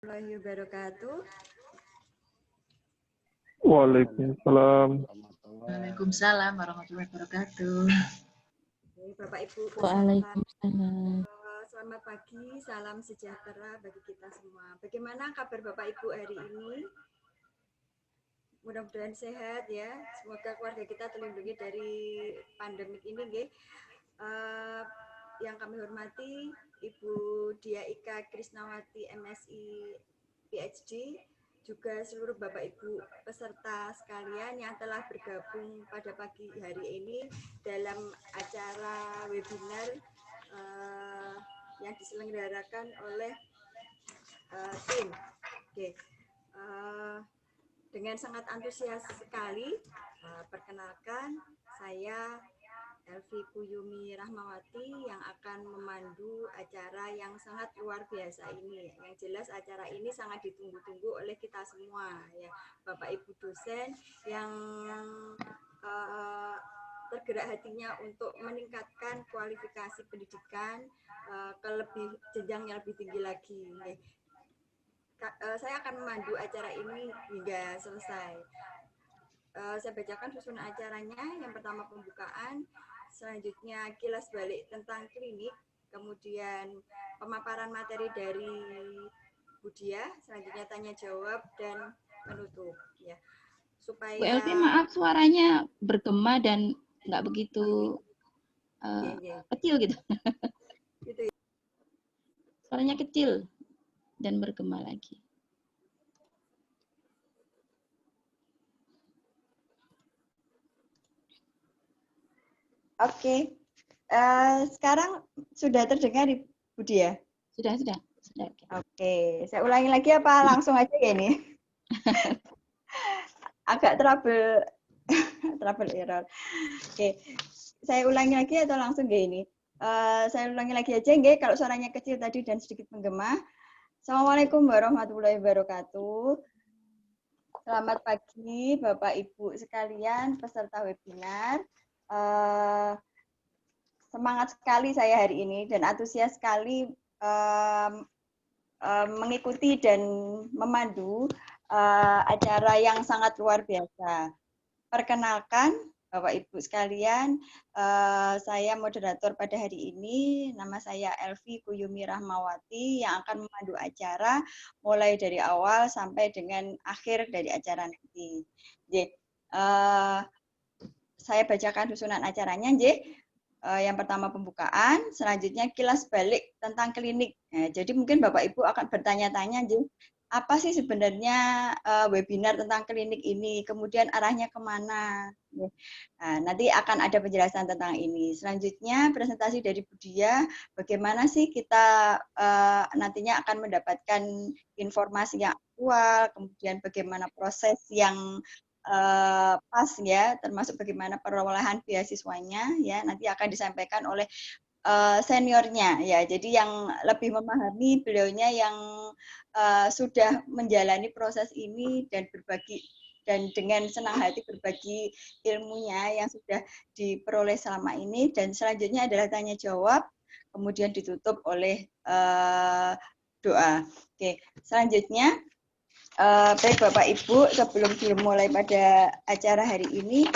Warahmatullahi wabarakatuh. Waalaikumsalam. Waalaikumsalam warahmatullahi wabarakatuh. Bapak Ibu peserta, Waalaikumsalam. selamat pagi, salam sejahtera bagi kita semua. Bagaimana kabar Bapak Ibu hari ini? Mudah-mudahan sehat ya. Semoga keluarga kita terlindungi dari pandemik ini, nggih. Yang kami hormati Ibu Dia Ika Krisnawati MSI PhD, juga seluruh Bapak Ibu peserta sekalian yang telah bergabung pada pagi hari ini dalam acara webinar yang diselenggarakan oleh tim. Oke. Dengan sangat antusias sekali, perkenalkan saya Elvi Kuyumi Rahmawati yang akan memandu acara yang sangat luar biasa ini. Yang jelas acara ini sangat ditunggu-tunggu oleh kita semua, ya, Bapak Ibu dosen yang tergerak hatinya untuk meningkatkan kualifikasi pendidikan ke jenjang yang lebih tinggi lagi. Saya akan memandu acara ini hingga selesai. Saya bacakan susunan acaranya. Yang pertama pembukaan, selanjutnya kilas balik tentang klinik, kemudian pemaparan materi dari Budia, selanjutnya tanya jawab dan penutup. Ya, supaya Bu Elvi, maaf suaranya bergema dan nggak begitu kecil gitu. Gitu ya. Suaranya kecil dan bergema lagi. Oke. Sekarang sudah terdengar Ibu Dia? Sudah. Oke, saya ulangi lagi apa langsung aja ya ini? Agak trouble error. Oke, saya ulangi lagi atau langsung kayak ini? Saya ulangi lagi aja, nggih, kalau suaranya kecil tadi dan sedikit menggema. Assalamualaikum warahmatullahi wabarakatuh. Selamat pagi Bapak Ibu sekalian peserta webinar. Semangat sekali saya hari ini dan antusias sekali mengikuti dan memandu acara yang sangat luar biasa. Perkenalkan Bapak Ibu sekalian, saya moderator pada hari ini, nama saya Elvi Kuyumi Rahmawati yang akan memandu acara mulai dari awal sampai dengan akhir dari acara nanti. Saya bacakan susunan acaranya, yang pertama pembukaan, selanjutnya kilas balik tentang klinik. Nah, jadi mungkin Bapak Ibu akan bertanya-tanya, apa sih sebenarnya webinar tentang klinik ini, kemudian arahnya kemana. Nah, nanti akan ada penjelasan tentang ini. Selanjutnya presentasi dari Budia, bagaimana sih kita nantinya akan mendapatkan informasi yang aktual, kemudian bagaimana proses yang pas ya, termasuk bagaimana perolehan beasiswanya ya, nanti akan disampaikan oleh seniornya ya. Jadi yang lebih memahami beliaunya yang sudah menjalani proses ini dan berbagi dan dengan senang hati berbagi ilmunya yang sudah diperoleh selama ini. Dan selanjutnya adalah tanya jawab, kemudian ditutup oleh doa. Oke, selanjutnya baik Bapak Ibu, sebelum dimulai pada acara hari ini,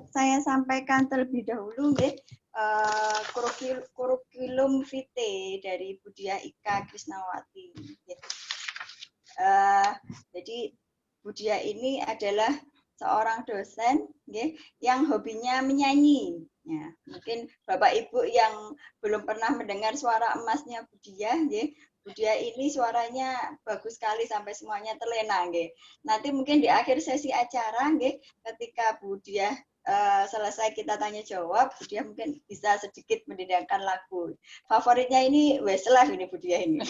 saya sampaikan terlebih dahulu kurikulum vitae dari Budia Ika Krisnawati. Jadi Budia ini adalah seorang dosen yang hobinya menyanyi. Ya, mungkin Bapak Ibu yang belum pernah mendengar suara emasnya Budia, Budia ini suaranya bagus sekali sampai semuanya terlena. Nanti mungkin di akhir sesi acara, ketika Budia selesai kita tanya jawab, Budia mungkin bisa sedikit mendendangkan lagu. Favoritnya ini Westlife ini Budia ini.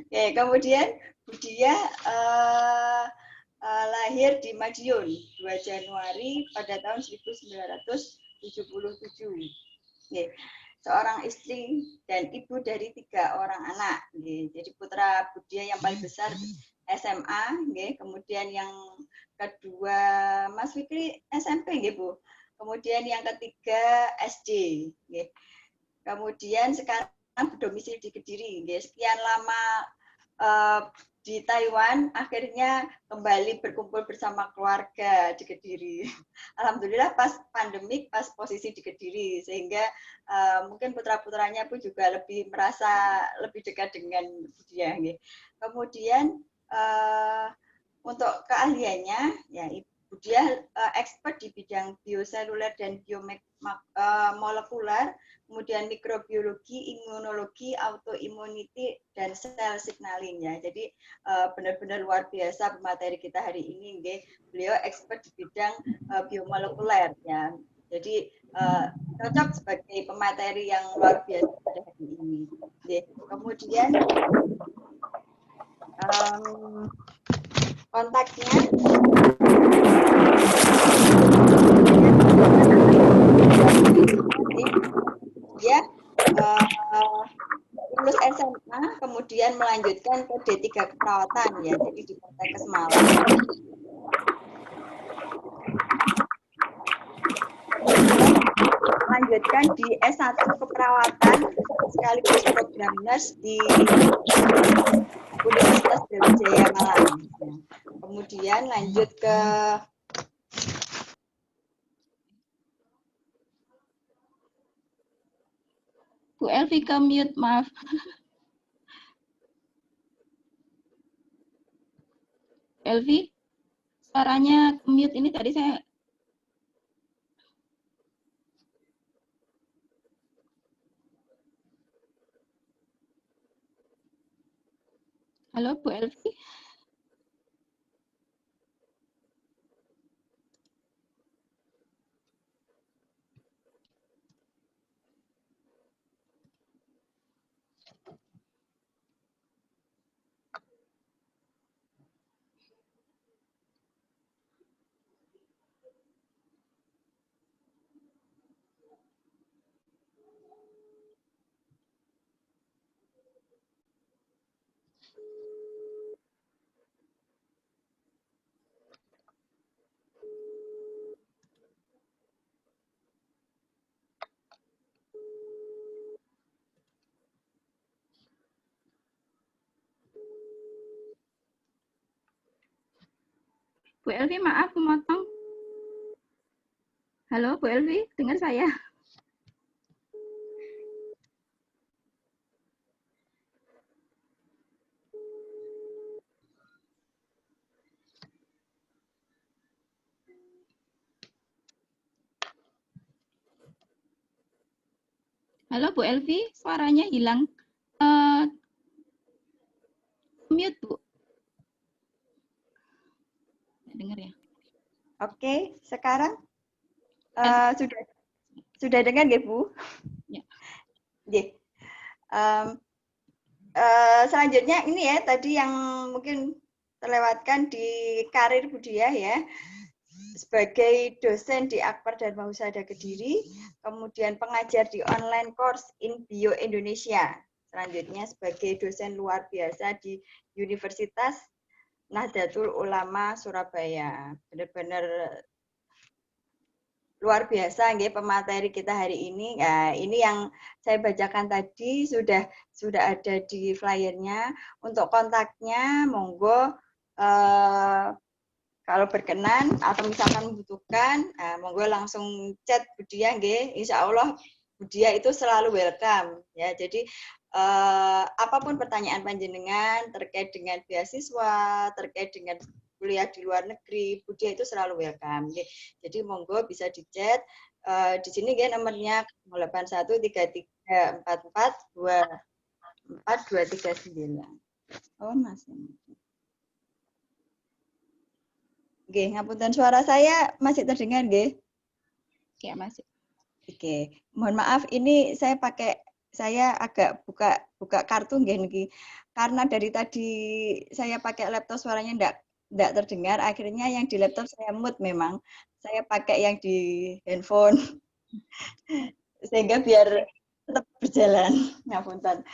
Oke, kemudian Budia lahir di Madiun 2 Januari pada tahun 1977. Seorang istri dan ibu dari 3 orang anak. Jadi putra Budia yang paling besar SMA, kemudian yang kedua Mas Fikri SMP, Bu. Kemudian yang ketiga SD. Kemudian sekarang berdomisili di Kediri. Sekian lama di Taiwan, akhirnya kembali berkumpul bersama keluarga di Kediri. Alhamdulillah pas pandemik, pas posisi di Kediri, sehingga mungkin putra-putranya pun juga lebih merasa lebih dekat dengan Budia. Kemudian untuk keahliannya, ya Budia expert di bidang bioseluler dan biomolekuler, kemudian mikrobiologi, imunologi, autoimmunity, dan sel signaling ya. Jadi benar-benar luar biasa pemateri kita hari ini. Beliau expert di bidang biomolekuler ya. Jadi cocok sebagai pemateri yang luar biasa pada hari ini. Kemudian kontaknya ya lulus SMA kemudian melanjutkan ke D3 keperawatan ya, jadi di Poltekkes Malang. Melanjutkan di S1 keperawatan sekaligus program nurse di Universitas Brawijaya Malang. Kemudian lanjut ke Bu Elvi ke mute, maaf. Elvi, suaranya ke mute ini tadi saya. Halo Bu Elvi. Bu Elvi, maaf memotong. Halo Bu Elvi, dengar saya? Halo Bu Elvi, suaranya hilang. Mute Bu. Dengar ya? Oke, sekarang sudah dengar nggih Bu? Ya. Selanjutnya ini ya tadi yang mungkin terlewatkan di karir Budia ya, sebagai dosen di Akper dan Mahusada Kediri, kemudian pengajar di online course in Bio Indonesia. Selanjutnya sebagai dosen luar biasa di Universitas Nahdlatul Ulama Surabaya. Benar-benar luar biasa nggih pemateri kita hari ini. Nah, ini yang saya bacakan tadi sudah ada di flyernya. Untuk kontaknya monggo kalau berkenan atau misalkan membutuhkan, monggo langsung chat Budia nggih. Insya Allah Budia itu selalu welcome ya. Jadi apapun pertanyaan panjenengan terkait dengan beasiswa, terkait dengan kuliah di luar negeri, Budia itu selalu welcome. Jadi monggo bisa di-chat. Di sini nggih nomornya 081344244239. Oh, masih. Oke, ngapunten suara saya masih terdengar nggih? Ya, masih. Oke, mohon maaf ini saya agak buka kartu nggih niki. Karena dari tadi saya pakai laptop suaranya enggak terdengar, akhirnya yang di laptop saya mute memang. Saya pakai yang di handphone. Sehingga biar tetap berjalan. Ngapunten.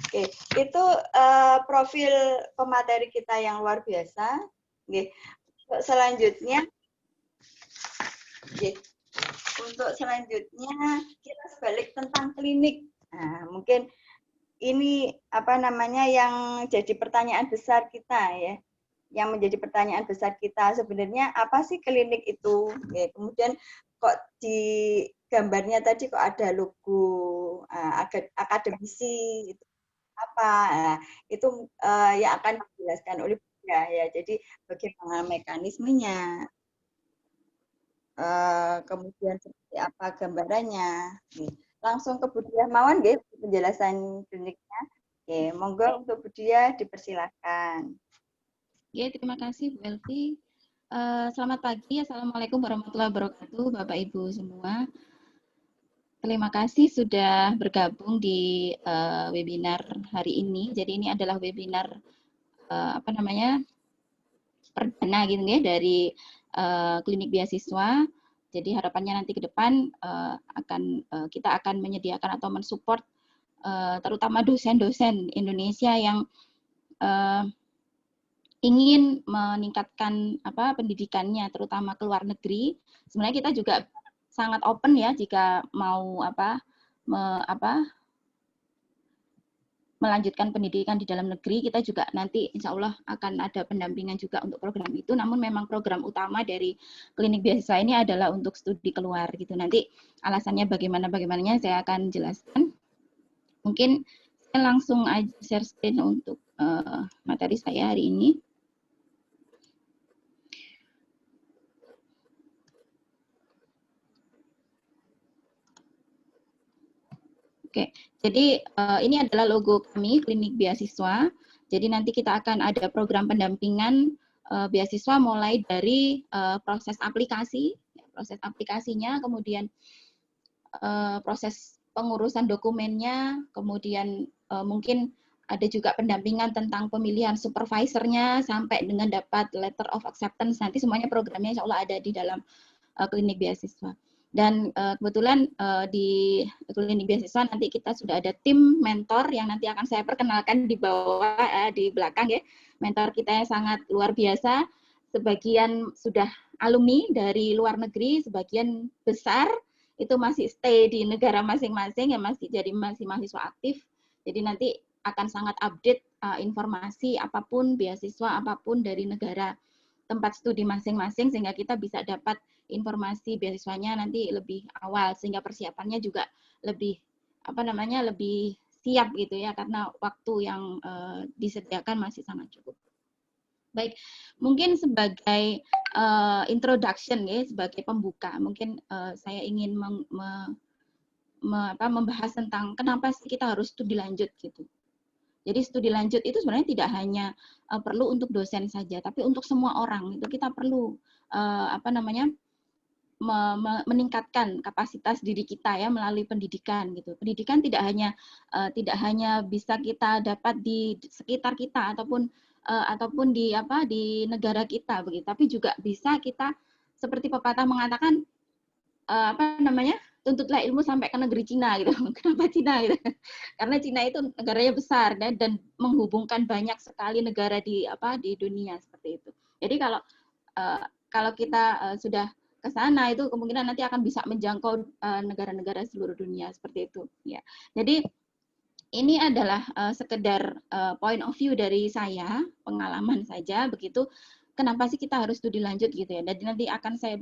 Oke, itu profil pemateri kita yang luar biasa. Nggih. Selanjutnya untuk selanjutnya kita balik tentang klinik. Nah, mungkin ini apa namanya yang jadi pertanyaan besar kita ya. Yang menjadi pertanyaan besar kita sebenarnya apa sih klinik itu? Ya, kemudian kok di gambarnya tadi kok ada logo akademisi itu apa? Nah, itu yang akan dijelaskan oleh Budia ya. Jadi bagaimana mekanismenya, kemudian seperti apa gambarannya. Nih, langsung ke Budia Mawon nggih penjelasan kliniknya. Oke, monggo untuk Budia dipersilakan. Ya, terima kasih Bu Elvi. Selamat pagi, Assalamualaikum warahmatullahi wabarakatuh, Bapak Ibu semua. Terima kasih sudah bergabung di webinar hari ini. Jadi ini adalah webinar apa namanya perdana gitu ya dari klinik beasiswa. Jadi harapannya nanti ke depan kita akan menyediakan atau mensupport terutama dosen-dosen Indonesia yang ingin meningkatkan pendidikannya terutama ke luar negeri. Sebenarnya kita juga sangat open ya jika mau melanjutkan pendidikan di dalam negeri. Kita juga nanti insya Allah akan ada pendampingan juga untuk program itu. Namun memang program utama dari klinik beasiswa ini adalah untuk studi keluar gitu. Nanti alasannya bagaimananya saya akan jelaskan. Mungkin saya langsung aja share screen untuk materi saya hari ini. Oke, jadi ini adalah logo kami, Klinik Beasiswa. Jadi nanti kita akan ada program pendampingan beasiswa mulai dari proses aplikasinya, kemudian proses pengurusan dokumennya, kemudian mungkin ada juga pendampingan tentang pemilihan supervisornya sampai dengan dapat letter of acceptance. Nanti semuanya programnya insya Allah ada di dalam klinik beasiswa. Dan kebetulan di klinik beasiswa nanti kita sudah ada tim mentor yang nanti akan saya perkenalkan di bawah, di belakang ya. Mentor kita yang sangat luar biasa. Sebagian sudah alumni dari luar negeri, sebagian besar itu masih stay di negara masing-masing, yang masih mahasiswa aktif. Jadi nanti akan sangat update informasi apapun, beasiswa apapun dari negara tempat studi masing-masing sehingga kita bisa dapat informasi beasiswanya nanti lebih awal sehingga persiapannya juga lebih lebih siap gitu ya karena waktu yang disediakan masih sangat cukup. Baik, mungkin sebagai introduction ya sebagai pembuka mungkin saya ingin membahas tentang kenapa sih kita harus studi lanjut gitu. Jadi studi lanjut itu sebenarnya tidak hanya perlu untuk dosen saja, tapi untuk semua orang itu kita perlu meningkatkan kapasitas diri kita ya melalui pendidikan gitu. Pendidikan tidak hanya bisa kita dapat di sekitar kita ataupun di negara kita begitu, tapi juga bisa kita seperti pepatah mengatakan tuntutlah ilmu sampai ke negeri Cina gitu. Kenapa Cina gitu? Karena Cina itu negaranya besar dan menghubungkan banyak sekali negara di dunia seperti itu. Jadi kalau kita sudah ke sana itu kemungkinan nanti akan bisa menjangkau negara-negara seluruh dunia seperti itu ya. Jadi ini adalah sekedar point of view dari saya, pengalaman saja begitu. Kenapa sih kita harus studi lanjut gitu ya? Dan nanti akan saya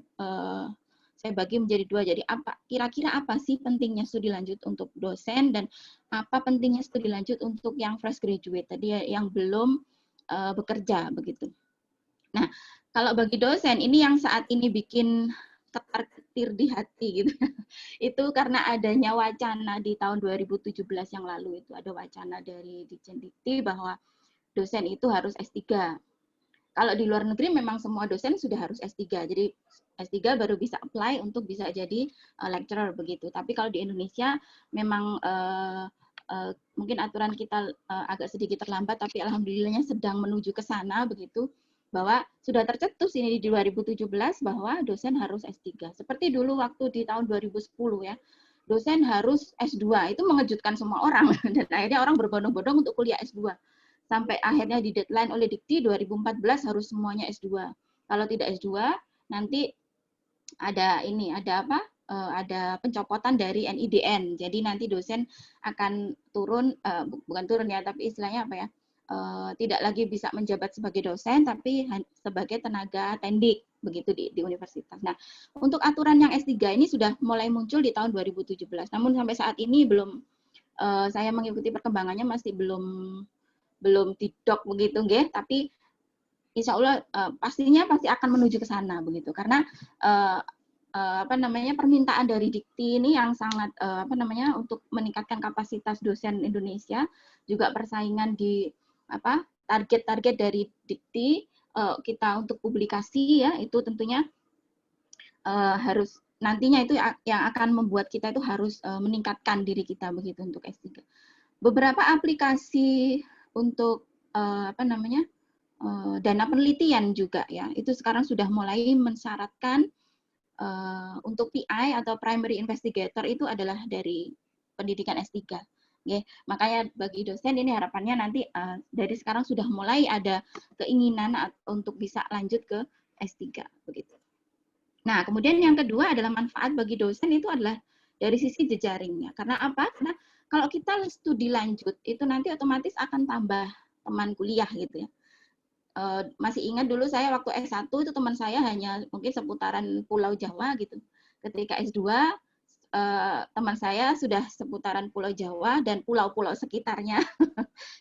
bagi menjadi dua. Jadi kira-kira apa sih pentingnya studi lanjut untuk dosen dan apa pentingnya studi lanjut untuk yang fresh graduate tadi yang belum bekerja begitu. Nah, kalau bagi dosen ini yang saat ini bikin ketar-ketir di hati gitu. Itu karena adanya wacana di tahun 2017 yang lalu itu ada wacana dari Ditjen Dikti bahwa dosen itu harus S3. Kalau di luar negeri memang semua dosen sudah harus S3. Jadi S3 baru bisa apply untuk bisa jadi lecturer begitu. Tapi kalau di Indonesia memang mungkin aturan kita agak sedikit terlambat, tapi alhamdulillahnya sedang menuju ke sana begitu, bahwa sudah tercetus ini di 2017 bahwa dosen harus S3. Seperti dulu waktu di tahun 2010 ya, dosen harus S2. Itu mengejutkan semua orang dan akhirnya orang berbondong-bondong untuk kuliah S2. Sampai akhirnya di deadline oleh Dikti 2014 harus semuanya S2. Kalau tidak S2, nanti ada ada pencopotan dari NIDN. Jadi nanti dosen akan turun, bukan turun ya, tapi istilahnya apa ya? Tidak lagi bisa menjabat sebagai dosen, tapi sebagai tenaga tendik begitu di universitas. Nah, untuk aturan yang S3 ini sudah mulai muncul di tahun 2017. Namun sampai saat ini belum, saya mengikuti perkembangannya masih belum tidak begitu, nggih. Tapi insya Allah pastinya pasti akan menuju ke sana begitu. Karena permintaan dari Dikti ini yang sangat untuk meningkatkan kapasitas dosen Indonesia, juga persaingan di target-target dari Dikti kita untuk publikasi ya, itu tentunya harus nantinya itu yang akan membuat kita itu harus meningkatkan diri kita begitu untuk S3. Beberapa aplikasi untuk dana penelitian juga ya, itu sekarang sudah mulai mensyaratkan untuk PI atau primary investigator itu adalah dari pendidikan S3. Okay. Makanya bagi dosen ini harapannya nanti dari sekarang sudah mulai ada keinginan untuk bisa lanjut ke S3 begitu. Nah, kemudian yang kedua adalah manfaat bagi dosen itu adalah dari sisi jejaringnya. Karena apa? Karena kalau kita studi lanjut itu nanti otomatis akan tambah teman kuliah gitu ya. Masih ingat dulu saya waktu S1 itu teman saya hanya mungkin seputaran Pulau Jawa gitu. Ketika S2 teman saya sudah seputaran Pulau Jawa dan pulau-pulau sekitarnya.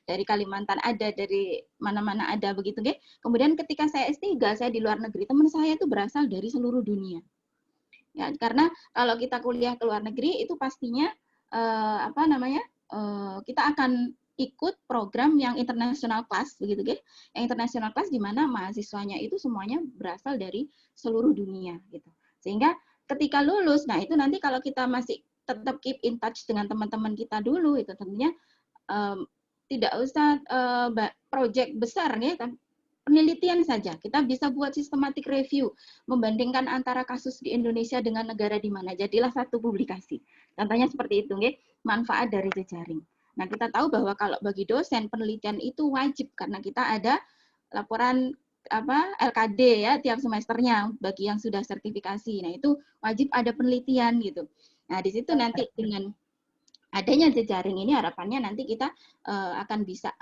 Dari Kalimantan ada, dari mana-mana ada begitu deh. Kemudian ketika saya S3, saya di luar negeri, teman saya itu berasal dari seluruh dunia. Ya, karena kalau kita kuliah ke luar negeri itu pastinya kita akan ikut program yang international class begitu deh. Yang international class di mana mahasiswanya itu semuanya berasal dari seluruh dunia gitu. Sehingga ketika lulus, nah itu nanti kalau kita masih tetap keep in touch dengan teman-teman kita dulu, itu tentunya tidak usah project besar ya, penelitian saja. Kita bisa buat systematic review, membandingkan antara kasus di Indonesia dengan negara di mana. Jadilah satu publikasi. Contohnya seperti itu, ya, manfaat dari jejaring. Nah, kita tahu bahwa kalau bagi dosen penelitian itu wajib karena kita ada laporan LKD ya tiap semesternya bagi yang sudah sertifikasi. Nah, itu wajib ada penelitian gitu. Nah, di situ nanti dengan adanya jejaring ini harapannya nanti kita akan bisa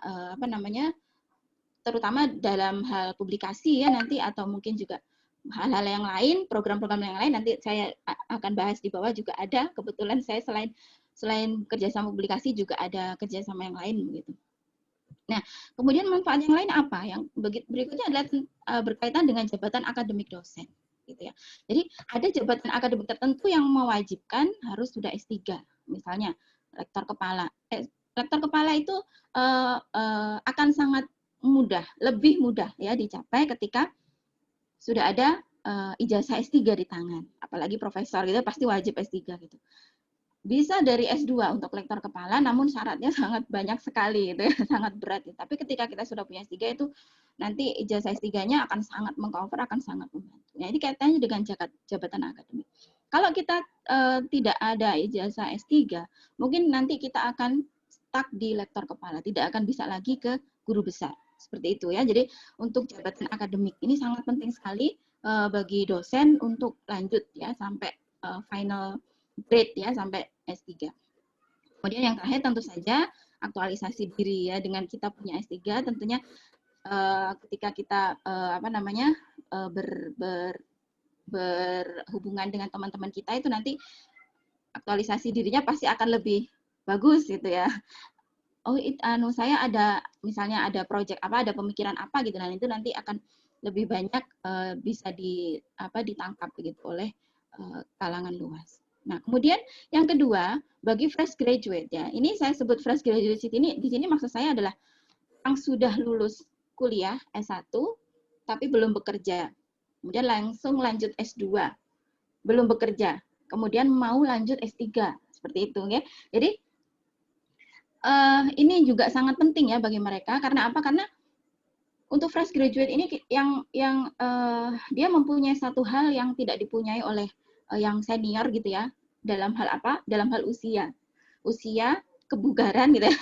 terutama dalam hal publikasi ya nanti, atau mungkin juga hal-hal yang lain, program-program yang lain nanti saya akan bahas di bawah juga ada. Kebetulan saya selain kerjasama publikasi juga ada kerjasama yang lain begitu. Nah, kemudian manfaat yang lain apa? Yang berikutnya adalah berkaitan dengan jabatan akademik dosen, gitu ya. Jadi ada jabatan akademik tertentu yang mewajibkan harus sudah S3, misalnya rektor kepala. Rektor kepala itu akan sangat mudah, lebih mudah ya dicapai ketika sudah ada ijazah S3 di tangan. Apalagi profesor gitu pasti wajib S3 gitu. Bisa dari S2 untuk lektor kepala, namun syaratnya sangat banyak sekali, gitu ya, sangat berat. Tapi ketika kita sudah punya S3 itu, nanti ijazah S3-nya akan sangat mengcover, akan sangat membantu. Nah, ini kaitannya dengan jabatan akademik. Kalau kita tidak ada ijazah S3, mungkin nanti kita akan stuck di lektor kepala, tidak akan bisa lagi ke guru besar. Seperti itu ya. Jadi untuk jabatan akademik ini sangat penting sekali bagi dosen untuk lanjut ya sampai final grade ya sampai S3. Kemudian yang terakhir tentu saja aktualisasi diri ya, dengan kita punya S3 tentunya ketika kita berhubungan dengan teman-teman kita itu nanti aktualisasi dirinya pasti akan lebih bagus gitu ya. Oh, saya ada misalnya ada project apa, ada pemikiran apa gitu, dan itu nanti akan lebih banyak bisa ditangkap begitu oleh kalangan luas. Nah, kemudian yang kedua, bagi fresh graduate ya. Ini saya sebut fresh graduate di sini maksud saya adalah yang sudah lulus kuliah S1 tapi belum bekerja. Kemudian langsung lanjut S2. Belum bekerja. Kemudian mau lanjut S3. Seperti itu ya. Jadi ini juga sangat penting ya bagi mereka, karena apa? Karena untuk fresh graduate ini yang dia mempunyai satu hal yang tidak dipunyai oleh yang senior gitu ya, dalam hal apa? Dalam hal usia, kebugaran gitu ya.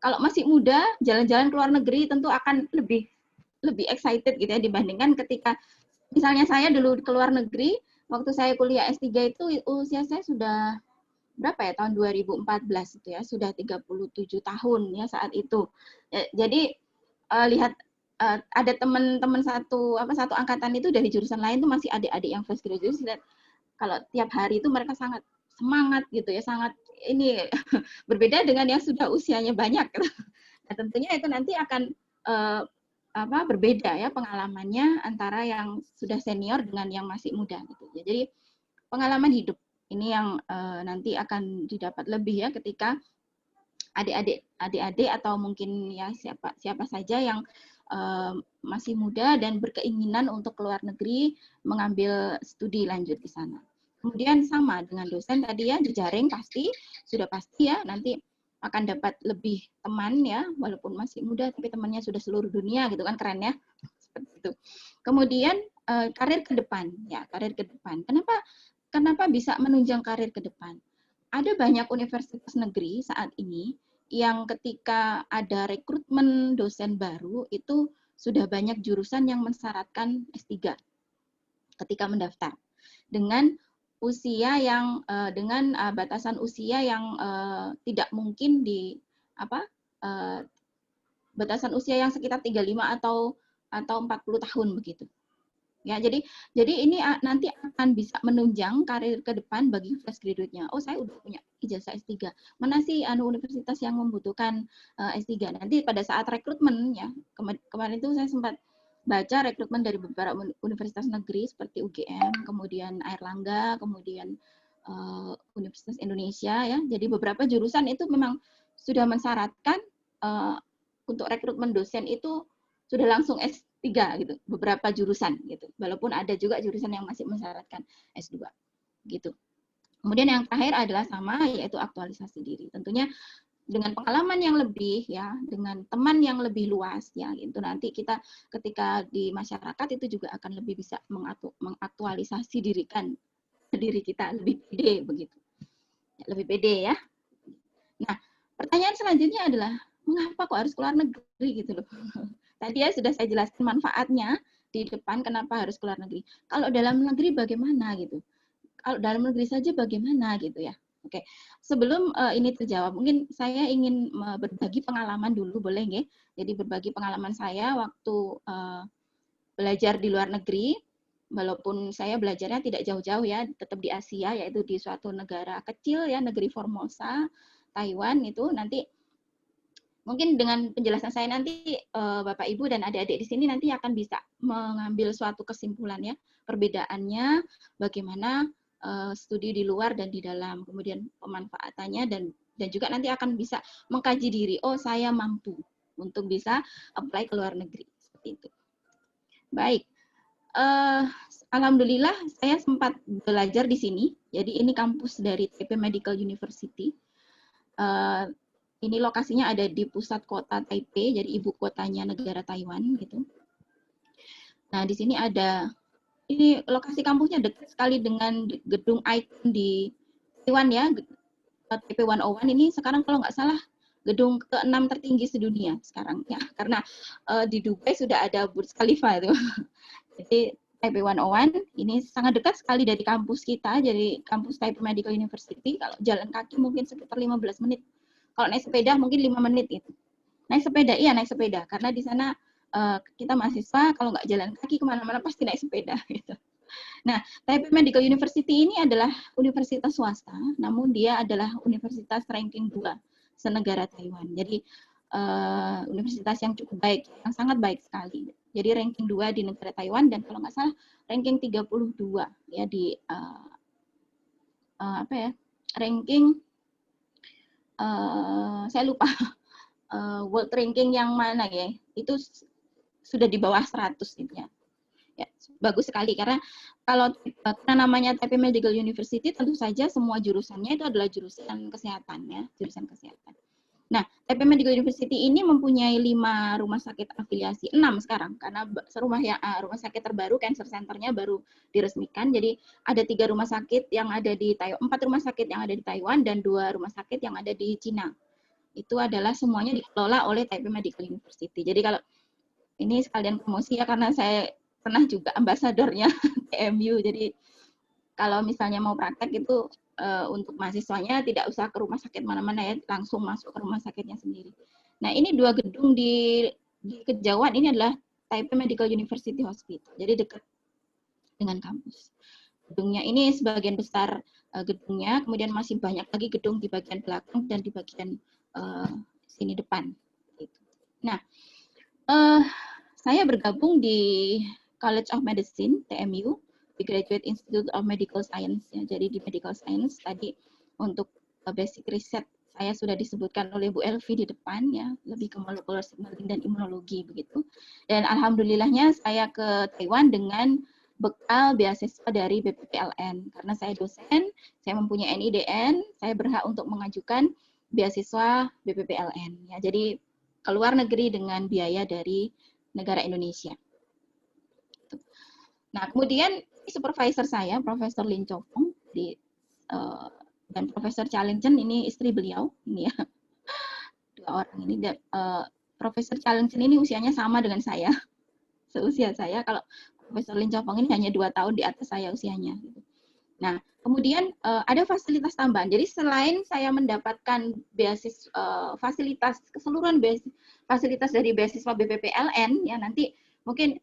Kalau masih muda, jalan-jalan ke luar negeri tentu akan lebih excited gitu ya dibandingkan ketika misalnya saya dulu ke luar negeri waktu saya kuliah S3 itu usia saya sudah berapa ya, tahun 2014 itu ya, sudah 37 tahun ya saat itu. Jadi lihat ada teman-teman satu angkatan itu dari jurusan lain tuh masih adik-adik yang fresh graduate, lihat kalau tiap hari itu mereka sangat semangat gitu ya, sangat ini berbeda dengan yang sudah usianya banyak. Nah, tentunya itu nanti akan berbeda ya pengalamannya antara yang sudah senior dengan yang masih muda gitu ya. Jadi pengalaman hidup ini yang nanti akan didapat lebih ya ketika adik-adik atau mungkin ya siapa saja yang masih muda dan berkeinginan untuk keluar negeri mengambil studi lanjut di sana. Kemudian sama dengan dosen tadi ya, jejaring sudah pasti ya nanti akan dapat lebih teman ya, walaupun masih muda tapi temannya sudah seluruh dunia gitu kan, keren ya. Seperti itu. Kemudian karir ke depan ya, karir ke depan. Kenapa bisa menunjang karir ke depan? Ada banyak universitas negeri saat ini yang ketika ada rekrutmen dosen baru itu sudah banyak jurusan yang mensyaratkan S3 ketika mendaftar dengan usia yang dengan batasan usia yang tidak mungkin batasan usia yang sekitar 35 atau 40 tahun begitu. Ya, jadi ini nanti akan bisa menunjang karir ke depan bagi fresh graduate-nya. Oh, saya udah punya ijazah S3. Mana sih universitas yang membutuhkan S3? Nanti pada saat rekrutmen ya, kemarin itu saya sempat baca rekrutmen dari beberapa universitas negeri seperti UGM, kemudian Airlangga, kemudian Universitas Indonesia ya. Jadi beberapa jurusan itu memang sudah mensyaratkan untuk rekrutmen dosen itu sudah langsung S3 gitu, beberapa jurusan gitu. Walaupun ada juga jurusan yang masih mensyaratkan S2 gitu. Kemudian yang terakhir adalah sama, yaitu aktualisasi diri. Tentunya dengan pengalaman yang lebih ya, dengan teman yang lebih luas ya, itu nanti kita ketika di masyarakat itu juga akan lebih bisa mengaktualisasi diri kita lebih pede begitu. Lebih pede ya. Nah, pertanyaan selanjutnya adalah mengapa kok harus keluar negeri gitu loh. Tadi ya sudah saya jelaskan manfaatnya di depan kenapa harus keluar negeri. Kalau dalam negeri bagaimana gitu? Kalau dalam negeri saja bagaimana gitu ya? Oke, sebelum ini terjawab, mungkin saya ingin berbagi pengalaman dulu, boleh nggih? Jadi berbagi pengalaman saya waktu belajar di luar negeri, walaupun saya belajarnya tidak jauh-jauh ya, tetap di Asia, yaitu di suatu negara kecil ya, negeri Formosa, Taiwan itu nanti. Mungkin dengan penjelasan saya nanti Bapak Ibu dan adik-adik di sini nanti akan bisa mengambil suatu kesimpulan ya, perbedaannya bagaimana studi di luar dan di dalam, kemudian pemanfaatannya dan juga nanti akan bisa mengkaji diri, oh saya mampu untuk bisa apply ke luar negeri seperti itu. Baik, alhamdulillah saya sempat belajar di sini. Jadi ini kampus dari Taipei Medical University. Ini lokasinya ada di pusat kota Taipei, jadi ibu kotanya negara Taiwan gitu. Nah, di sini ini lokasi kampusnya dekat sekali dengan gedung Icon di Taiwan ya. Taipei 101 ini sekarang kalau nggak salah gedung ke-6 tertinggi sedunia sekarang ya, karena di Dubai sudah ada Burj Khalifa itu. Jadi Taipei 101 ini sangat dekat sekali dari kampus kita, jadi kampus Taipei Medical University. Kalau jalan kaki mungkin sekitar 15 menit. Kalau naik sepeda mungkin 5 menit itu. Naik sepeda. Karena di sana kita mahasiswa kalau nggak jalan kaki kemana-mana pasti naik sepeda. Gitu. Nah, Taipei Medical University ini adalah universitas swasta, namun dia adalah universitas ranking 2 senegara Taiwan. Jadi universitas yang cukup baik, yang sangat baik sekali. Jadi ranking 2 di negara Taiwan dan kalau nggak salah ranking 32 ya di ranking saya lupa world ranking yang mana ya, itu sudah di bawah 100 intinya. Ya, bagus sekali karena kalau namanya Taipei Medical University tentu saja semua jurusannya itu adalah jurusan kesehatan ya, jurusan kesehatan. Nah, Taipei Medical University ini mempunyai 5 rumah sakit afiliasi, 6 sekarang karena rumah sakit terbaru cancer center-nya baru diresmikan. Jadi ada 3 rumah sakit yang ada di Taiwan, 4 rumah sakit yang ada di Taiwan dan 2 rumah sakit yang ada di Cina. Itu adalah semuanya dikelola oleh Taipei Medical University. Jadi kalau ini sekalian promosi ya karena saya pernah juga ambasadornya TMU. Jadi kalau misalnya mau praktek itu untuk mahasiswanya tidak usah ke rumah sakit mana-mana ya, langsung masuk ke rumah sakitnya sendiri. Nah, ini 2 gedung di Kejauhan ini adalah Taipei Medical University Hospital, jadi dekat dengan kampus. Gedungnya ini sebagian besar gedungnya, kemudian masih banyak lagi gedung di bagian belakang dan di bagian sini depan. Nah, saya bergabung di College of Medicine, TMU, di Graduate Institute of Medical Science. Ya. Jadi di Medical Science tadi untuk basic riset saya sudah disebutkan oleh Bu Elvi di depan, ya, lebih ke molecular signaling dan imunologi begitu. Dan alhamdulillahnya saya ke Taiwan dengan bekal beasiswa dari BPPLN. Karena saya dosen, saya mempunyai NIDN, saya berhak untuk mengajukan beasiswa BPPLN. Ya, jadi keluar negeri dengan biaya dari negara Indonesia. Nah, kemudian supervisor saya, Profesor Lin Chopong, dan Profesor Chalingchen, ini istri beliau, ini ya, 2 orang ini. Profesor Chalingchen ini usianya sama dengan saya, seusia saya. Kalau Profesor Lin Chopong ini hanya 2 tahun di atas saya usianya. Nah, kemudian ada fasilitas tambahan. Jadi selain saya mendapatkan beasiswa, fasilitas keseluruhan fasilitas dari beasiswa BPPLN, ya nanti mungkin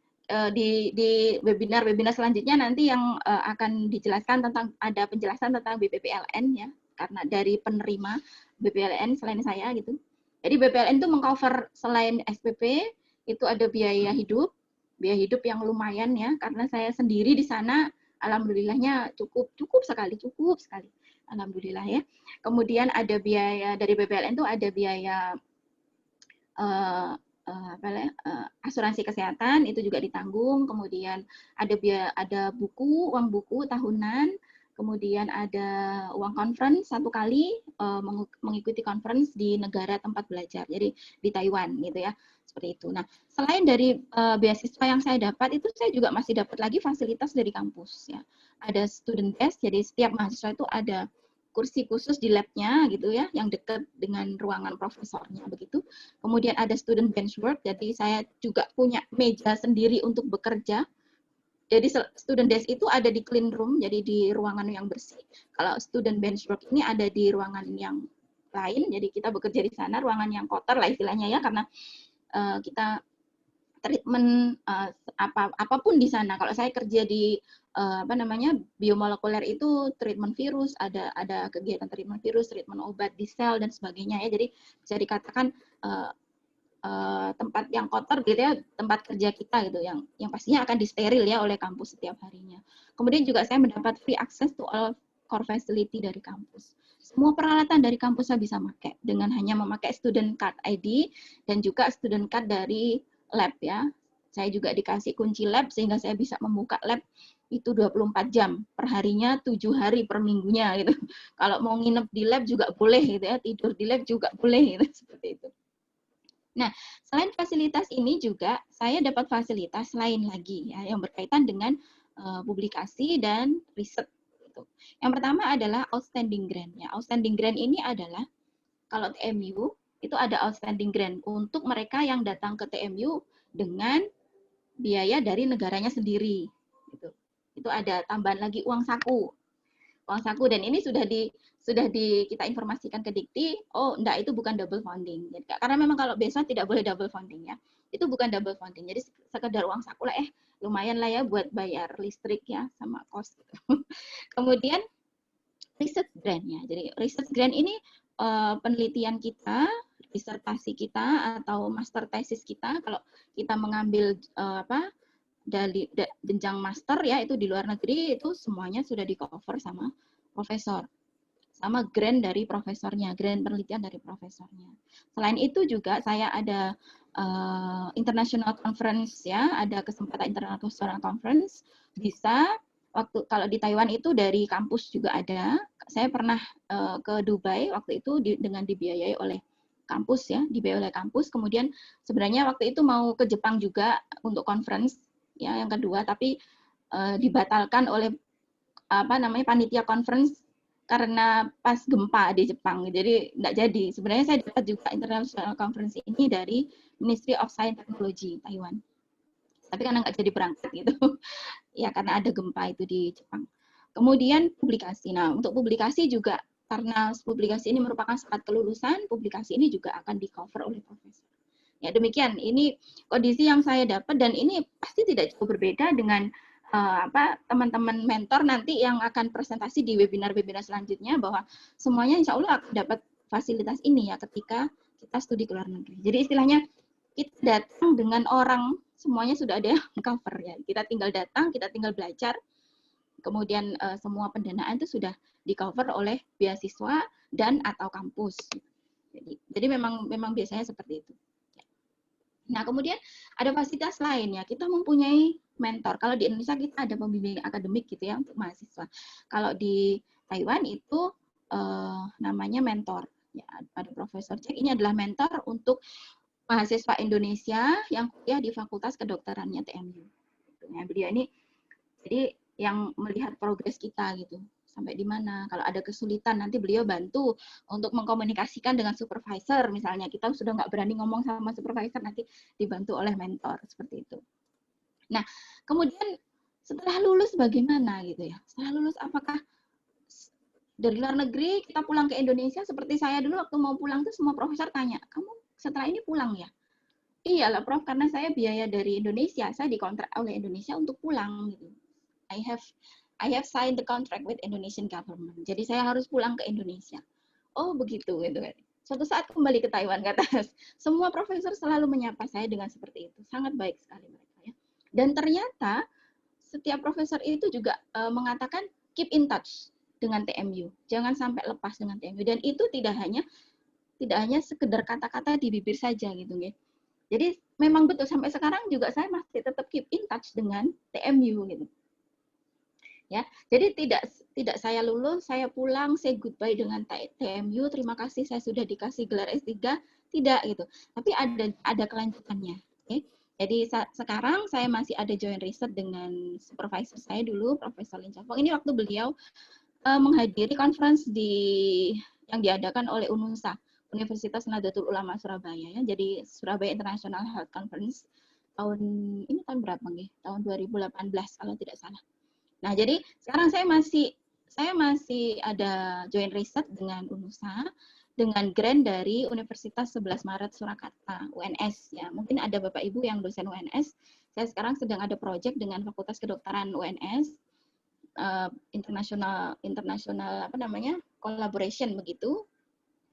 di webinar selanjutnya nanti yang akan dijelaskan tentang, ada penjelasan tentang BPPLN ya, karena dari penerima BPPLN selain saya gitu. Jadi BPPLN itu mengcover selain SPP itu ada biaya hidup yang lumayan ya, karena saya sendiri di sana alhamdulillahnya cukup sekali, alhamdulillah ya. Kemudian ada biaya dari BPPLN itu ada biaya asuransi kesehatan itu juga ditanggung, kemudian ada uang buku tahunan, kemudian ada uang conference 1 kali mengikuti conference di negara tempat belajar, jadi di Taiwan gitu ya, seperti itu. Nah, selain dari beasiswa yang saya dapat, itu saya juga masih dapat lagi fasilitas dari kampus ya. Ada student desk, jadi setiap mahasiswa itu ada kursi khusus di lab-nya gitu ya, yang dekat dengan ruangan profesornya begitu. Kemudian ada student benchwork, jadi saya juga punya meja sendiri untuk bekerja. Jadi student desk itu ada di clean room, jadi di ruangan yang bersih. Kalau student benchwork ini ada di ruangan yang lain, jadi kita bekerja di sana, ruangan yang kotor lah istilahnya ya, karena kita treatment apapun di sana. Kalau saya kerja di biomolekuler itu treatment virus, ada kegiatan treatment virus, treatment obat di sel dan sebagainya ya. Jadi bisa dikatakan tempat yang kotor gitu ya, tempat kerja kita gitu, yang pastinya akan disteril ya oleh kampus setiap harinya. Kemudian juga saya mendapat free access to all core facility dari kampus. Semua peralatan dari kampus saya bisa pakai dengan hanya memakai student card ID dan juga student card dari lab ya. Saya juga dikasih kunci lab sehingga saya bisa membuka lab itu 24 jam per harinya, 7 hari per minggunya gitu. Kalau mau nginep di lab juga boleh gitu ya, tidur di lab juga boleh gitu, seperti itu. Nah, selain fasilitas ini juga saya dapat fasilitas lain lagi ya yang berkaitan dengan publikasi dan riset gitu. Yang pertama adalah outstanding grant ya. Outstanding grant ini adalah kalau TMU itu ada outstanding grant untuk mereka yang datang ke TMU dengan biaya dari negaranya sendiri gitu. Itu ada tambahan lagi uang saku, dan ini sudah kita informasikan ke Dikti. Oh enggak, itu bukan double funding. Jadi, karena memang kalau beasiswa tidak boleh double funding ya, itu bukan double funding, jadi sekedar uang saku lah, lumayan lah ya buat bayar listrik ya sama kos gitu. Kemudian research grant-nya, jadi research grant ini penelitian kita, disertasi kita atau master thesis kita, kalau kita mengambil dari jenjang master ya, itu di luar negeri, itu semuanya sudah di cover sama profesor, sama grant dari profesornya, grant penelitian dari profesornya. Selain itu juga saya ada international conference ya, ada kesempatan international conference, bisa waktu kalau di Taiwan itu dari kampus juga ada. Saya pernah ke Dubai waktu itu dengan dibiayai oleh kampus ya, dibiayai oleh kampus. Kemudian sebenarnya waktu itu mau ke Jepang juga untuk conference ya yang kedua, tapi dibatalkan oleh panitia conference karena pas gempa di Jepang, jadi nggak jadi. Sebenarnya saya dapat juga international conference ini dari Ministry of Science and Technology Taiwan, tapi karena nggak jadi berangkat gitu ya karena ada gempa itu di Jepang. Kemudian publikasi. Nah, untuk publikasi juga karena publikasi ini merupakan syarat kelulusan, publikasi ini juga akan di-cover oleh profesor. Ya, demikian. Ini kondisi yang saya dapat dan ini pasti tidak jauh berbeda dengan teman-teman mentor nanti yang akan presentasi di webinar-webinar selanjutnya, bahwa semuanya insya Allah akan dapat fasilitas ini ya ketika kita studi ke luar negeri. Jadi istilahnya kita datang dengan orang, semuanya sudah ada yang cover ya. Kita tinggal datang, kita tinggal belajar, kemudian semua pendanaan itu sudah di-cover oleh beasiswa dan atau kampus. Jadi memang biasanya seperti itu. Nah, kemudian ada fasilitas lain ya. Kita mempunyai mentor. Kalau di Indonesia kita ada pembimbing akademik gitu ya untuk mahasiswa. Kalau di Taiwan itu namanya mentor. Ya, ada Profesor Jack. Ini adalah mentor untuk mahasiswa Indonesia yang kuliah di Fakultas Kedokterannya TMU. Nah, beliau ini jadi yang melihat progres kita gitu. Sampai di mana. Kalau ada kesulitan nanti beliau bantu untuk mengkomunikasikan dengan supervisor. Misalnya kita sudah nggak berani ngomong sama supervisor, nanti dibantu oleh mentor seperti itu. Nah, kemudian setelah lulus bagaimana gitu ya? Setelah lulus apakah dari luar negeri kita pulang ke Indonesia? Seperti saya dulu waktu mau pulang tuh semua profesor tanya, kamu setelah ini pulang ya? Iyalah Prof, karena saya biaya dari Indonesia, saya dikontrak oleh Indonesia untuk pulang gitu. I have signed the contract with Indonesian government. Jadi saya harus pulang ke Indonesia. Oh begitu gitu kan. Suatu saat kembali ke Taiwan kata semua profesor selalu menyapa saya dengan seperti itu. Sangat baik sekali mereka ya. Dan ternyata setiap profesor itu juga mengatakan keep in touch dengan TMU. Jangan sampai lepas dengan TMU. Dan itu tidak hanya sekedar kata-kata di bibir saja gitu ya. Jadi memang betul sampai sekarang juga saya masih tetap keep in touch dengan TMU gitu. Ya, jadi tidak saya lulus, saya pulang, say goodbye dengan TMU, terima kasih saya sudah dikasih gelar S3, tidak gitu. Tapi ada kelanjutannya. Okay? Jadi sekarang saya masih ada joint research dengan supervisor saya dulu, Profesor Lin Chavong. Ini waktu beliau menghadiri conference yang diadakan oleh UNUSA, Universitas Nahdlatul Ulama Surabaya. Ya. Jadi Surabaya International Health Conference tahun berapa nih? Tahun 2018 kalau tidak salah. Nah, jadi sekarang saya masih ada joint research dengan UNUSA dengan grant dari Universitas 11 Maret Surakarta, UNS ya. Mungkin ada Bapak Ibu yang dosen UNS. Saya sekarang sedang ada project dengan Fakultas Kedokteran UNS international collaboration begitu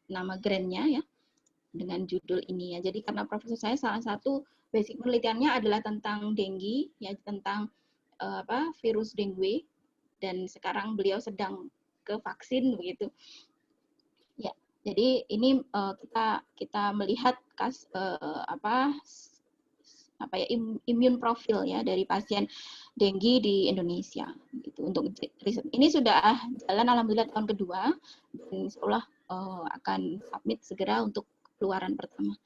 nama grantnya ya dengan judul ini ya. Jadi karena profesor saya salah satu basic penelitiannya adalah tentang dengue ya, tentang virus dengue, dan sekarang beliau sedang ke vaksin begitu. Ya, jadi ini kita melihat immune profil ya dari pasien dengue di Indonesia gitu. Untuk riset ini sudah jalan alhamdulillah tahun kedua dan insyaallah akan submit segera untuk keluaran pertama.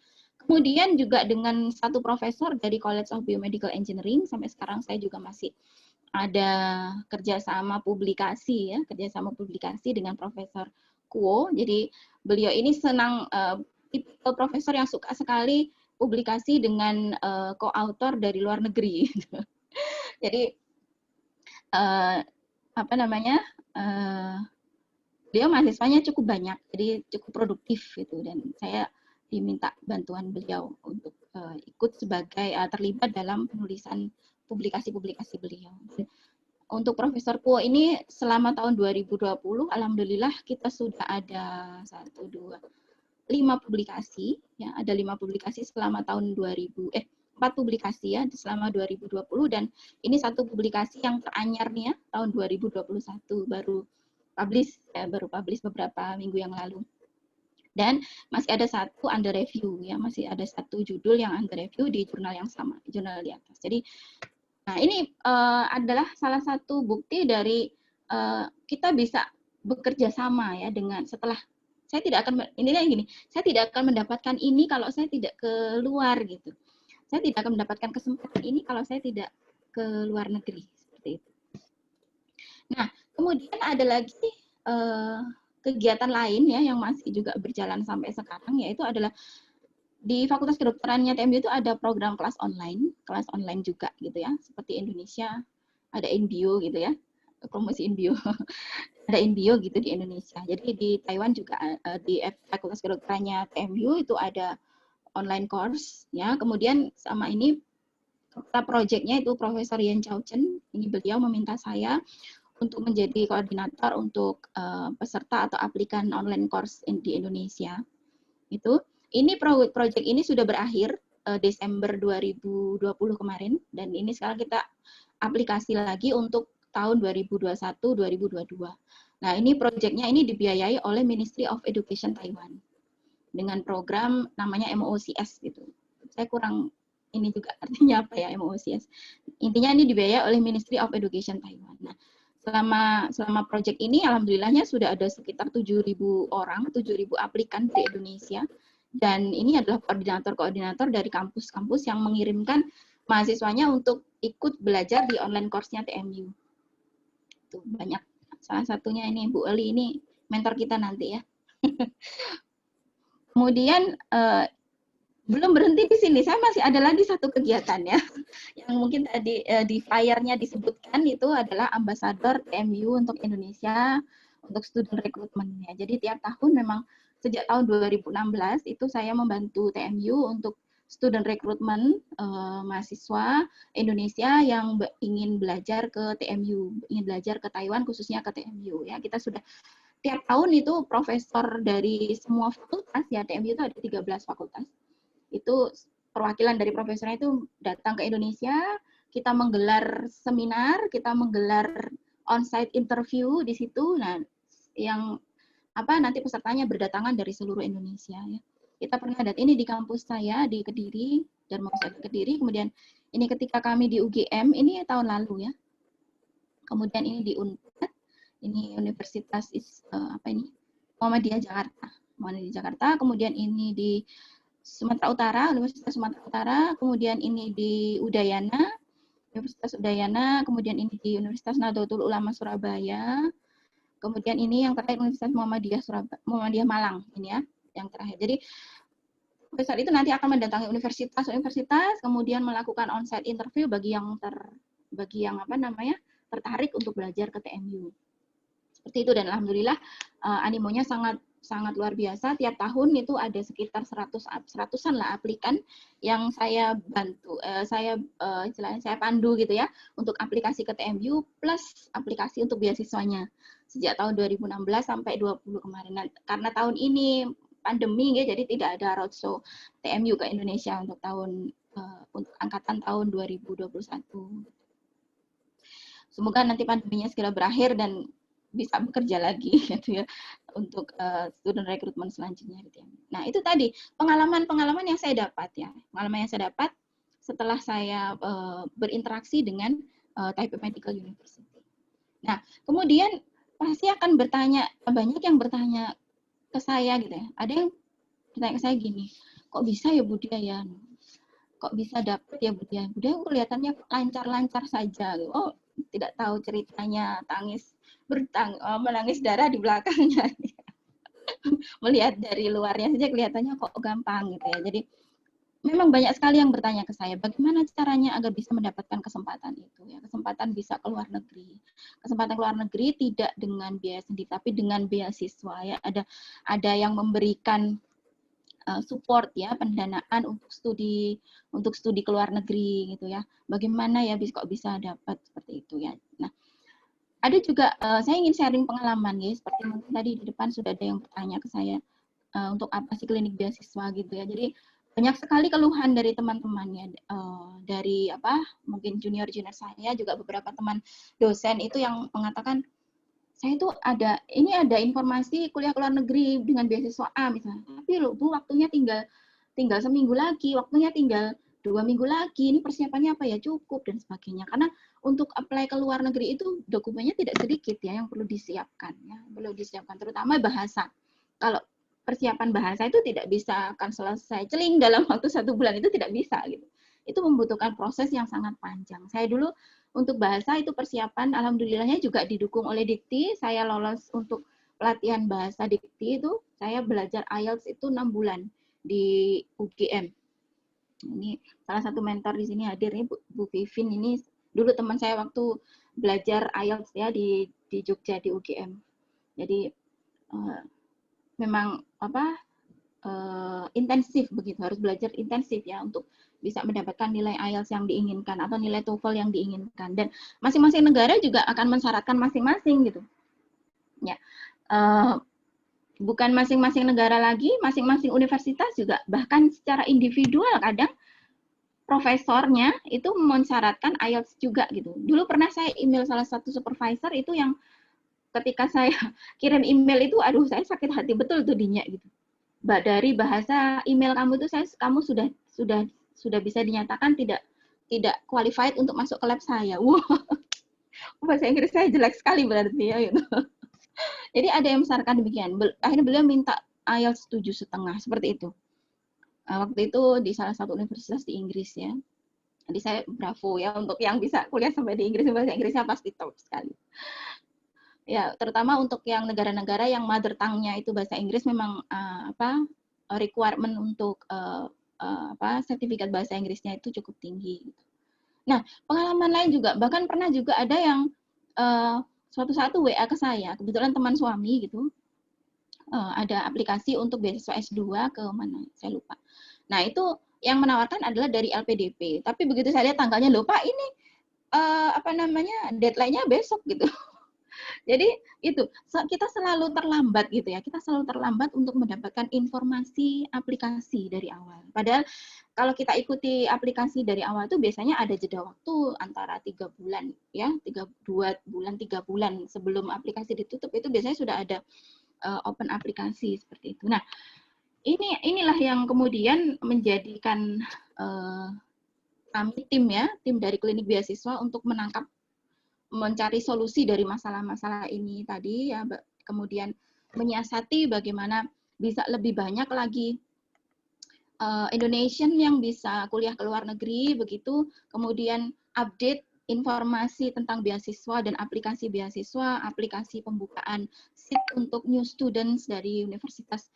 Kemudian juga dengan satu profesor dari College of Biomedical Engineering, sampai sekarang saya juga masih ada kerjasama publikasi dengan Profesor Kuo. Jadi beliau ini senang profesor yang suka sekali publikasi dengan co-author dari luar negeri. Jadi beliau mahasiswanya cukup banyak, jadi cukup produktif gitu, dan saya diminta bantuan beliau untuk ikut sebagai terlibat dalam penulisan publikasi-publikasi beliau. Untuk Profesor Kuo ini selama tahun 2020, alhamdulillah kita sudah ada 5 publikasi, ya ada 5 publikasi selama tahun 4 publikasi ya selama 2020, dan ini satu publikasi yang teranyar nih ya tahun 2021 baru publish beberapa minggu yang lalu. Dan masih ada satu under review ya, masih ada satu judul yang under review di jurnal yang sama, jurnal di atas. Jadi nah ini adalah salah satu bukti dari kita bisa bekerja sama ya dengan saya tidak akan mendapatkan ini kalau saya tidak keluar gitu. Saya tidak akan mendapatkan kesempatan ini kalau saya tidak ke luar negeri seperti itu. Nah, kemudian ada lagi kegiatan lain ya yang masih juga berjalan sampai sekarang, yaitu adalah di Fakultas Kedokterannya TMU itu ada program kelas online juga gitu ya, seperti Indonesia ada InBio gitu ya, promosi InBio. Ada InBio gitu di Indonesia. Jadi di Taiwan juga di Fakultas Kedokterannya TMU itu ada online course ya. Kemudian sama ini project-nya itu Profesor Yan Chao Chen. Ini beliau meminta saya untuk menjadi koordinator untuk peserta atau aplikan online course di Indonesia. Itu ini project ini sudah berakhir Desember 2020 kemarin, dan ini sekarang kita aplikasi lagi untuk tahun 2021-2022. Nah, ini project-nya ini dibiayai oleh Ministry of Education Taiwan dengan program namanya MOOCS gitu. Saya kurang ini juga artinya apa ya MOOCS. Intinya ini dibiayai oleh Ministry of Education Taiwan. Nah, selama project ini alhamdulillahnya sudah ada sekitar 7.000 orang, 7.000 aplikan di Indonesia. Dan ini adalah koordinator-koordinator dari kampus-kampus yang mengirimkan mahasiswanya untuk ikut belajar di online course-nya TMU. Tuh, banyak. Salah satunya ini Bu Eli, ini mentor kita nanti ya. Kemudian belum berhenti di sini, saya masih ada lagi satu kegiatan ya, yang mungkin tadi di flyer-nya disebutkan itu adalah ambasador TMU untuk Indonesia, untuk student recruitment-nya. Jadi tiap tahun memang sejak tahun 2016 itu saya membantu TMU untuk student recruitment mahasiswa Indonesia yang ingin belajar ke TMU, ingin belajar ke Taiwan khususnya ke TMU ya. Kita sudah tiap tahun itu profesor dari semua fakultas ya, TMU itu ada 13 fakultas. Itu perwakilan dari profesornya itu datang ke Indonesia, kita menggelar seminar, kita menggelar on-site interview di situ. Nah, yang nanti pesertanya berdatangan dari seluruh Indonesia ya. Kita pernah lihat ini di kampus saya di Kediri, Darmawangsa Kediri, kemudian ini ketika kami di UGM, ini tahun lalu ya. Kemudian ini di UNPAD, ini Universitas Muhammadiyah Jakarta. Muhammadiyah Jakarta, kemudian ini di Sumatera Utara, Universitas Sumatera Utara, kemudian ini di Udayana, Universitas Udayana, kemudian ini di Universitas Nahdlatul Ulama Surabaya, kemudian ini yang terakhir Universitas Muhammadiyah Malang, ini ya, yang terakhir. Jadi profesor itu nanti akan mendatangi universitas, kemudian melakukan on-site interview bagi yang tertarik untuk belajar ke TMU. Seperti itu, dan alhamdulillah animonya sangat luar biasa. Tiap tahun itu ada sekitar 100-an lah aplikan yang saya bantu, istilahnya saya pandu gitu ya, untuk aplikasi ke TMU plus aplikasi untuk beasiswanya sejak tahun 2016 sampai 20 kemarin. Nah, karena tahun ini pandemi ya, jadi tidak ada roadshow TMU ke Indonesia untuk untuk angkatan tahun 2021. Semoga nanti pandeminya segera berakhir dan bisa bekerja lagi gitu ya untuk student recruitment selanjutnya gitu ya. Nah, itu tadi pengalaman-pengalaman yang saya dapat ya. Pengalaman yang saya dapat setelah saya berinteraksi dengan Taipei Medical University. Nah, kemudian pasti akan banyak yang bertanya ke saya gitu ya. Ada yang bertanya ke saya gini, kok bisa ya Budia ya? Kok bisa dapet ya Budia? Budia kelihatannya lancar-lancar saja. Gitu. Oh, tidak tahu ceritanya menangis darah di belakangnya. Melihat dari luarnya saja kelihatannya kok gampang gitu ya. Jadi memang banyak sekali yang bertanya ke saya, bagaimana caranya agar bisa mendapatkan kesempatan itu ya, kesempatan bisa ke luar negeri. Kesempatan ke luar negeri tidak dengan biaya sendiri, tapi dengan beasiswa ya. Ada yang memberikan support ya, pendanaan untuk studi ke luar negeri gitu ya. Bagaimana ya kok bisa dapat seperti itu ya. Nah, ada juga saya ingin sharing pengalaman ya, seperti mungkin tadi di depan sudah ada yang bertanya ke saya untuk apa sih klinik beasiswa gitu ya. Jadi banyak sekali keluhan dari teman-teman ya, dari mungkin junior saya, juga beberapa teman dosen itu yang mengatakan, saya itu ada informasi kuliah ke luar negeri dengan beasiswa A misalnya, tapi loh Bu, waktunya tinggal seminggu lagi, waktunya tinggal 2 minggu lagi, ini persiapannya apa ya, cukup dan sebagainya. Karena untuk apply ke luar negeri itu dokumennya tidak sedikit ya yang perlu disiapkan ya, terutama bahasa. Kalau persiapan bahasa itu tidak bisa akan selesai celing dalam waktu 1 bulan, itu tidak bisa gitu. Itu membutuhkan proses yang sangat panjang. Saya dulu untuk bahasa itu persiapan, alhamdulillahnya juga didukung oleh Dikti. Saya lolos untuk pelatihan bahasa Dikti itu, saya belajar IELTS itu 6 bulan di UGM. Ini salah satu mentor di sini hadir nih Bu Vivin, ini dulu teman saya waktu belajar IELTS ya di Jogja di UGM. Jadi memang intensif begitu, harus belajar intensif ya untuk bisa mendapatkan nilai IELTS yang diinginkan atau nilai TOEFL yang diinginkan. Dan masing-masing negara juga akan mensyaratkan masing-masing gitu. Ya, bukan masing-masing negara lagi, masing-masing universitas juga bahkan secara individual kadang profesornya itu mensyaratkan IELTS juga gitu. Dulu pernah saya email salah satu supervisor itu yang ketika saya kirim email itu, aduh saya sakit hati betul tuh dinya gitu. Dari bahasa email kamu tuh kamu sudah bisa dinyatakan tidak qualified untuk masuk ke lab saya. Wow, bahasa Inggris saya jelek sekali berarti ya gitu. Jadi ada yang mensyaratkan demikian. Akhirnya beliau minta IELTS 7,5 seperti itu. Waktu itu di salah satu universitas di Inggris ya. Jadi saya bravo ya untuk yang bisa kuliah sampai di Inggris, bahasa Inggrisnya pasti top sekali. Ya, terutama untuk yang negara-negara yang mother tongue-nya itu bahasa Inggris memang requirement untuk sertifikat bahasa Inggrisnya itu cukup tinggi. Nah, pengalaman lain juga, bahkan pernah juga ada yang suatu saat WA ke saya, kebetulan teman suami gitu, ada aplikasi untuk beasiswa S2 ke mana, saya lupa. Nah, itu yang menawarkan adalah dari LPDP. Tapi begitu saya lihat tanggalnya, loh Pak, ini deadline-nya besok gitu. Jadi itu kita selalu terlambat gitu ya. Kita selalu terlambat untuk mendapatkan informasi aplikasi dari awal. Padahal kalau kita ikuti aplikasi dari awal itu biasanya ada jeda waktu antara 3 bulan ya, 2 bulan, 3 bulan sebelum aplikasi ditutup itu biasanya sudah ada open aplikasi seperti itu. Nah, inilah yang kemudian menjadikan kami tim dari klinik beasiswa untuk mencari solusi dari masalah-masalah ini tadi ya, kemudian menyiasati bagaimana bisa lebih banyak lagi Indonesian yang bisa kuliah ke luar negeri begitu, kemudian update informasi tentang beasiswa dan aplikasi beasiswa, aplikasi pembukaan seat untuk new students dari universitas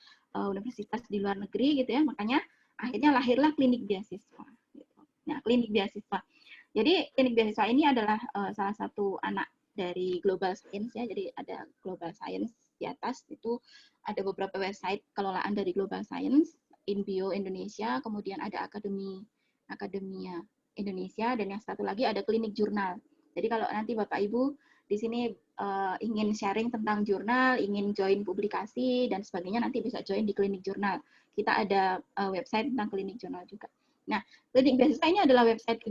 di luar negeri gitu ya. Makanya akhirnya lahirlah klinik beasiswa. Nah, klinik beasiswa. Jadi klinik beasiswa ini adalah salah satu anak dari Global Science ya. Jadi ada Global Science di atas itu ada beberapa website kelolaan dari Global Science, InBio Indonesia, kemudian ada Akademia Indonesia, dan yang satu lagi ada klinik jurnal. Jadi kalau nanti Bapak Ibu di sini ingin sharing tentang jurnal, ingin join publikasi dan sebagainya, nanti bisa join di klinik jurnal. Kita ada website tentang klinik jurnal juga. Nah, klinik beasiswa ini adalah website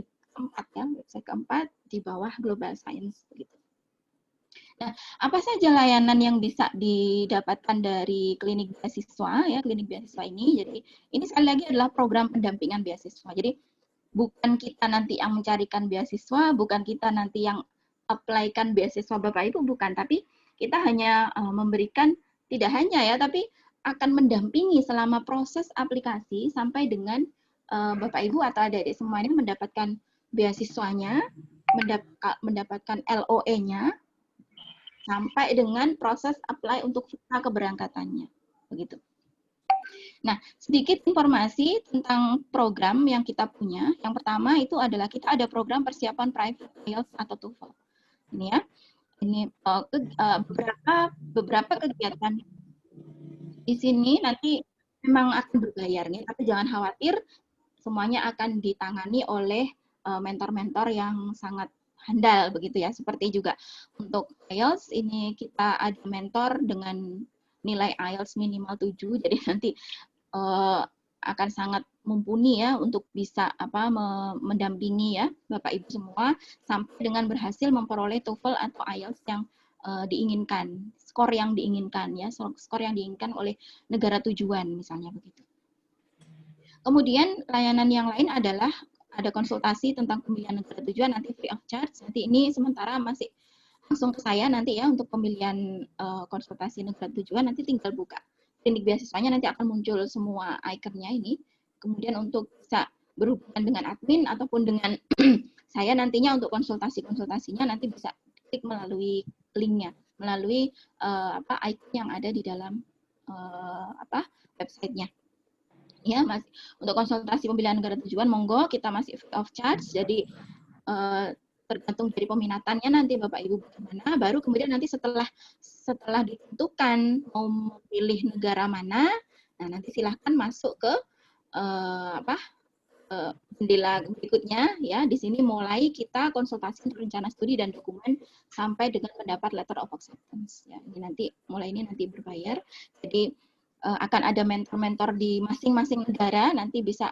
keempat di bawah Global Science begitu. Nah, apa saja layanan yang bisa didapatkan dari klinik beasiswa ya, klinik beasiswa ini. Jadi ini sekali lagi adalah program pendampingan beasiswa. Jadi bukan kita nanti yang mencarikan beasiswa, bukan kita nanti yang apply-kan beasiswa Bapak Ibu, bukan, tapi kita hanya memberikan, tidak hanya ya, tapi akan mendampingi selama proses aplikasi sampai dengan Bapak Ibu atau adik-adik semua ini mendapatkan beasiswanya, mendapatkan LOE-nya, sampai dengan proses apply untuk visa keberangkatannya. Begitu. Nah, sedikit informasi tentang program yang kita punya. Yang pertama itu adalah kita ada program persiapan private IELTS atau TOEFL. Ini ya. Ini beberapa kegiatan di sini nanti memang akan berbayar nih, tapi jangan khawatir, semuanya akan ditangani oleh mentor-mentor yang sangat handal begitu ya. Seperti juga untuk IELTS ini kita ada mentor dengan nilai IELTS minimal 7, jadi nanti akan sangat mumpuni ya untuk bisa mendampingi ya Bapak Ibu semua sampai dengan berhasil memperoleh TOEFL atau IELTS yang diinginkan, skor yang diinginkan ya, skor yang diinginkan oleh negara tujuan misalnya begitu. Kemudian layanan yang lain adalah ada konsultasi tentang pemilihan negara tujuan, nanti free of charge. Nanti ini sementara masih langsung ke saya nanti ya untuk pemilihan konsultasi negara tujuan, nanti tinggal buka klinik beasiswanya, nanti akan muncul semua ikonnya ini. Kemudian untuk bisa berhubungan dengan admin ataupun dengan saya nantinya untuk konsultasinya nanti bisa klik melalui linknya, melalui icon yang ada di dalam websitenya. Ya, Mas, untuk konsultasi pemilihan negara tujuan monggo, kita masih free of charge. Jadi tergantung dari peminatannya nanti Bapak Ibu bagaimana, baru kemudian nanti setelah ditentukan mau memilih negara mana, nah nanti silahkan masuk ke jendela berikutnya ya. Di sini mulai kita konsultasi rencana studi dan dokumen sampai dengan mendapat letter of acceptance ya. Ini nanti berbayar. Jadi akan ada mentor-mentor di masing-masing negara, nanti bisa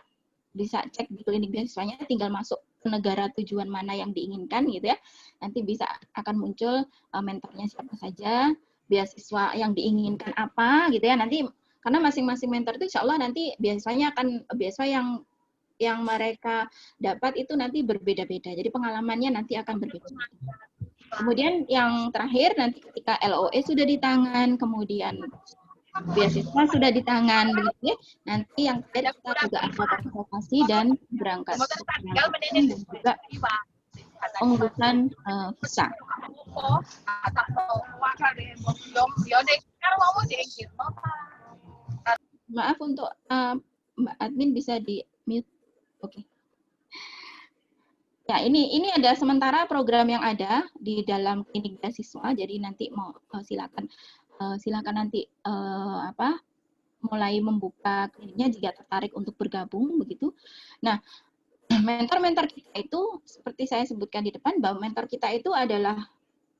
cek di klinik beasiswanya, tinggal masuk ke negara tujuan mana yang diinginkan gitu ya. Nanti akan muncul mentornya siapa saja, beasiswa yang diinginkan apa gitu ya. Nanti karena masing-masing mentor itu insya Allah nanti beasiswanya akan beasiswa yang mereka dapat itu nanti berbeda-beda. Jadi pengalamannya nanti akan berbeda. Kemudian yang terakhir nanti ketika LOE sudah di tangan, kemudian beasiswa sudah di tangan, begitu ya. Nanti yang terakhir kita juga ada konsultasi dan berangkat dan juga pengurusan visa. Maaf untuk Mbak Admin bisa di mute. Oke. Ya, ini ada sementara program yang ada di dalam klinik beasiswa. Jadi nanti mau silakan nanti mulai membuka kliniknya jika tertarik untuk bergabung begitu. Nah, mentor-mentor kita itu seperti saya sebutkan di depan bahwa mentor kita itu adalah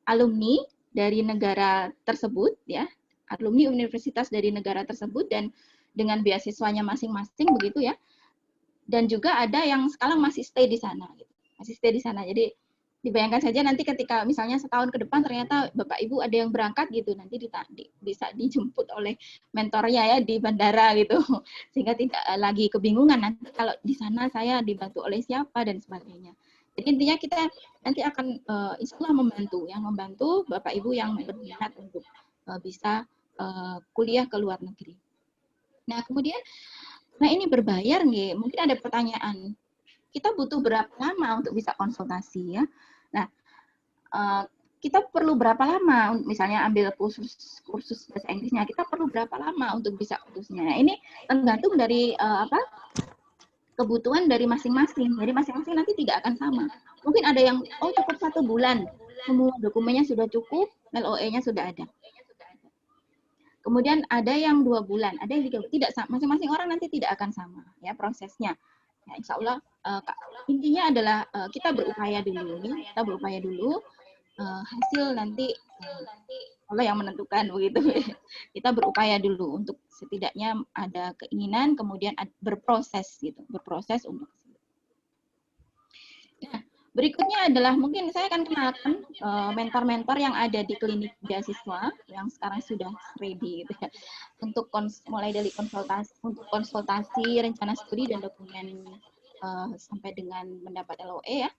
alumni dari negara tersebut ya, alumni universitas dari negara tersebut dan dengan beasiswanya masing-masing begitu ya. Dan juga ada yang sekarang masih stay di sana gitu. Masih stay di sana. Jadi dibayangkan saja nanti ketika misalnya setahun ke depan ternyata Bapak Ibu ada yang berangkat gitu, nanti bisa dijemput oleh mentornya ya di bandara gitu. Sehingga tidak lagi kebingungan nanti kalau di sana saya dibantu oleh siapa dan sebagainya. Jadi intinya kita nanti akan insya Allah membantu Bapak Ibu yang berminat untuk bisa kuliah ke luar negeri. Nah, kemudian ini berbayar nggih? Mungkin ada pertanyaan. Kita butuh berapa lama untuk bisa konsultasi ya? Nah, kita perlu berapa lama misalnya ambil kursus bahasa Inggrisnya? Kita perlu berapa lama untuk bisa kursusnya? Nah, ini tergantung dari kebutuhan dari masing-masing. Jadi masing-masing nanti tidak akan sama. Mungkin ada yang cukup 1 bulan, semua dokumennya sudah cukup, LOE-nya sudah ada. Kemudian ada yang 2 bulan, ada yang 3 bulan. Tidak, masing-masing orang nanti tidak akan sama ya prosesnya. Ya, insya Allah intinya adalah kita berupaya dulu, hasil nanti Allah yang menentukan begitu. Kita berupaya dulu untuk setidaknya ada keinginan, kemudian berproses untuk. Nah, berikutnya adalah mungkin saya akan kenalkan mentor-mentor yang ada di klinik beasiswa yang sekarang sudah ready gitu ya. Untuk mulai dari konsultasi rencana studi dan dokumen sampai dengan mendapat LOE ya.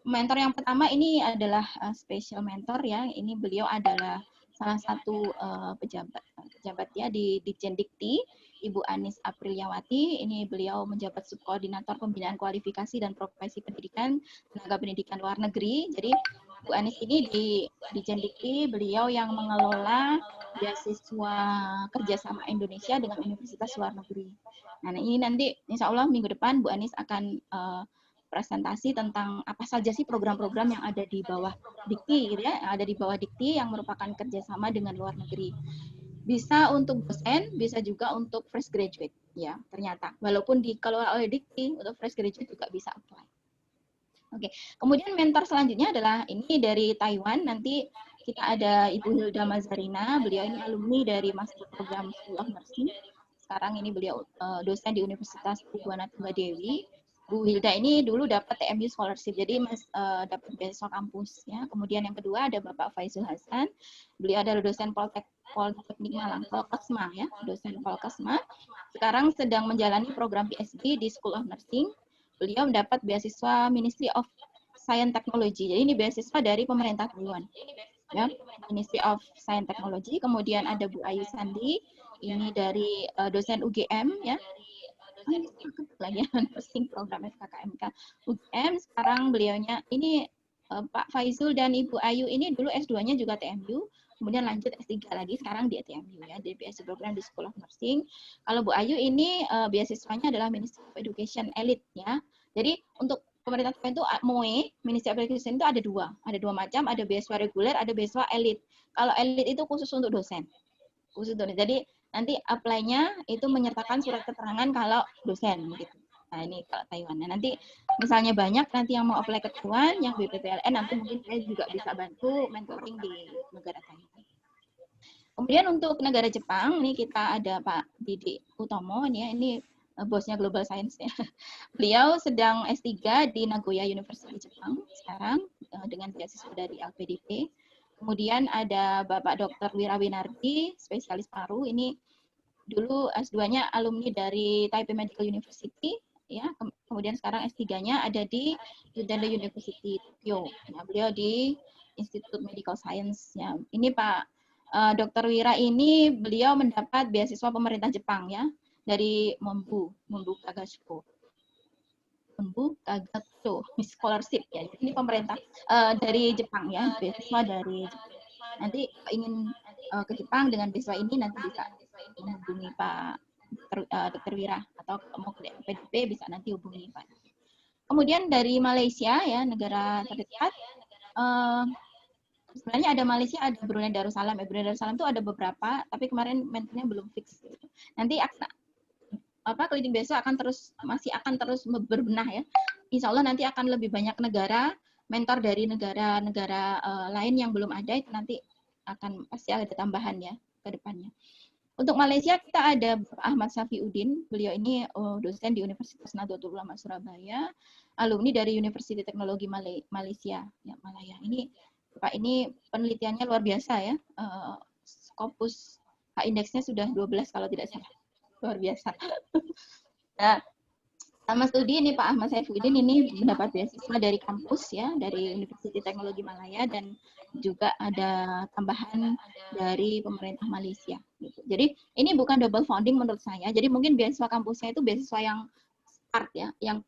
Mentor yang pertama ini adalah special mentor ya. Ini beliau adalah salah satu pejabat ya di Ditjen Dikti, Ibu Anis Apriliawati. Ini beliau menjabat subkoordinator pembinaan kualifikasi dan profesi pendidikan tenaga pendidikan luar negeri. Jadi Bu Anis ini di Ditjen Dikti, beliau yang mengelola beasiswa kerjasama Indonesia dengan universitas luar negeri. Nah, ini nanti insya Allah minggu depan Bu Anis akan presentasi tentang apa saja sih program-program yang ada di bawah Dikti, gitu ya, yang ada di bawah Dikti yang merupakan kerjasama dengan luar negeri. Bisa untuk dosen, bisa juga untuk fresh graduate, ya ternyata. Walaupun dikelola oleh Dikti, untuk fresh graduate juga bisa apply. Oke, kemudian mentor selanjutnya adalah ini dari Taiwan. Nanti kita ada Ibu Hilda Mazarina, beliau ini alumni dari Master Program School of Nursing. Sekarang ini beliau dosen di Universitas Buana Tunggadewi. Bu Hilda ini dulu dapat TMU scholarship, jadi dapat beasiswa kampus ya. Kemudian yang kedua ada Bapak Faizul Hasan, beliau adalah dosen Politeknik Malang, Polkesma ya, dosen Polkesma. Sekarang sedang menjalani program PhD di School of Nursing. Beliau mendapat beasiswa Ministry of Science Technology. Jadi ini beasiswa dari pemerintah Taiwan. Ya, Ministry of Science Technology. Kemudian ada Bu Ayu Sandi, ini dari dosen UGM ya. Pelajaran nursing program SKKMK UGM. Sekarang beliaunya ini Pak Faizul dan Ibu Ayu ini dulu S2-nya juga TMU, kemudian lanjut S3 lagi sekarang di TMU ya, di beasiswa program di School of Nursing. Kalau Bu Ayu ini beasiswanya adalah Ministry of Education Elite ya. Jadi untuk pemerintah Taiwan itu MOE, Ministry of Education itu ada dua macam, ada beasiswa reguler, ada beasiswa elit. Kalau elit itu khusus untuk dosen, Jadi nanti apply-nya itu menyertakan surat keterangan kalau dosen gitu. Nah ini kalau Taiwan. Nah, nanti misalnya banyak nanti yang mau apply ke Taiwan, yang BPPLN nanti mungkin saya juga bisa bantu mentoring di negara Taiwan. Kemudian untuk negara Jepang, ini kita ada Pak Didi Utomo, ini bosnya Global Science ya. Beliau sedang S3 di Nagoya University Jepang sekarang dengan beasiswa dari LPDP. Kemudian ada Bapak Dr. Wira Winardi, spesialis paru. Ini dulu S2-nya alumni dari Taipei Medical University, ya. Kemudian sekarang S3-nya ada di Yudanda University Tokyo. Nah, beliau di Institute Medical Science. Ya. Ini Pak Dr. Wira ini beliau mendapat beasiswa pemerintah Jepang ya dari Mombu Kagatsu. Mombu Kagatsu scholarship ya. Ini pemerintah dari Jepang ya, beasiswa dari Jepang. Nanti ingin ke Jepang dengan beasiswa ini nanti bisa menghubungi Pak Dr. Wira atau mau ke PDP bisa nanti hubungi Pak. Kemudian dari Malaysia ya, negara terdekat. Sebenarnya ada Malaysia, ada Brunei Darussalam. Brunei Darussalam itu ada beberapa, tapi kemarin mentornya belum fix. Gitu. Nanti klinik besok masih akan terus berbenah ya. Insya Allah nanti akan lebih banyak negara, mentor dari negara-negara lain yang belum ada itu nanti pasti ada tambahan ya ke depannya. Untuk Malaysia kita ada Ahmad Safiuddin. Beliau ini dosen di Universitas Nahdlatul Ulama Surabaya, alumni dari Universitas Teknologi Malaysia, ya Malaya. Pak ini penelitiannya luar biasa ya. Scopus H-indeksnya sudah 12 kalau tidak salah. Luar biasa. Nah, sama studi ini Pak Ahmad Saifuddin ini mendapat beasiswa dari kampus ya, dari Universitas Teknologi Malaya dan juga ada tambahan dari pemerintah Malaysia. Gitu. Jadi ini bukan double funding menurut saya. Jadi mungkin beasiswa kampusnya itu beasiswa yang part ya, yang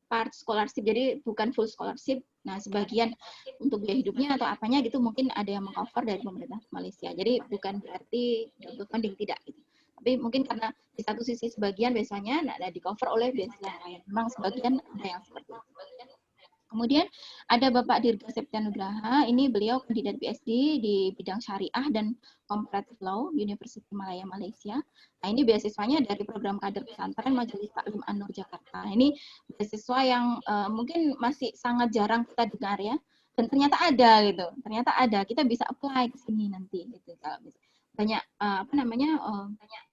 part scholarship. Jadi bukan full scholarship. Nah, sebagian untuk biaya hidupnya atau apanya gitu mungkin ada yang mengcover dari pemerintah Malaysia. Jadi bukan berarti double funding tidak gitu. Tapi mungkin karena di satu sisi sebagian biasanya di cover oleh beasiswa lain. Memang sebagian ada yang seperti itu. Kemudian ada Bapak Dirga Septianugraha, ini beliau kandidat PhD di bidang syariah dan comparative law University Malaya Malaysia. Nah ini beasiswanya dari program kader pesantren Majelis Taklim An-Nur Jakarta. Ini beasiswa yang mungkin masih sangat jarang kita dengar ya, dan ternyata ada gitu. Ternyata ada, kita bisa apply ke sini nanti gitu. Kalau banyak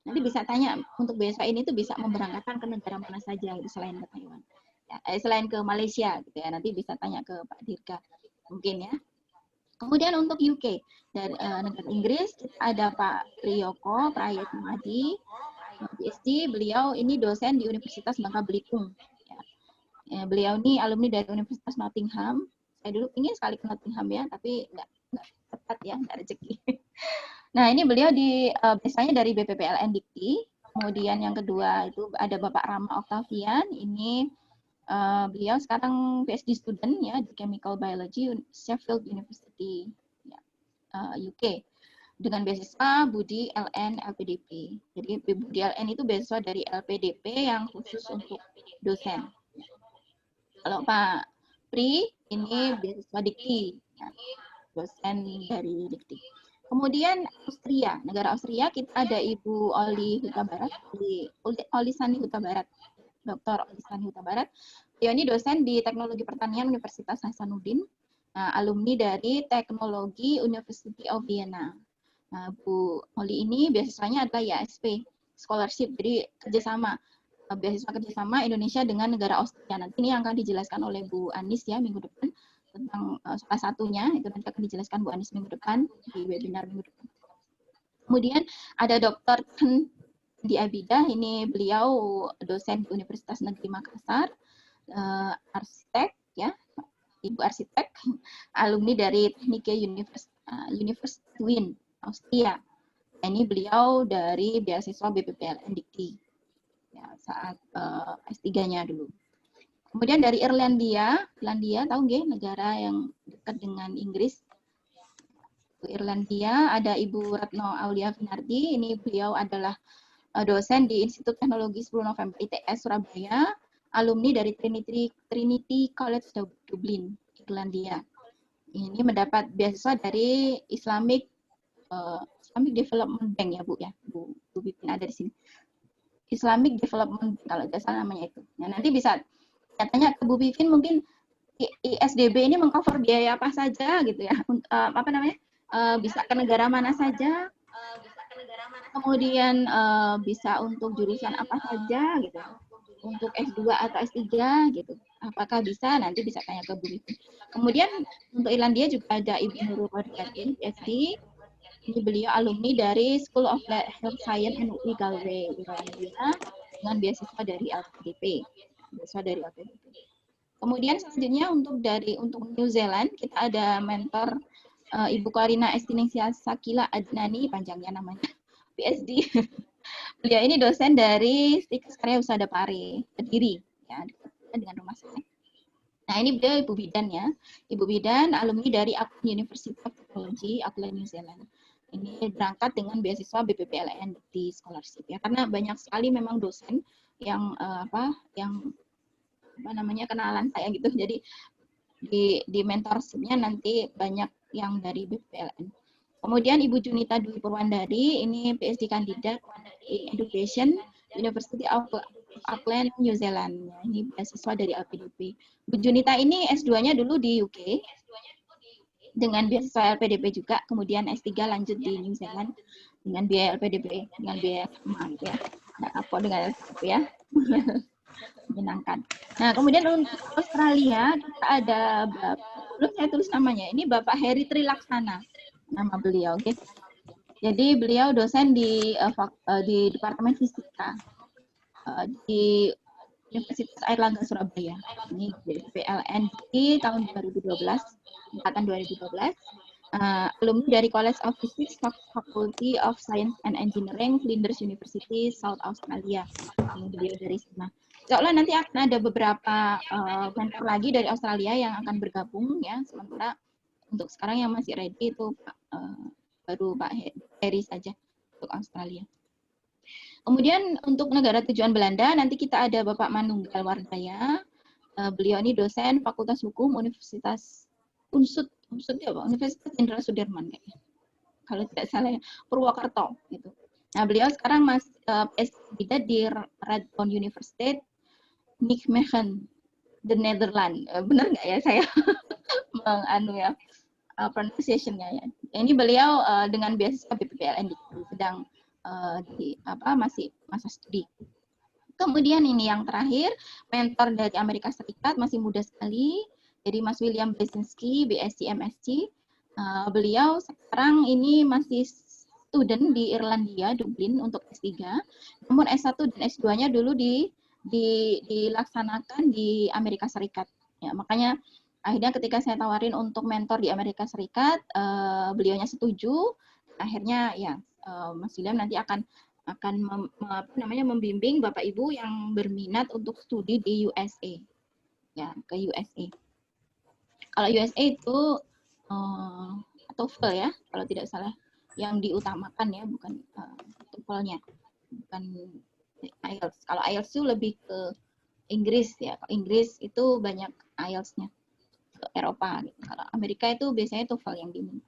nanti bisa tanya untuk beasiswa ini tuh bisa memberangkatkan ke negara mana saja gitu, selain ke Taiwan. Selain ke Malaysia gitu ya, nanti bisa tanya ke Pak Dirga mungkin ya. Kemudian untuk UK dari negara Inggris kita ada Pak Priyoko Prayat Madi, PhD, beliau ini dosen di Universitas Bangka Belitung. Ya, beliau ini alumni dari Universitas Nottingham. Saya dulu ingin sekali ke Nottingham ya, tapi nggak tepat ya, nggak rezeki. Nah ini beliau biasanya dari BPPLN Dikti. Kemudian yang kedua itu ada Bapak Rama Octavian, ini beliau sekarang PhD student ya di Chemical Biology Sheffield University ya, UK dengan beasiswa Budi LN LPDP. Jadi Budi LN itu beasiswa dari LPDP yang khusus untuk dosen. Kalau Pak Pri ini beasiswa Dikti, ya, dosen dari Dikti. Kemudian Austria, negara Austria kita ada Ibu Oli Huta Barat, Oli Sani Huta Barat. Dr. Olisani Huta Barat. Beliau ini dosen di Teknologi Pertanian Universitas Hasanuddin, alumni dari Teknologi University of Vienna. Nah, Bu Oli ini beasiswanya adalah IASP, scholarship, jadi beasiswa kerjasama Indonesia dengan negara Austria. Nanti ini akan dijelaskan oleh Bu Anis ya minggu depan tentang salah satunya, itu nanti akan dijelaskan Bu Anis minggu depan di webinar minggu depan. Kemudian ada Dr. di Abidah, ini beliau dosen di Universitas Negeri Makassar, arsitek ya, Ibu arsitek, alumni dari Technische University Wien, Austria. Ini beliau dari beasiswa BPPLN Dikti ya, saat S3-nya dulu. Kemudian dari Irlandia tahu nggih negara yang dekat dengan Inggris. Irlandia ada Ibu Retno Aulia Finardi, ini beliau adalah dosen di Institut Teknologi 10 November ITS Surabaya, alumni dari Trinity College Dublin, Irlandia. Ini mendapat beasiswa dari Islamic Development Bank ya Bu ya, Bu Pipin ada di sini. Islamic Development Bank, kalau tidak salah namanya itu. Nah, nanti bisa tanya ke Bu Pipin, mungkin ISDB ini mengcover biaya apa saja gitu ya, apa namanya, bisa ke negara mana saja, kemudian bisa untuk jurusan apa saja gitu, untuk S2 atau S3 gitu, apakah bisa, nanti bisa tanya ke Bu Pipin. Kemudian untuk Irlandia juga ada Ibu Nurul Kodjati, PhD. Ini beliau alumni dari School of Health Science and UI Galway, Irlandia, dengan beasiswa dari LPDP. Kemudian selanjutnya untuk New Zealand kita ada mentor Ibu Karina Estiningsia Sakila Adnani, panjangnya namanya, PhD. Beliau ini dosen dari Stikes Karya Husada Pare, Kediri, ya, dengan rumah saya. Nah, ini beliau Ibu Bidan ya. Ibu Bidan alumni dari Auckland University of Technology, Auckland, New Zealand. Ini berangkat dengan beasiswa BPPLN di scholarship ya, karena banyak sekali memang dosen yang yang kenalan saya gitu. Jadi di mentorshipnya nanti banyak yang dari BPPLN. Kemudian Ibu Junita Dwi Purwandari, ini PhD kandidat in Education, University of Auckland, New Zealand. Ini beasiswa dari LPDP. Bu Junita ini S2-nya dulu di UK, dengan beasiswa LPDP juga, kemudian S3 lanjut di New Zealand dengan biaya LPDP, dengan biaya sama gitu ya. Nah, apa dengan LPDP ya? Menyenangkan. Nah, kemudian untuk Australia kita ada belum saya tulis namanya. Ini Bapak Heri Trilaksana nama beliau, oke. Jadi beliau dosen di Departemen Fisika di Universitas Airlangga Surabaya. Ini dari PLN di tahun 2012, angkatan 2012. Alumni dari College of Physics, Faculty of Science and Engineering, Flinders University, South Australia. Ini beliau dari sana. Seolah nanti akan ada beberapa mentor lagi dari Australia yang akan bergabung ya. Sementara untuk sekarang yang masih ready itu baru Pak Heri saja untuk Australia. Kemudian untuk negara tujuan Belanda, nanti kita ada Bapak Manunggal Wardaya. Beliau ini dosen Fakultas Hukum Universitas Universitas Jenderal Sudirman kayaknya. Kalau tidak salah ya, Purwokerto gitu. Nah, beliau sekarang PhD di Radboud University, Nijmegen, the Netherlands. Benar nggak ya saya pronunciation-nya ya. Ini beliau dengan beasiswa BPPLN sedang masih masa studi. Kemudian ini yang terakhir, mentor dari Amerika Serikat, masih muda sekali, jadi Mas William Blesinski, BSc MSc. Beliau sekarang ini masih student di Irlandia, Dublin untuk S3. Namun S1 dan S2-nya dulu dilaksanakan di Amerika Serikat. Ya, makanya akhirnya ketika saya tawarin untuk mentor di Amerika Serikat, beliaunya setuju. Akhirnya ya Mas William nanti akan membimbing Bapak Ibu yang berminat untuk studi di USA. Ya, ke USA. Kalau USA itu TOEFL ya, kalau tidak salah yang diutamakan ya, bukan TOEFL-nya. Bukan IELTS. Kalau IELTS itu lebih ke Inggris ya. Kalau Inggris itu banyak IELTS-nya ke Eropa. Gitu. Kalau Amerika itu biasanya TOEFL yang diminta.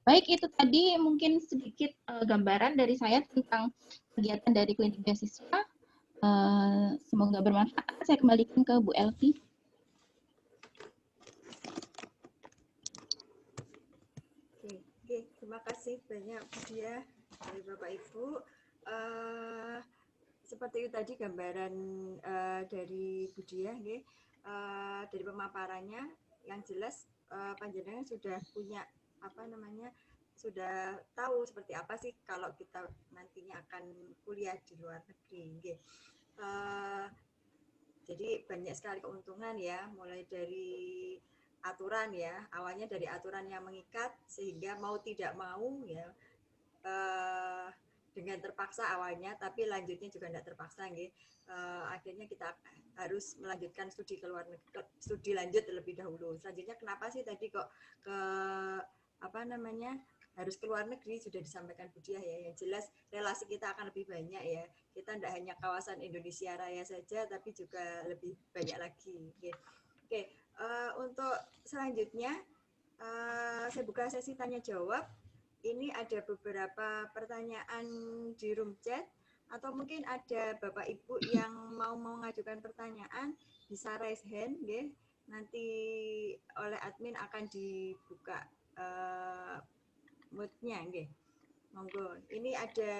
Baik, itu tadi mungkin sedikit gambaran dari saya tentang kegiatan dari klinik beasiswa. Semoga bermanfaat. Saya kembalikan ke Bu Elvi. Oke, terima kasih banyak Bu Dia dari Bapak Ibu. Seperti itu tadi gambaran dari Bu Dia, dari pemaparannya yang jelas panjenengan sudah punya sudah tahu seperti apa sih kalau kita nantinya akan kuliah di luar negeri. Jadi banyak sekali keuntungan ya, mulai dari aturan ya, awalnya dari aturan yang mengikat sehingga mau tidak mau ya dengan terpaksa awalnya, tapi lanjutnya juga tidak terpaksa, akhirnya kita harus melanjutkan studi ke luar negeri, studi lanjut terlebih dahulu. Selanjutnya kenapa sih tadi kok harus ke luar negeri sudah disampaikan Bu Diah ya. Yang jelas relasi kita akan lebih banyak ya. Kita tidak hanya kawasan Indonesia Raya saja, tapi juga lebih banyak lagi. Oke. Untuk selanjutnya saya buka sesi tanya jawab. Ini ada beberapa pertanyaan di room chat, atau mungkin ada Bapak Ibu yang mau mengajukan pertanyaan bisa raise hand, ya. Nanti oleh admin akan dibuka mood-nya, nggih. Monggo. Ini ada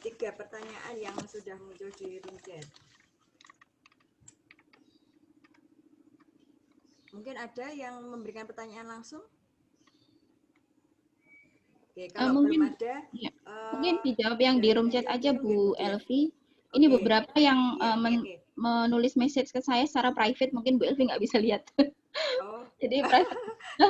3 pertanyaan yang sudah muncul di room chat. Mungkin ada yang memberikan pertanyaan langsung? Oke, kalau Mungkin, belum ada, ya, mungkin dijawab yang di room chat aja Bu Elvi. Ini beberapa yang menulis message ke saya secara private, mungkin Bu Elvi nggak bisa lihat. Jadi private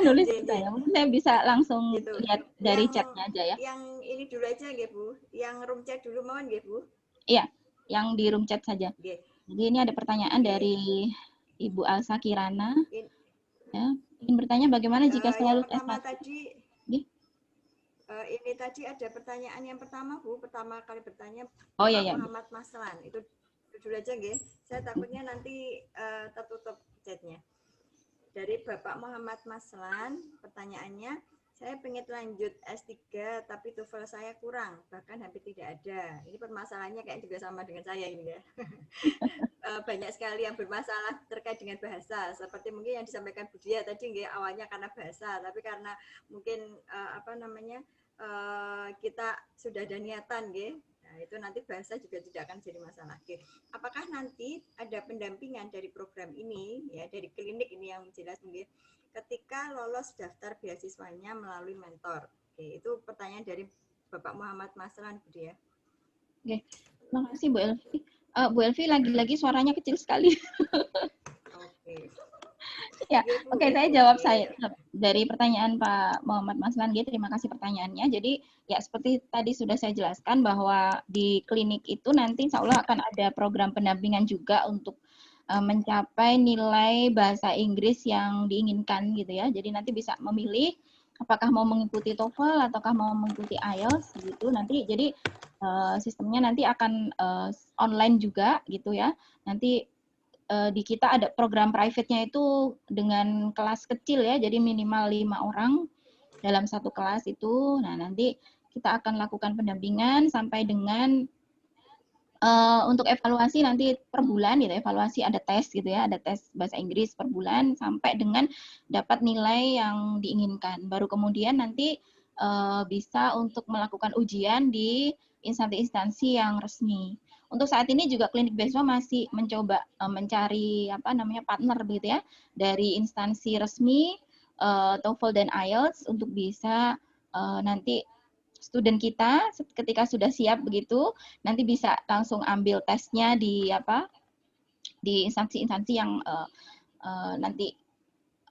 nulis ke saya, mungkin saya bisa langsung gitu. lihat dari chatnya aja ya. Yang ini dulu aja nggih Bu, yang room chat dulu mohon nggih Bu. Iya, yang di room chat saja. Jadi ini ada pertanyaan dari Ibu Alsa Kirana. Ya, ingin bertanya bagaimana jika selalu S1? Tadi ini tadi ada pertanyaan yang pertama Bu, pertama kali bertanya Muhammad Maslan. Itu dulu aja nggih. Saya takutnya nanti tertutup chatnya. Dari Bapak Muhammad Maslan, pertanyaannya, saya pengen lanjut S3 tapi TOEFL saya kurang, bahkan hampir tidak ada. Ini permasalahannya kayak juga sama dengan saya ini ya. Banyak sekali yang bermasalah terkait dengan bahasa, seperti mungkin yang disampaikan Bu Diah tadi nggih, awalnya karena bahasa, tapi karena mungkin kita sudah ada niatan nggih. Nah, itu nanti bahasa juga tidak akan jadi masalah. Oke. Apakah nanti ada pendampingan dari program ini, ya, dari klinik ini yang jelas mungkin ketika lolos daftar beasiswanya melalui mentor? Oke, itu pertanyaan dari Bapak Muhammad Maslan, Bu Diah. Oke, terima kasih Bu Elvi. Bu Elvi lagi-lagi suaranya kecil sekali. Oke. Ya, oke, saya jawab saya dari pertanyaan Pak Muhammad Maslan. Terima kasih pertanyaannya. Jadi ya seperti tadi sudah saya jelaskan bahwa di klinik itu nanti insya Allah akan ada program pendampingan juga untuk mencapai nilai bahasa Inggris yang diinginkan gitu ya. Jadi nanti bisa memilih apakah mau mengikuti TOEFL ataukah mau mengikuti IELTS gitu. Nanti jadi sistemnya nanti akan online juga gitu ya. Nanti di kita ada program private-nya itu dengan kelas kecil ya, jadi minimal 5 orang dalam satu kelas itu. Nah, nanti kita akan lakukan pendampingan sampai dengan untuk evaluasi nanti per bulan gitu, evaluasi ada tes gitu ya, ada tes bahasa Inggris per bulan sampai dengan dapat nilai yang diinginkan. Baru kemudian nanti bisa untuk melakukan ujian di instansi-instansi yang resmi. Untuk saat ini juga klinik beasiswa masih mencoba mencari partner begitu ya dari instansi resmi TOEFL dan IELTS untuk bisa nanti student kita ketika sudah siap begitu nanti bisa langsung ambil tesnya di instansi-instansi yang nanti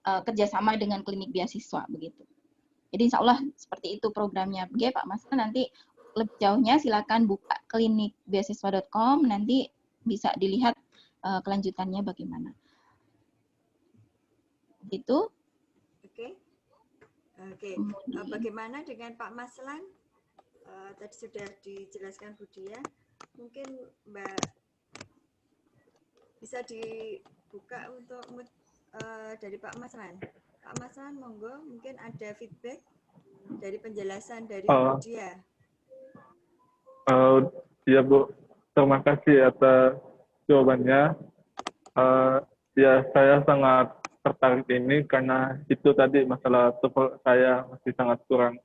kerjasama dengan klinik beasiswa begitu. Jadi insya Allah seperti itu programnya. Oke Pak Mas, nanti lebih jauhnya silakan buka klinikbeasiswa.com, nanti bisa dilihat kelanjutannya bagaimana. Gitu. Oke. Bagaimana dengan Pak Maslan? Tadi sudah dijelaskan Bu Diah. Mungkin Mbak bisa dibuka untuk dari Pak Maslan. Pak Maslan, monggo, mungkin ada feedback dari penjelasan dari Bu Diah. Ya Bu, terima kasih atas jawabannya. Ya saya sangat tertarik ini karena itu tadi masalah TOEFL saya masih sangat kurang.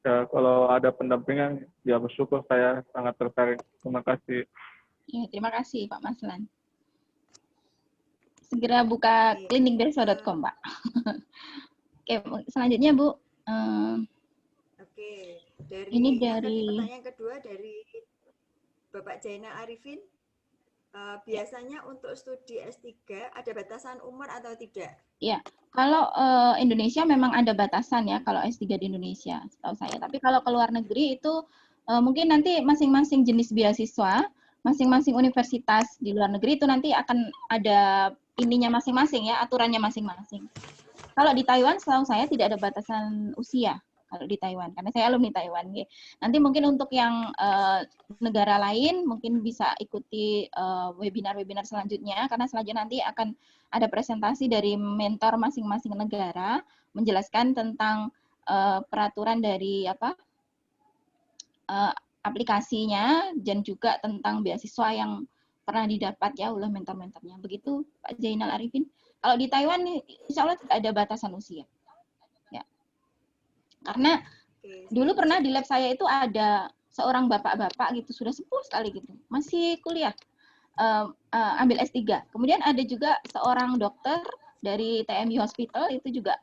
Ya, kalau ada pendampingan, ya bersyukur, saya sangat tertarik. Terima kasih. Ya, terima kasih Pak Maslan. Segera buka klinikbeasiswa.com Pak. Oke, selanjutnya Bu. Oke, ini dari pertanyaan kedua dari Bapak Jainal Arifin. Biasanya untuk studi S3 ada batasan umur atau tidak? Ya, kalau Indonesia memang ada batasan ya kalau S3 di Indonesia, setahu saya. Tapi kalau ke luar negeri itu mungkin nanti masing-masing jenis beasiswa, masing-masing universitas di luar negeri itu nanti akan ada ininya masing-masing ya, aturannya masing-masing. Kalau di Taiwan setahu saya tidak ada batasan usia. kalau di Taiwan, karena saya alumni Taiwan. Nggih. Nanti mungkin untuk yang negara lain mungkin bisa ikuti webinar-webinar selanjutnya, karena selanjutnya nanti akan ada presentasi dari mentor masing-masing negara menjelaskan tentang peraturan dari aplikasinya dan juga tentang beasiswa yang pernah didapat ya oleh mentor-mentornya. Begitu Pak Zainal Arifin. Kalau di Taiwan insya Allah tidak ada batasan usia. Ya. Karena dulu pernah di lab saya itu ada seorang bapak-bapak gitu, sudah sepuh sekali gitu, masih kuliah, ambil S3. Kemudian ada juga seorang dokter dari TMI Hospital, itu juga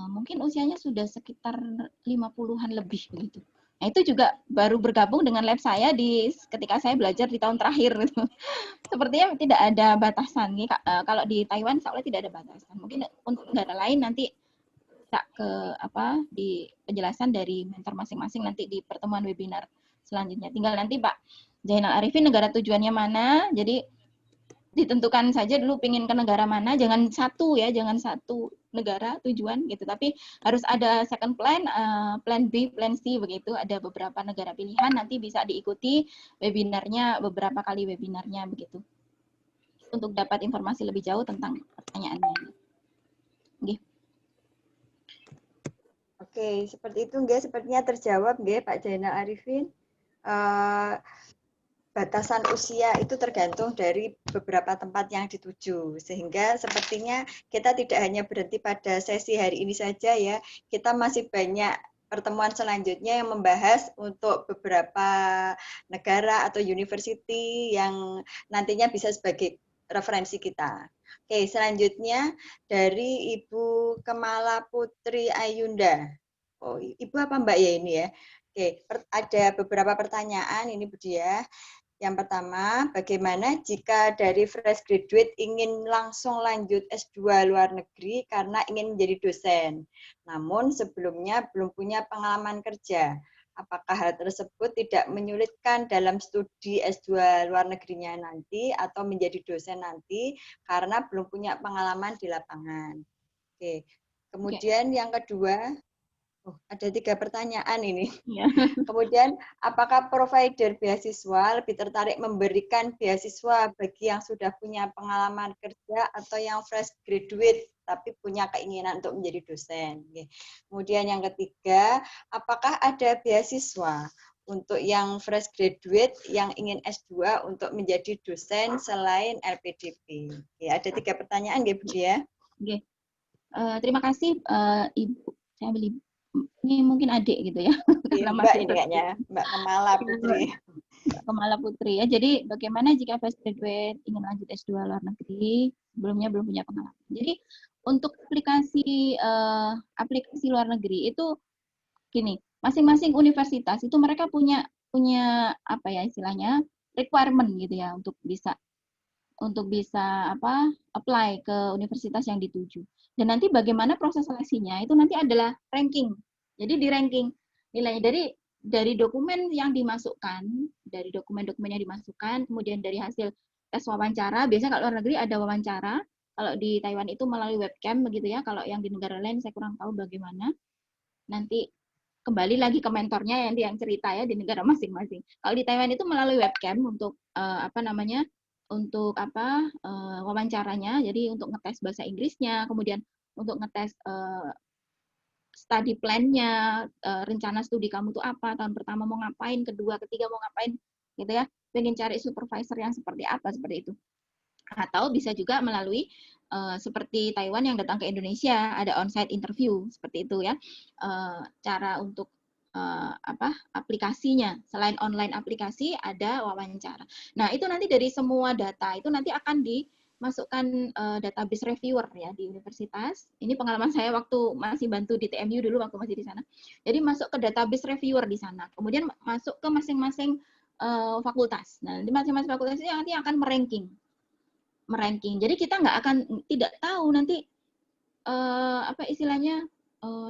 mungkin usianya sudah sekitar 50-an lebih begitu. Nah, itu juga baru bergabung dengan lab saya ketika saya belajar di tahun terakhir gitu. Sepertinya tidak ada batasan nih. Kalau di Taiwan soalnya tidak ada batasan. Mungkin untuk negara lain nanti bisa di penjelasan dari mentor masing-masing nanti di pertemuan webinar selanjutnya. Tinggal nanti Pak Zainal Arifin negara tujuannya mana. Jadi ditentukan saja dulu pingin ke negara mana, jangan satu negara tujuan gitu, tapi harus ada second plan, plan B, plan C begitu. Ada beberapa negara pilihan, nanti bisa diikuti webinarnya, beberapa kali webinarnya begitu, untuk dapat informasi lebih jauh tentang pertanyaannya. Nggih. Oke, seperti itu nggih, sepertinya terjawab nggih Pak Zainal Arifin. Batasan usia itu tergantung dari beberapa tempat yang dituju, sehingga sepertinya kita tidak hanya berhenti pada sesi hari ini saja ya, kita masih banyak pertemuan selanjutnya yang membahas untuk beberapa negara atau university yang nantinya bisa sebagai referensi kita. Oke, selanjutnya dari Ibu Kemala Putri Ayunda. Oh, Ibu apa Mbak ya ini ya? Oke, ada beberapa pertanyaan ini Bu Diah. Yang pertama, bagaimana jika dari fresh graduate ingin langsung lanjut S2 luar negeri karena ingin menjadi dosen, namun sebelumnya belum punya pengalaman kerja? Apakah hal tersebut tidak menyulitkan dalam studi S2 luar negerinya nanti atau menjadi dosen nanti karena belum punya pengalaman di lapangan? Oke. Kemudian yang kedua, ada 3 pertanyaan ini. Ya. Kemudian, apakah provider beasiswa lebih tertarik memberikan beasiswa bagi yang sudah punya pengalaman kerja atau yang fresh graduate tapi punya keinginan untuk menjadi dosen? Kemudian yang ketiga, apakah ada beasiswa untuk yang fresh graduate yang ingin S2 untuk menjadi dosen selain LPDP? Ada 3 pertanyaan, Bu Dia. Oke. Terima kasih Ibu. Saya beli ini mungkin adik gitu ya. Mbak ini kayaknya, Mbak Kemala Putri. Mbak Kemala Putri ya. Jadi bagaimana jika fresh graduate ingin lanjut S2 luar negeri, sebelumnya belum punya pengalaman. Jadi untuk aplikasi luar negeri itu gini, masing-masing universitas itu mereka punya apa ya istilahnya requirement gitu ya untuk bisa apply ke universitas yang dituju. Dan nanti bagaimana proses seleksinya itu nanti adalah ranking. Jadi di ranking nilainya dari dokumen yang dimasukkan, dari dokumen-dokumen yang dimasukkan, kemudian dari hasil tes wawancara. Biasanya kalau luar negeri ada wawancara, kalau di Taiwan itu melalui webcam begitu ya. Kalau yang di negara lain saya kurang tahu bagaimana. Nanti kembali lagi ke mentornya yang cerita ya di negara masing-masing. Kalau di Taiwan itu melalui webcam untuk wawancaranya, jadi untuk ngetes bahasa Inggrisnya, kemudian untuk ngetes study plan-nya, rencana studi kamu tuh apa, tahun pertama mau ngapain, kedua, ketiga mau ngapain, gitu ya, pengen cari supervisor yang seperti apa, seperti itu. Atau bisa juga melalui seperti Taiwan yang datang ke Indonesia, ada on-site interview, seperti itu ya, cara untuk aplikasinya. Selain online aplikasi ada wawancara. Nah, itu nanti dari semua data itu nanti akan dimasukkan database reviewer ya di universitas. Ini pengalaman saya waktu masih bantu di TMU dulu waktu masih di sana. Jadi masuk ke database reviewer di sana. Kemudian masuk ke masing-masing fakultas. Nah, di masing-masing fakultas itu nanti akan meranking. Jadi kita tidak tahu nanti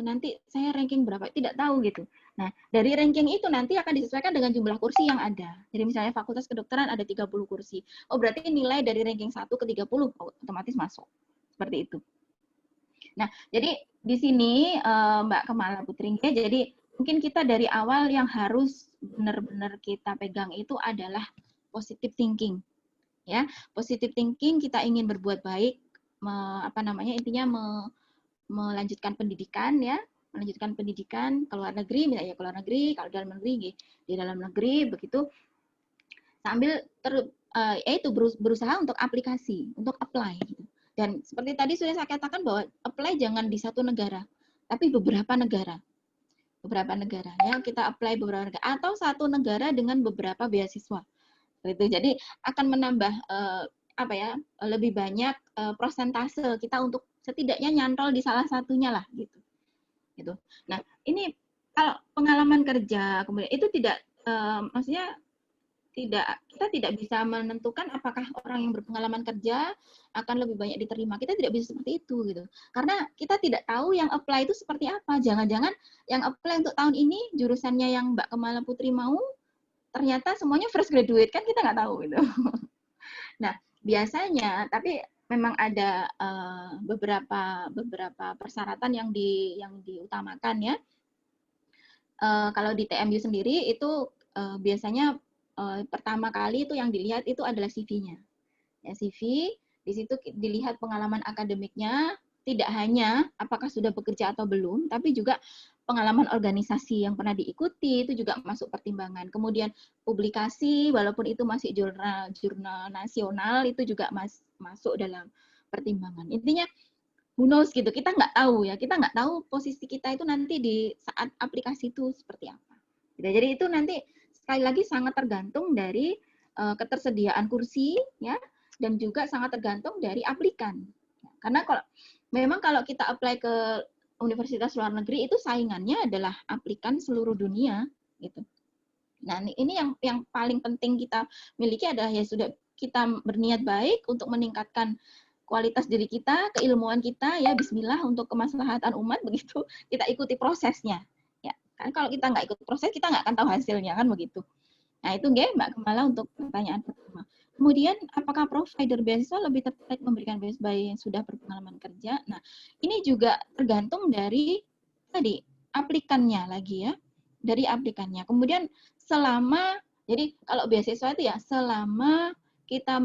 nanti saya ranking berapa, tidak tahu gitu. Nah, dari ranking itu nanti akan disesuaikan dengan jumlah kursi yang ada. Jadi misalnya fakultas kedokteran ada 30 kursi. Oh, berarti nilai dari ranking 1 ke 30 otomatis masuk. Seperti itu. Nah, jadi di sini Mbak Kemala Putri, jadi mungkin kita dari awal yang harus benar-benar kita pegang itu adalah positive thinking. Ya, positive thinking, kita ingin berbuat baik, intinya melanjutkan pendidikan, ya, melanjutkan pendidikan ke luar negeri, misalnya ke luar negeri, kalau dalam negeri di dalam negeri, begitu, sambil yaitu berusaha untuk aplikasi, untuk apply. Gitu. Dan seperti tadi sudah saya katakan bahwa apply jangan di satu negara, tapi beberapa negara. Beberapa negara, ya, kita apply beberapa negara, atau satu negara dengan beberapa beasiswa. Gitu. Jadi akan menambah lebih banyak persentase kita untuk setidaknya nyantol di salah satunya lah, gitu. Nah, ini kalau pengalaman kerja kemudian itu tidak maksudnya kita tidak bisa menentukan apakah orang yang berpengalaman kerja akan lebih banyak diterima. Kita tidak bisa seperti itu, gitu. Karena kita tidak tahu yang apply itu seperti apa. Jangan-jangan yang apply untuk tahun ini jurusannya yang Mbak Kemala Putri mau ternyata semuanya fresh graduate, kan kita nggak tahu, gitu. Nah, biasanya tapi memang ada beberapa persyaratan yang diutamakan, ya. Kalau di TMU sendiri itu biasanya pertama kali itu yang dilihat itu adalah CV-nya. Ya, CV, di situ dilihat pengalaman akademiknya, tidak hanya apakah sudah bekerja atau belum, tapi juga pengalaman organisasi yang pernah diikuti itu juga masuk pertimbangan. Kemudian publikasi, walaupun itu masih jurnal nasional, itu juga masuk dalam pertimbangan. Intinya who knows, gitu, kita nggak tahu, ya, kita nggak tahu posisi kita itu nanti di saat aplikasi itu seperti apa. Jadi itu nanti sekali lagi sangat tergantung dari ketersediaan kursi, ya, dan juga sangat tergantung dari aplikan. Karena kalau kita apply ke universitas luar negeri itu saingannya adalah aplikan seluruh dunia, gitu. Nah, ini yang paling penting kita miliki adalah ya sudah kita berniat baik untuk meningkatkan kualitas diri kita, keilmuan kita, ya, bismillah, untuk kemaslahatan umat, begitu, kita ikuti prosesnya. Ya, kan kalau kita nggak ikut proses, kita nggak akan tahu hasilnya, kan begitu. Nah, itu Mbak Kemala untuk pertanyaan pertama. Kemudian, apakah provider beasiswa lebih tertarik memberikan beasiswa yang sudah berpengalaman kerja? Nah, ini juga tergantung dari tadi aplikannya lagi, ya, dari aplikannya. Kemudian jadi kalau beasiswa itu ya selama kita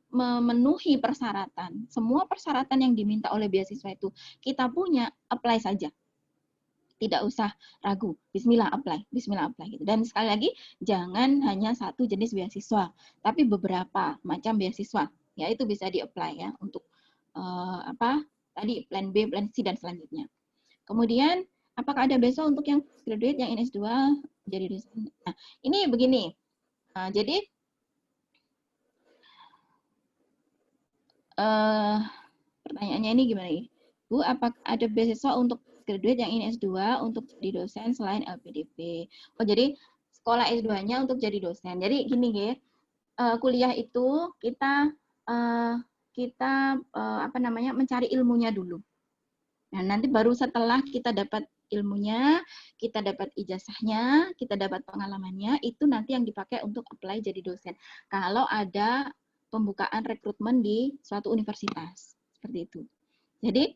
memenuhi persyaratan, semua persyaratan yang diminta oleh beasiswa itu kita punya, apply saja. Tidak usah ragu, bismillah apply gitu. Dan sekali lagi, jangan hanya satu jenis beasiswa, tapi beberapa macam beasiswa. Ya, itu bisa di-apply, ya, untuk tadi plan B, plan C, dan selanjutnya. Kemudian, apakah ada beasiswa untuk yang graduate, yang NS2 jadi dosen? Nah, ini begini. Jadi pertanyaannya ini gimana nih? Bu, apakah ada beasiswa untuk graduate yang ini S2 untuk jadi dosen selain LPDP? Oh, jadi sekolah S2-nya untuk jadi dosen. Jadi gini, ya, kuliah itu kita mencari ilmunya dulu. Nah, nanti baru setelah kita dapat ilmunya, kita dapat ijazahnya, kita dapat pengalamannya, itu nanti yang dipakai untuk apply jadi dosen. Kalau ada pembukaan rekrutmen di suatu universitas, seperti itu. Jadi,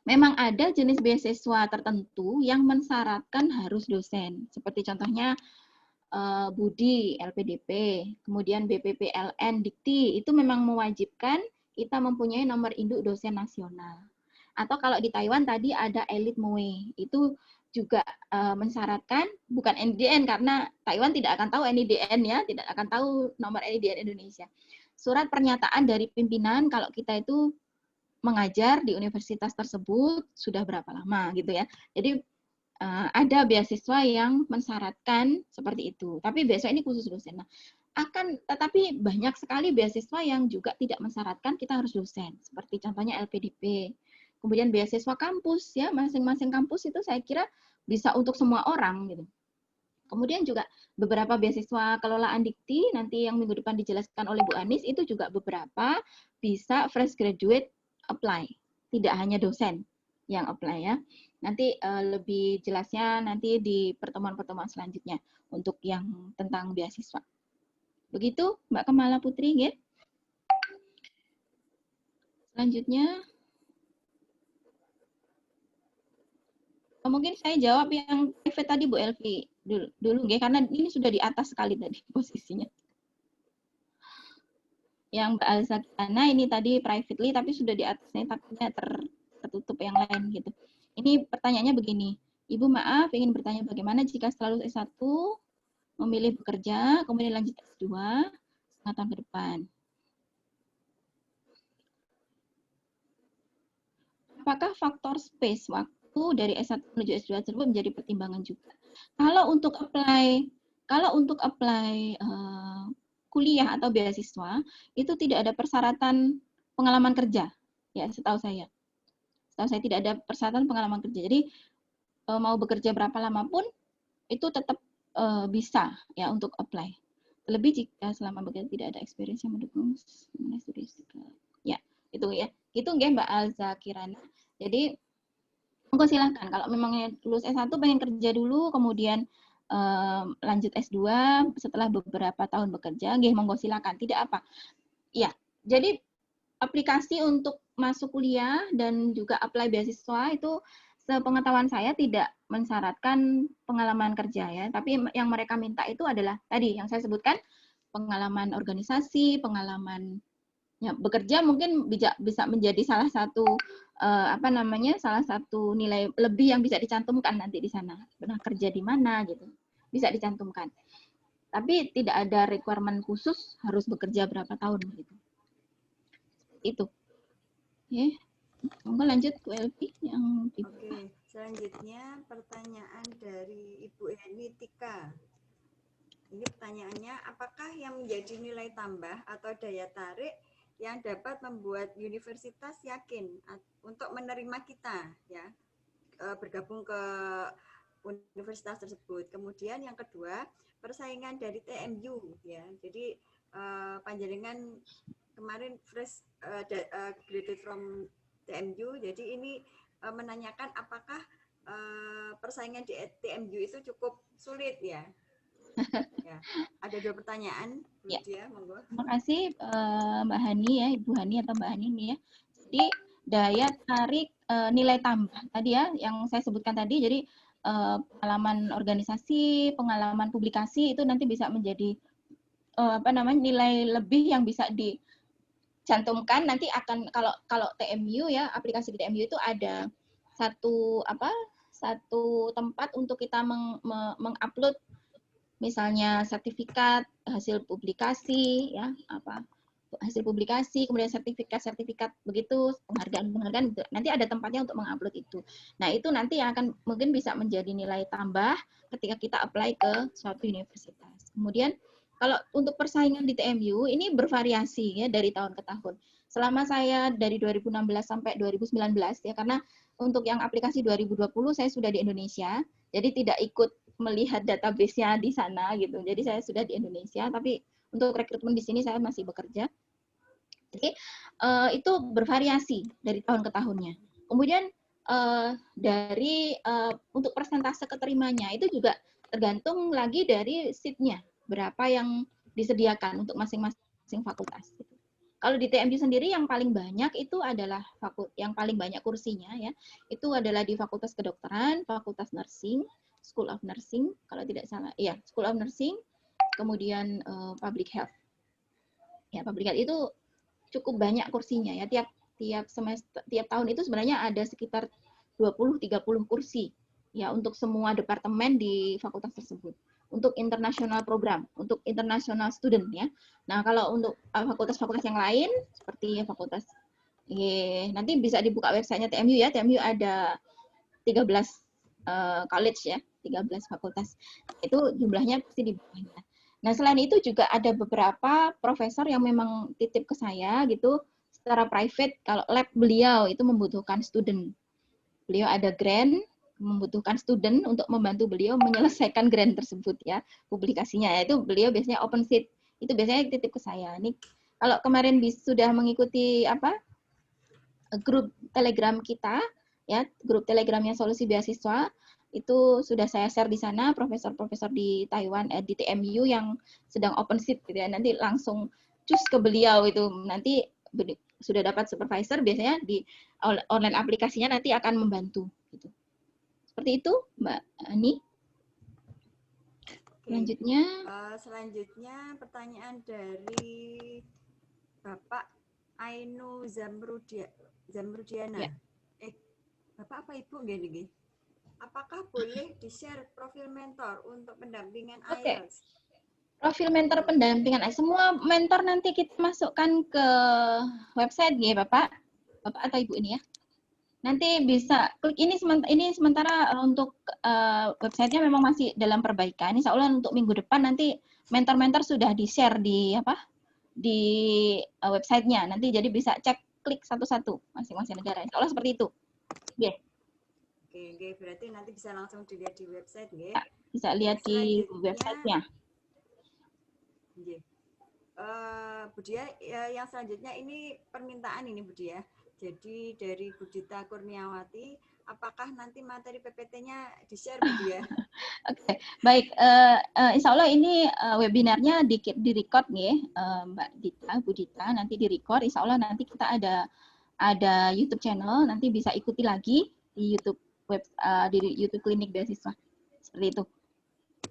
memang ada jenis beasiswa tertentu yang mensyaratkan harus dosen. Seperti contohnya Budi, LPDP, kemudian BPPLN, Dikti, itu memang mewajibkan kita mempunyai nomor induk dosen nasional. Atau kalau di Taiwan tadi ada Elite MOE, itu juga mensyaratkan, bukan NIDN, karena Taiwan tidak akan tahu NIDN, ya, tidak akan tahu nomor NIDN Indonesia. Surat pernyataan dari pimpinan kalau kita itu mengajar di universitas tersebut sudah berapa lama, gitu, ya. Jadi ada beasiswa yang mensyaratkan seperti itu. Tapi beasiswa ini khusus dosen. Nah, tetapi banyak sekali beasiswa yang juga tidak mensyaratkan kita harus dosen. Seperti contohnya LPDP. Kemudian beasiswa kampus, ya, masing-masing kampus itu saya kira bisa untuk semua orang, gitu. Kemudian juga beberapa beasiswa kelolaan Dikti, nanti yang minggu depan dijelaskan oleh Bu Anis, itu juga beberapa bisa fresh graduate apply. Tidak hanya dosen yang apply, ya. Nanti lebih jelasnya nanti di pertemuan-pertemuan selanjutnya untuk yang tentang beasiswa. Begitu, Mbak Kemala Putri, ya. Selanjutnya, Mungkin saya jawab yang private tadi Bu Elvi dulu nggih, karena ini sudah di atas sekali tadi posisinya. Yang Mbak Alzakana ini tadi privately tapi sudah di atasnya takutnya tertutup yang lain gitu. Ini pertanyaannya begini, Ibu maaf ingin bertanya bagaimana jika setelah lulus S1 memilih bekerja, kemudian lanjut S2 setengah tahun ke depan. Apakah faktor space waktu dari S1 menuju S2 tersebut menjadi pertimbangan juga? Kalau untuk apply kuliah atau beasiswa itu tidak ada persyaratan pengalaman kerja, ya setahu saya. Setahu saya tidak ada persyaratan pengalaman kerja. Jadi mau bekerja berapa lama pun itu tetap bisa ya untuk apply. Terlebih jika selama bekerja tidak ada experience yang mendukung studi. Ya, itu ya. Itu nggih Mbak Alza Kirana. Jadi monggo silakan kalau memang lulus S1 pengen kerja dulu kemudian lanjut S2 setelah beberapa tahun bekerja, nggih monggo silakan, tidak apa. Ya, jadi aplikasi untuk masuk kuliah dan juga apply beasiswa itu sepengetahuan saya tidak mensyaratkan pengalaman kerja ya, tapi yang mereka minta itu adalah tadi yang saya sebutkan, pengalaman organisasi, pengalaman ya, bekerja mungkin bisa menjadi salah satu salah satu nilai lebih yang bisa dicantumkan nanti di sana. Pernah kerja di mana gitu. Bisa dicantumkan. Tapi tidak ada requirement khusus harus bekerja berapa tahun gitu. Itu. Oke. Monggo lanjut ke Elvi yang Oke, selanjutnya pertanyaan dari Ibu Eni Tika. Ini pertanyaannya, apakah yang menjadi nilai tambah atau daya tarik yang dapat membuat universitas yakin untuk menerima kita ya bergabung ke universitas tersebut. Kemudian yang kedua, persaingan dari TMU ya. Jadi panjenengan kemarin fresh graduate from TMU. Jadi ini menanyakan apakah persaingan di TMU itu cukup sulit ya. Ya, ada dua pertanyaan, Bu Lydia, monggo. Terima kasih Mbak Hani ya, Ibu Hani atau Mbak Hani ini ya. Jadi daya tarik nilai tambah tadi ya, yang saya sebutkan tadi. Jadi pengalaman organisasi, pengalaman publikasi itu nanti bisa menjadi nilai lebih yang bisa dicantumkan. Nanti akan kalau TMU ya, aplikasi di TMU itu ada satu tempat untuk kita mengupload misalnya sertifikat hasil publikasi ya hasil publikasi kemudian sertifikat begitu penghargaan nanti ada tempatnya untuk mengupload itu. Nah itu nanti yang akan mungkin bisa menjadi nilai tambah ketika kita apply ke suatu universitas. Kemudian kalau untuk persaingan di TMU ini bervariasi ya dari tahun ke tahun. Selama saya dari 2016 sampai 2019 ya, karena untuk yang aplikasi 2020 saya sudah di Indonesia jadi tidak ikut melihat database-nya di sana gitu. Jadi saya sudah di Indonesia, tapi untuk rekrutmen di sini saya masih bekerja. Jadi itu bervariasi dari tahun ke tahunnya. Kemudian untuk persentase keterimanya itu juga tergantung lagi dari seat-nya, berapa yang disediakan untuk masing-masing fakultas. Gitu. Kalau di TMU sendiri yang paling banyak itu adalah yang paling banyak kursinya ya, itu adalah di Fakultas Kedokteran, Fakultas Nursing, School of Nursing, kalau tidak salah, ya School of Nursing, kemudian Public Health. Ya Public Health itu cukup banyak kursinya ya, tiap tahun itu sebenarnya ada sekitar 20-30 kursi ya untuk semua departemen di fakultas tersebut. Untuk international program, untuk international student ya. Nah kalau untuk fakultas-fakultas yang lain seperti fakultas, nanti bisa dibuka websitenya TMU ya. TMU ada 13 college ya, 13 fakultas. Itu jumlahnya pasti di bawahnya. Nah selain itu juga ada beberapa profesor yang memang titip ke saya gitu secara private. Kalau lab beliau itu membutuhkan student. Beliau ada grant membutuhkan student untuk membantu beliau menyelesaikan grant tersebut ya publikasinya, yaitu beliau biasanya open seat itu biasanya titip ke saya. Ini kalau kemarin sudah mengikuti grup Telegram kita ya, grup Telegramnya Solusi Beasiswa itu sudah saya share di sana profesor-profesor di Taiwan di TMU yang sedang open seat gitu ya, nanti langsung cus ke beliau itu nanti sudah dapat supervisor biasanya di online aplikasinya nanti akan membantu gitu. Seperti itu, Mbak Ani. Oke. Selanjutnya, Selanjutnya pertanyaan dari Bapak Ainu Zamrudiana. Ya. Bapak apa Ibu nggih niki? Apakah boleh di-share profil mentor untuk pendampingan Oke. IELTS? profil mentor pendampingan. Semua mentor nanti kita masukkan ke website ya, Bapak atau Ibu ini ya. Nanti bisa klik ini sementara untuk websitenya memang masih dalam perbaikan. Insya Allah untuk minggu depan nanti mentor-mentor sudah di-share di websitenya. Nanti jadi bisa klik satu-satu masing-masing negara. Insya Allah seperti itu. Yeah. Oke, berarti nanti bisa langsung dilihat di website nggih. Ya, bisa lihat di websitenya. Bu Dia, yang selanjutnya ini permintaan ini Bu Dia. Jadi dari Bu Dita Kurniawati, apakah nanti materi PPT-nya di-share Bu Dia? Oke, baik. Insya Allah ini webinarnya di-record nih, Mbak Dita, Bu Dita, nanti di-record. Insya Allah nanti kita ada YouTube channel, nanti bisa ikuti lagi di YouTube di YouTube Klinik Beasiswa. Seperti itu.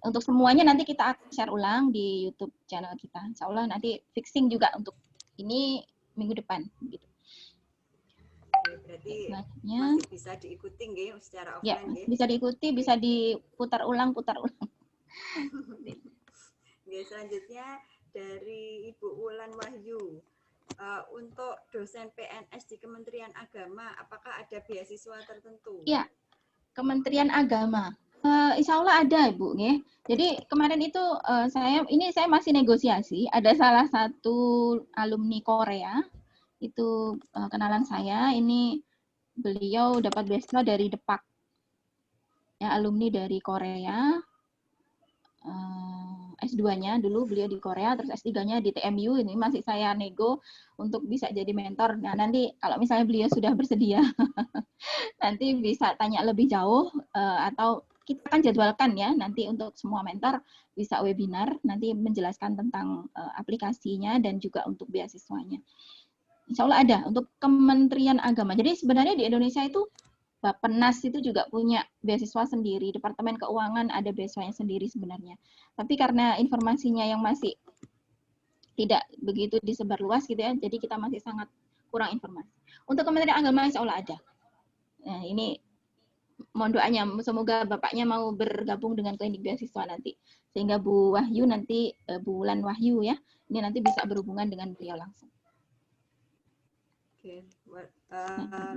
Untuk semuanya nanti kita akan share ulang di YouTube channel kita. Insya Allah nanti fixing juga untuk ini minggu depan. Gitu. Oke, berarti masih bisa diikuti nggih secara offline ya, nggih? Bisa diikuti, bisa diputar ulang. Oke, selanjutnya dari Ibu Wulan Wahyu. Untuk dosen PNS di Kementerian Agama, apakah ada beasiswa tertentu? Iya, Kementerian Agama. Insya Allah ada, Ibu. Jadi kemarin itu saya masih negosiasi. Ada salah satu alumni Korea, itu kenalan saya. Ini beliau dapat beasiswa dari Depak, ya, alumni dari Korea. S2-nya dulu beliau di Korea, terus S3-nya di TMU. Ini masih saya nego untuk bisa jadi mentor. Nah, nanti kalau misalnya beliau sudah bersedia, nanti bisa tanya lebih jauh, atau kita akan jadwalkan ya, nanti untuk semua mentor bisa webinar, nanti menjelaskan tentang aplikasinya dan juga untuk beasiswanya. Insya Allah ada untuk Kementerian Agama. Jadi sebenarnya di Indonesia itu Bappenas itu juga punya beasiswa sendiri, Departemen Keuangan ada beasiswanya sendiri sebenarnya. Tapi karena informasinya yang masih tidak begitu disebar luas gitu ya, jadi kita masih sangat kurang informasi. Untuk Kementerian Agama insya Allah ada. Nah, ini mohon doanya, semoga Bapaknya mau bergabung dengan Klinik Beasiswa nanti. Sehingga Bu Wahyu nanti, Bu Wulan Wahyu ya, ini nanti bisa berhubungan dengan beliau langsung. Oke, luar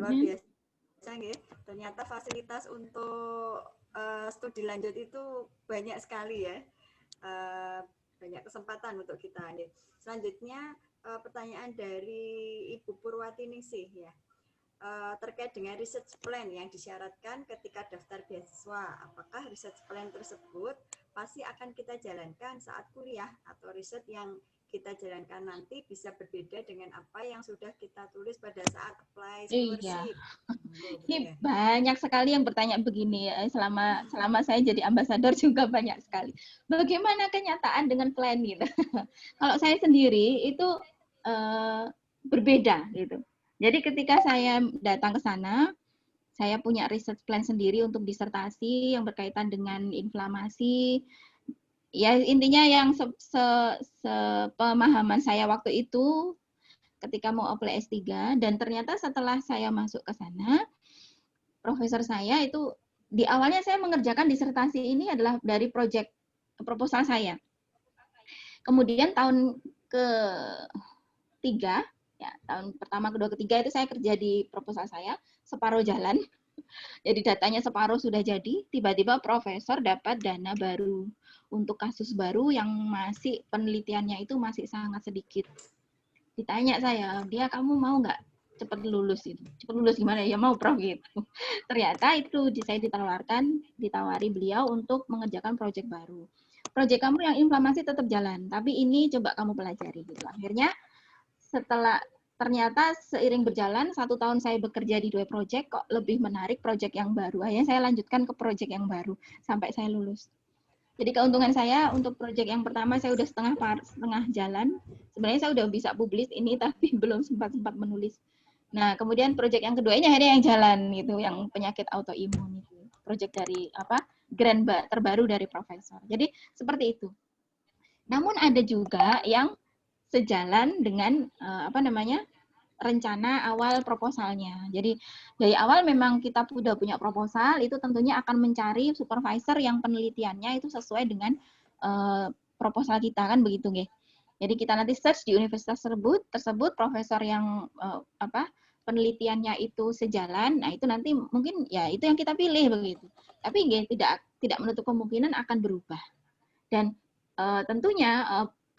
biasa. Ternyata fasilitas untuk studi lanjut itu banyak sekali ya, banyak kesempatan untuk kita. Selanjutnya pertanyaan dari Ibu Purwati Ningsih ya, terkait dengan research plan yang disyaratkan ketika daftar beasiswa. Apakah research plan tersebut pasti akan kita jalankan saat kuliah atau riset yang kita jalankan nanti bisa berbeda dengan apa yang sudah kita tulis pada saat apply scholarship? Ini banyak sekali yang bertanya begini ya. Selama saya jadi ambasador juga banyak sekali. Bagaimana kenyataan dengan plan gitu? Kalau saya sendiri itu berbeda gitu. Jadi ketika saya datang ke sana, saya punya research plan sendiri untuk disertasi yang berkaitan dengan inflamasi. Ya intinya yang sepemahaman saya waktu itu ketika mau apply S3, dan ternyata setelah saya masuk ke sana, profesor saya itu di awalnya saya mengerjakan disertasi ini adalah dari proyek proposal saya. Kemudian tahun ketiga, ya, tahun pertama, kedua, ketiga itu saya kerja di proposal saya, separuh jalan. Jadi datanya separuh sudah jadi, tiba-tiba profesor dapat dana baru untuk kasus baru yang masih penelitiannya itu masih sangat sedikit. Ditanya saya, dia kamu mau nggak cepat lulus itu? Cepat lulus gimana ya? Mau Prof gitu. Ternyata itu saya ditawari beliau untuk mengerjakan proyek baru. Proyek kamu yang inflamasi tetap jalan, tapi ini coba kamu pelajari gitu. Akhirnya ternyata seiring berjalan 1 tahun saya bekerja di 2 proyek, kok lebih menarik proyek yang baru. Akhirnya saya lanjutkan ke proyek yang baru sampai saya lulus. Jadi keuntungan saya untuk proyek yang pertama saya udah setengah jalan. Sebenarnya saya udah bisa publish ini tapi belum sempat menulis. Nah, kemudian proyek yang keduanya akhirnya yang jalan gitu, yang penyakit autoimun itu. project dari grant terbaru dari profesor. Jadi seperti itu. Namun ada juga yang sejalan dengan rencana awal proposalnya. Jadi dari awal memang kita sudah punya proposal, itu tentunya akan mencari supervisor yang penelitiannya itu sesuai dengan proposal kita, kan begitu, nggih. Jadi kita nanti search di universitas tersebut profesor yang penelitiannya itu sejalan, nah itu nanti mungkin ya itu yang kita pilih begitu. Tapi nggih, tidak menutup kemungkinan akan berubah. Dan tentunya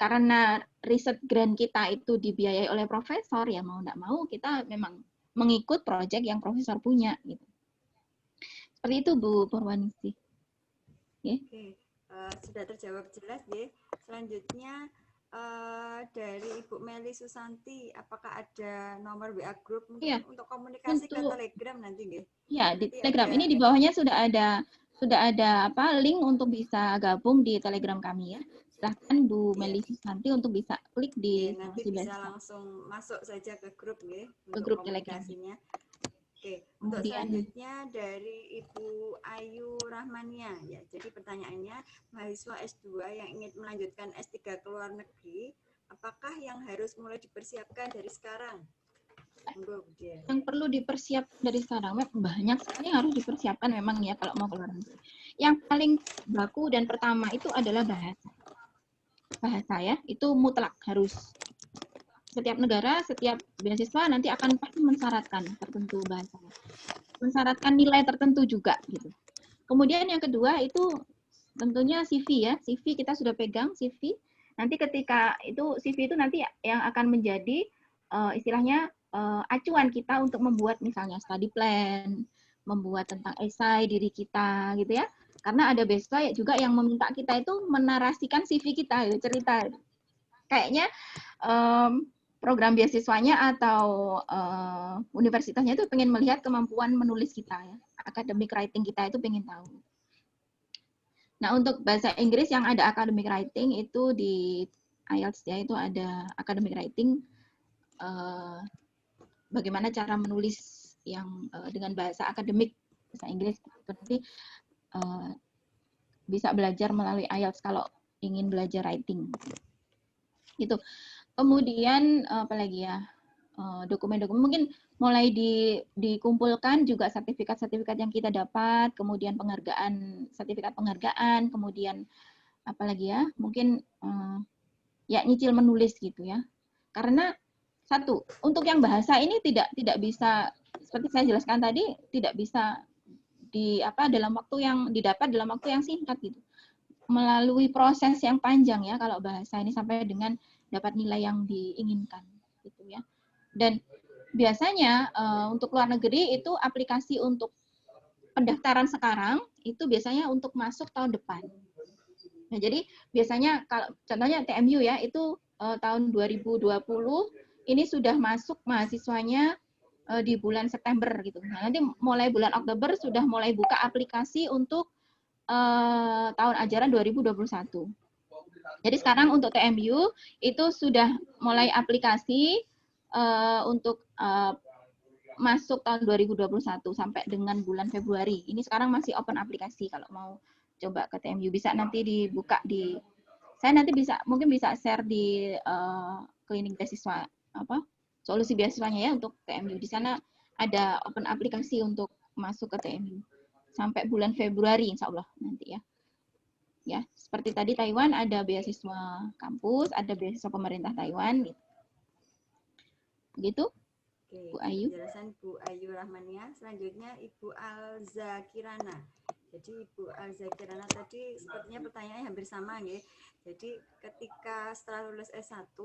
karena riset grant kita itu dibiayai oleh profesor, ya mau tidak mau kita memang mengikut proyek yang profesor punya gitu. Seperti itu Bu Purwaningsih. Oke, sudah terjawab jelas ya. Selanjutnya dari Ibu Meli Susanti, apakah ada nomor WA group mungkin untuk komunikasi ke Telegram nanti nggih? Ya, di Telegram ini di bawahnya sudah ada link untuk bisa gabung di Telegram kami ya. Silahkan Bu Meli Susanti untuk bisa klik di nanti bisa langsung masuk saja ke grup nggih, ke grup komunikasinya. Oke, untuk selanjutnya dari Ibu Ayu Rahmania ya. Jadi pertanyaannya, mahasiswa S2 yang ingin melanjutkan S3 ke luar negeri, apakah yang harus mulai dipersiapkan dari sekarang? Yang perlu dipersiapkan dari sekarang banyak sekali yang harus dipersiapkan memang ya kalau mau ke luar negeri. Yang paling baku dan pertama itu adalah bahasa. Bahasa ya, itu mutlak harus. Setiap negara, setiap beasiswa nanti akan pasti mensyaratkan tertentu bahasa. Mensyaratkan nilai tertentu juga gitu. Kemudian yang kedua itu tentunya CV ya. CV kita sudah pegang CV. Nanti ketika itu CV itu nanti yang akan menjadi istilahnya acuan kita untuk membuat misalnya study plan, membuat tentang esai diri kita gitu ya. Karena ada beasiswa juga yang meminta kita itu menarasikan CV kita, gitu, cerita. Kayaknya program beasiswanya atau universitasnya itu pengen melihat kemampuan menulis kita ya. Academic writing kita itu pengen tahu. Nah, untuk bahasa Inggris yang ada academic writing itu di IELTS ya, itu ada academic writing bagaimana cara menulis yang dengan bahasa akademik bahasa Inggris. Nanti bisa belajar melalui IELTS kalau ingin belajar writing. Gitu. Kemudian apalagi ya, dokumen-dokumen mungkin mulai dikumpulkan juga sertifikat-sertifikat yang kita dapat, kemudian sertifikat penghargaan, kemudian apalagi ya, mungkin ya nyicil menulis gitu ya. Karena satu, untuk yang bahasa ini tidak bisa seperti saya jelaskan tadi, tidak bisa dalam waktu yang didapat dalam waktu yang singkat gitu. Melalui proses yang panjang ya kalau bahasa ini sampai dengan dapat nilai yang diinginkan gitu ya. Dan biasanya untuk luar negeri itu aplikasi untuk pendaftaran sekarang itu biasanya untuk masuk tahun depan. Nah, jadi biasanya kalau contohnya TMU ya itu tahun 2020 ini sudah masuk mahasiswanya di bulan September gitu. Nah, nanti mulai bulan Oktober sudah mulai buka aplikasi untuk tahun ajaran 2021. Jadi sekarang untuk TMU itu sudah mulai aplikasi untuk masuk tahun 2021 sampai dengan bulan Februari. Ini sekarang masih open aplikasi kalau mau coba ke TMU. Bisa nanti dibuka saya nanti mungkin bisa share di klinik beasiswa solusi beasiswanya ya untuk TMU. Di sana ada open aplikasi untuk masuk ke TMU sampai bulan Februari insya Allah nanti ya. Ya, seperti tadi Taiwan ada beasiswa kampus, ada beasiswa pemerintah Taiwan gitu. Begitu? Oke, Bu Ayu. penjelasan Bu Ayu Rahmania. Selanjutnya Ibu Alzakirana. Jadi Ibu Alzakirana tadi sepertinya pertanyaannya hampir sama ya. Jadi ketika setelah lulus S1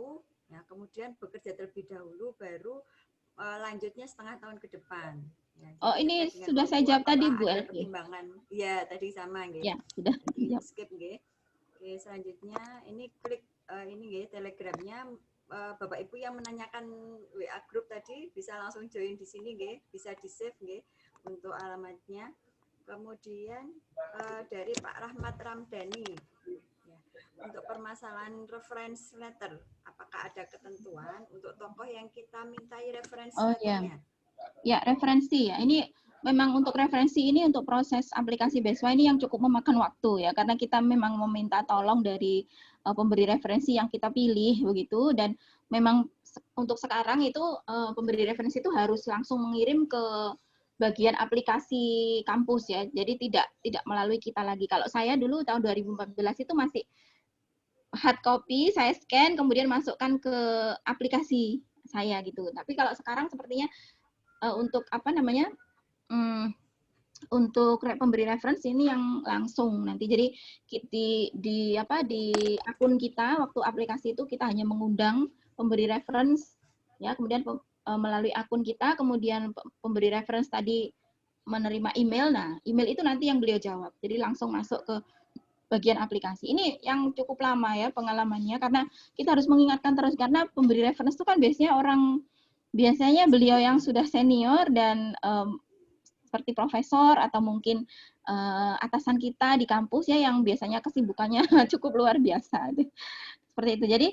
ya kemudian bekerja terlebih dahulu baru lanjutnya setengah tahun ke depan. Ya, oh, ini sudah saya jawab tadi Bu Elvi. Iya, tadi sama nggih. Ya, sudah dijawab. Skip nggih. Oke, selanjutnya ini klik ini nggih Telegramnya Bapak Ibu yang menanyakan WA group tadi bisa langsung join di sini nggih, bisa di-save nggih untuk alamatnya. Kemudian dari Pak Rahmat Ramdhani. Ya, untuk permasalahan reference letter, apakah ada ketentuan untuk tokoh yang kita mintai referensinya? Oh ya. Ya, referensi ya. Ini memang untuk referensi ini untuk proses aplikasi beasiswa ini yang cukup memakan waktu ya, karena kita memang meminta tolong dari pemberi referensi yang kita pilih begitu, dan memang untuk sekarang itu pemberi referensi itu harus langsung mengirim ke bagian aplikasi kampus ya, jadi tidak melalui kita lagi. Kalau saya dulu tahun 2014 itu masih hard copy, saya scan kemudian masukkan ke aplikasi saya gitu. Tapi kalau sekarang sepertinya untuk apa namanya? Untuk pemberi referensi ini yang langsung nanti. Jadi di akun kita waktu aplikasi itu kita hanya mengundang pemberi reference ya, kemudian melalui akun kita, kemudian pemberi reference tadi menerima email. Nah, email itu nanti yang beliau jawab. Jadi langsung masuk ke bagian aplikasi. Ini yang cukup lama ya pengalamannya, karena kita harus mengingatkan terus, karena pemberi reference itu kan biasanya beliau yang sudah senior dan seperti profesor atau mungkin atasan kita di kampus ya, yang biasanya kesibukannya cukup luar biasa. Seperti itu. Jadi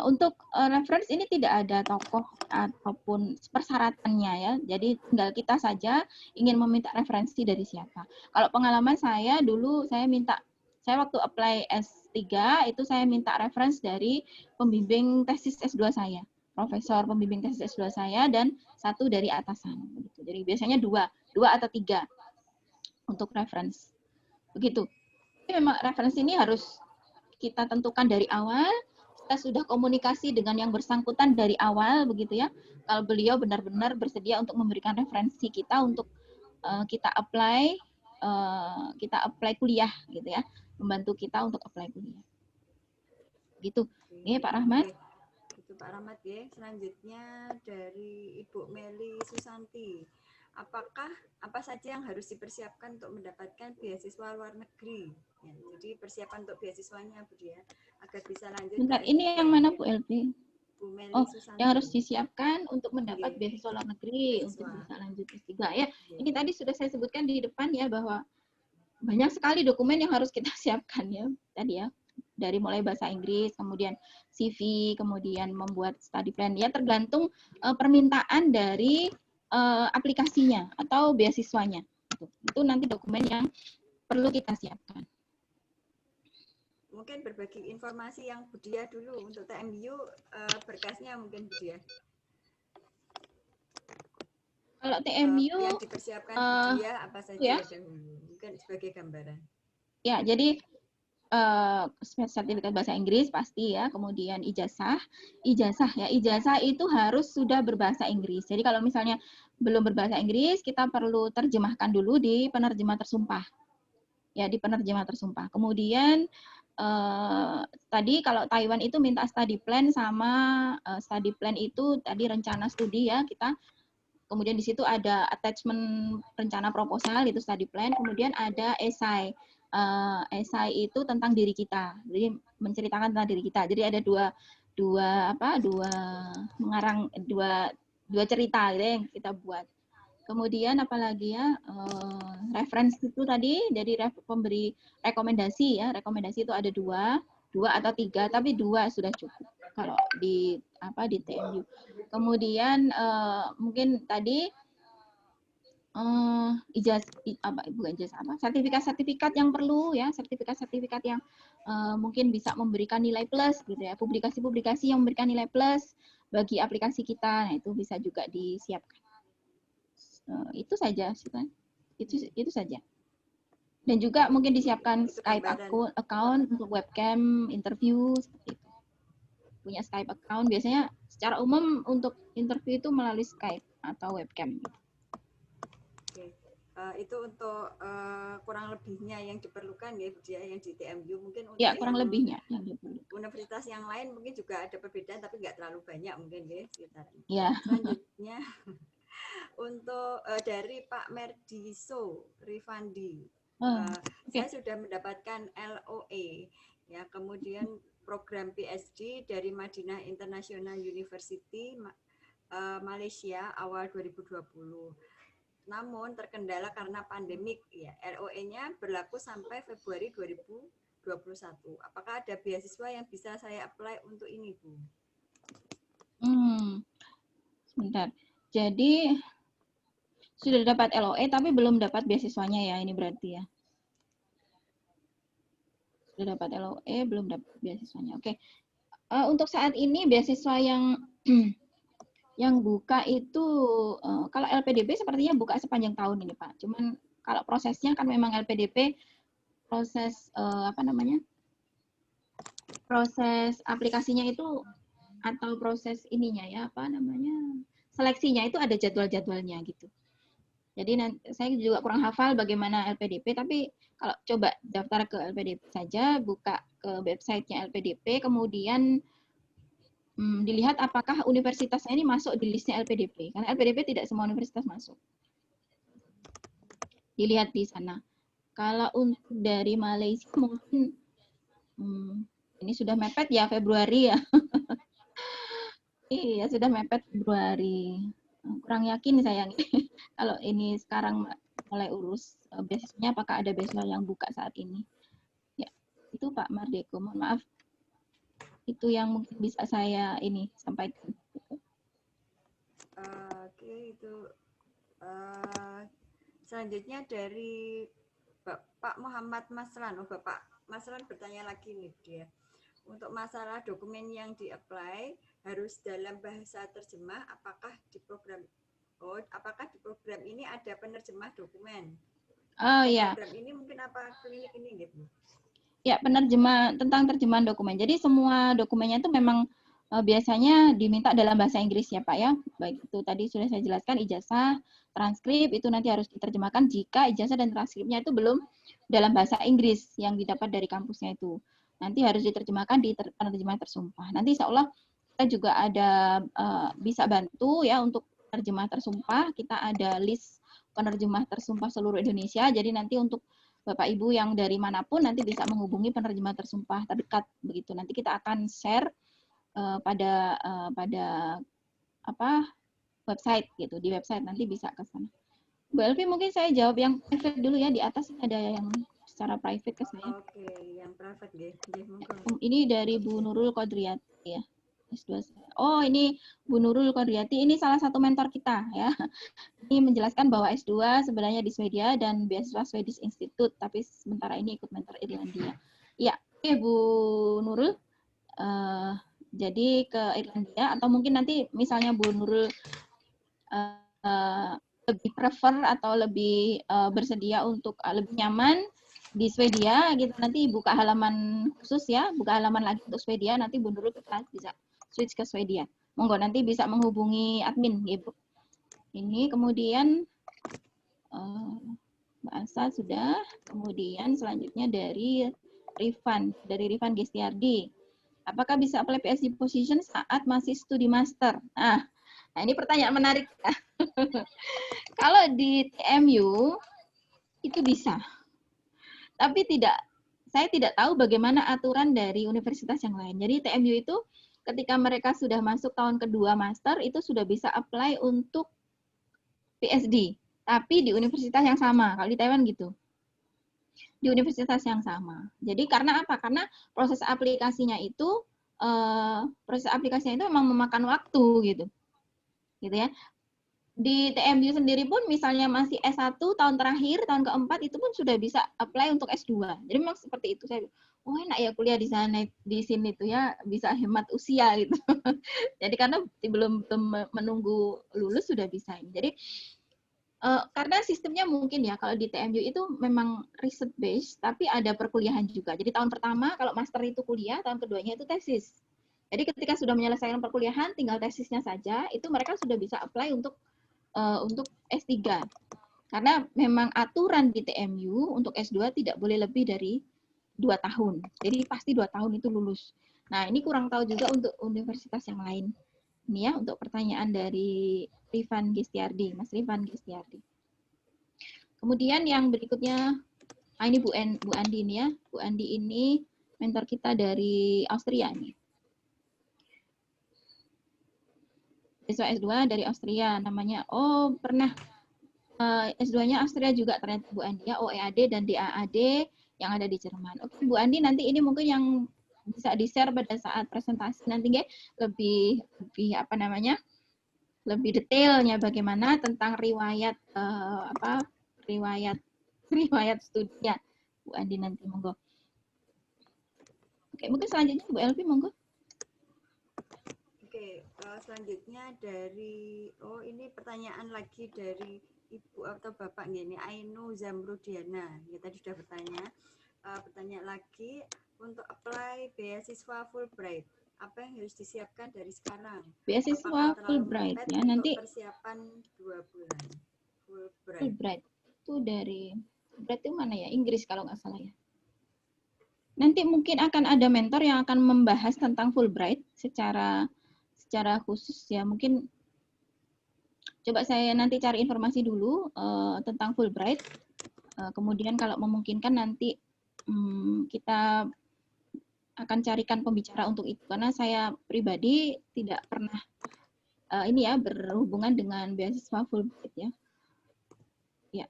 untuk reference ini tidak ada tokoh ataupun persyaratannya ya. Jadi tinggal kita saja ingin meminta referensi dari siapa. Kalau pengalaman saya dulu, saya waktu apply S3 itu saya minta reference dari pembimbing tesis S2 saya. Profesor pembimbing tesis S2 saya dan satu dari atasan. Jadi biasanya dua atau tiga untuk reference. Begitu. Jadi memang referensi ini harus kita tentukan dari awal. Kita sudah komunikasi dengan yang bersangkutan dari awal, begitu ya. Kalau beliau benar-benar bersedia untuk memberikan referensi kita untuk kita apply kuliah, gitu ya. Membantu kita untuk apply kuliah. Gitu. Ini Pak Rahmat. Itu Pak Rahmat ya. Selanjutnya dari Ibu Meli Susanti. Apa saja yang harus dipersiapkan untuk mendapatkan beasiswa luar negeri? Ya, jadi persiapan untuk beasiswanya Bu Dia agar bisa lanjut. Bentar, ini yang mana Bu LP? Bu Meli Susanti. Yang harus disiapkan untuk mendapat beasiswa luar negeri untuk bisa lanjut S3 ya. Ini tadi sudah saya sebutkan di depan ya, bahwa banyak sekali dokumen yang harus kita siapkan ya tadi ya. Dari mulai bahasa Inggris, kemudian CV, kemudian membuat study plan ya, tergantung permintaan dari aplikasinya atau beasiswanya. Itu nanti dokumen yang perlu kita siapkan. Mungkin berbagi informasi yang Bu Dia dulu untuk TMU, berkasnya mungkin Bu Dia. Kalau TMU yang dipersiapkan Bu Dia apa saja ya? Mungkin sebagai gambaran. Ya, jadi sertifikat bahasa Inggris pasti ya, kemudian ijazah itu harus sudah berbahasa Inggris. Jadi kalau misalnya belum berbahasa Inggris, kita perlu terjemahkan dulu di penerjemah tersumpah. Ya, di penerjemah tersumpah. Kemudian tadi kalau Taiwan itu minta study plan, sama study plan itu tadi rencana studi ya kita. Kemudian di situ ada attachment rencana proposal, itu study plan. Kemudian ada essay. Essay itu tentang diri kita, jadi menceritakan tentang diri kita. Jadi ada dua cerita gitu yang kita buat. Kemudian apalagi ya, referensi itu tadi, jadi pemberi rekomendasi ya, rekomendasi itu ada dua atau tiga, tapi dua sudah cukup kalau di TMU. Kemudian mungkin tadi sertifikat yang perlu ya, sertifikat yang mungkin bisa memberikan nilai plus gitu ya, publikasi yang memberikan nilai plus bagi aplikasi kita. Nah, itu bisa juga disiapkan. Itu saja sih kan. Itu saja. Dan juga mungkin disiapkan Skype account untuk webcam interview seperti itu. Punya Skype account, biasanya secara umum untuk interview itu melalui Skype atau webcam. Itu untuk kurang lebihnya yang diperlukan ya Bu Dia, yang di TMU. Mungkin untuk ya kurang lebihnya yang universitas yang lain mungkin juga ada perbedaan, tapi nggak terlalu banyak mungkin ya sekitarnya. Ya. Selanjutnya untuk dari Pak Merdiso Rifandi, saya sudah mendapatkan LOE ya, kemudian program PhD dari Madinah International University Malaysia awal 2020. Namun terkendala karena pandemik ya, LOE-nya berlaku sampai Februari 2021. Apakah ada beasiswa yang bisa saya apply untuk ini, Bu? Sebentar. Jadi Sudah dapat LOE tapi belum dapat beasiswanya ya, ini berarti ya. Sudah dapat LOE, belum dapat beasiswanya. Oke. Untuk saat ini beasiswa yang yang buka itu kalau LPDP sepertinya buka sepanjang tahun ini, Pak. Cuman kalau prosesnya kan memang LPDP proses proses aplikasinya itu atau proses ininya ya seleksinya itu ada jadwal-jadwalnya gitu. Jadi saya juga kurang hafal bagaimana LPDP, tapi kalau coba daftar ke LPDP saja, buka ke websitenya LPDP, kemudian dilihat apakah universitasnya ini masuk di listnya LPDP. Karena LPDP tidak semua universitas masuk. Dilihat di sana. Kalau untuk dari Malaysia mungkin ini sudah mepet ya Februari ya. Iya, sudah mepet Februari. Kurang yakin saya kalau ini sekarang mulai urus beasiswanya, apakah ada beasiswa yang buka saat ini. Ya, itu Pak Mardeko. Mohon maaf. Itu yang mungkin bisa saya ini sampaikan. Oke, itu selanjutnya dari Pak Muhammad Maslan. Bapak Maslan bertanya lagi nih dia. Untuk masalah dokumen yang di-apply harus dalam bahasa terjemah, apakah di program ini ada penerjemah dokumen? Oh ya. Program ini mungkin apa klinik ini gitu? Ya, tentang terjemahan dokumen. Jadi semua dokumennya itu memang biasanya diminta dalam bahasa Inggris ya Pak ya. Baik itu tadi sudah saya jelaskan ijazah, transkrip itu nanti harus diterjemahkan jika ijazah dan transkripnya itu belum dalam bahasa Inggris yang didapat dari kampusnya itu. Nanti harus diterjemahkan di penerjemahan tersumpah. Nanti insya Allah kita juga ada bisa bantu ya untuk penerjemah tersumpah. Kita ada list penerjemah tersumpah seluruh Indonesia. Jadi nanti untuk Bapak Ibu yang dari manapun nanti bisa menghubungi penerjemah tersumpah terdekat begitu. Nanti kita akan share pada website gitu. Di website nanti bisa ke sana. Bu Elvi mungkin saya jawab yang private dulu ya, di atas ini ada yang secara private ke saya. Oke, yang private nggih. Ini dari Bu Nurul Kodriyati ya. S2. Oh, ini Bu Nurul Kodriyati, ini salah satu mentor kita ya. Ini menjelaskan bahwa S2 sebenarnya di Swedia dan beasiswa Swedish Institute, tapi sementara ini ikut mentor Irlandia. Ya, oke Bu Nurul. Jadi ke Irlandia atau mungkin nanti misalnya Bu Nurul lebih prefer atau lebih bersedia untuk lebih nyaman di Swedia gitu, nanti buka halaman khusus ya, buka halaman lagi untuk Swedia, nanti Bu Nurul kita bisa switch ke Swedia. Monggo nanti bisa menghubungi admin gitu. Ini kemudian Mbak Asa sudah, kemudian selanjutnya dari Rifan Gestiardi. Apakah bisa apply PhD position saat masih studi master? Nah ini pertanyaan menarik ya. Kalau di TMU itu bisa. Tapi saya tidak tahu bagaimana aturan dari universitas yang lain. Jadi TMU itu ketika mereka sudah masuk tahun kedua master itu sudah bisa apply untuk PhD, tapi di universitas yang sama. Kalau di Taiwan gitu. Di universitas yang sama. Jadi karena apa? Karena proses aplikasinya itu memang memakan waktu gitu. Gitu ya. Di TMU sendiri pun misalnya masih S1 tahun terakhir, tahun keempat itu pun sudah bisa apply untuk S2. Jadi memang seperti itu. Saya, oh enak ya kuliah di sana, di sini tuh ya, bisa hemat usia gitu. Jadi karena belum menunggu lulus sudah bisa. Jadi karena sistemnya mungkin ya kalau di TMU itu memang riset based, tapi ada perkuliahan juga. Jadi tahun pertama kalau master itu kuliah, tahun keduanya itu tesis. Jadi ketika sudah menyelesaikan perkuliahan, tinggal tesisnya saja, itu mereka sudah bisa apply untuk S3. Karena memang aturan di TMU untuk S2 tidak boleh lebih dari 2 tahun. Jadi pasti 2 tahun itu lulus. Nah, ini kurang tahu juga untuk universitas yang lain. Ini ya, untuk pertanyaan dari Rifan Gestiardi, Mas Rifan Gestiardi. Kemudian yang berikutnya, ini Bu Andi ini ya. Bu Andi ini mentor kita dari Austria nih. Siswa S2 dari Austria namanya, pernah S2-nya Austria juga ternyata Bu Andi ya, OEAD dan DAAD yang ada di Jerman. Oke Bu Andi, nanti ini mungkin yang bisa di-share pada saat presentasi nanti ya, lebih lebih detailnya bagaimana tentang riwayat riwayat studinya Bu Andi nanti, monggo. Oke, mungkin selanjutnya Bu Elvi, monggo. Oke, selanjutnya dari ini pertanyaan lagi dari Ibu atau Bapak ini Ainu Zamrudiana. Ya tadi sudah bertanya. Bertanya lagi untuk apply beasiswa Fulbright. Apa yang harus disiapkan dari sekarang? Beasiswa Fulbright ya, nanti persiapan 2 bulan. Fulbright itu dari Fulbright itu mana ya? Inggris kalau nggak salah ya. Nanti mungkin akan ada mentor yang akan membahas tentang Fulbright secara khusus ya. Mungkin coba saya nanti cari informasi dulu tentang Fulbright. Kemudian kalau memungkinkan nanti kita akan carikan pembicara untuk itu, karena saya pribadi tidak pernah berhubungan dengan beasiswa Fulbright ya. Ya.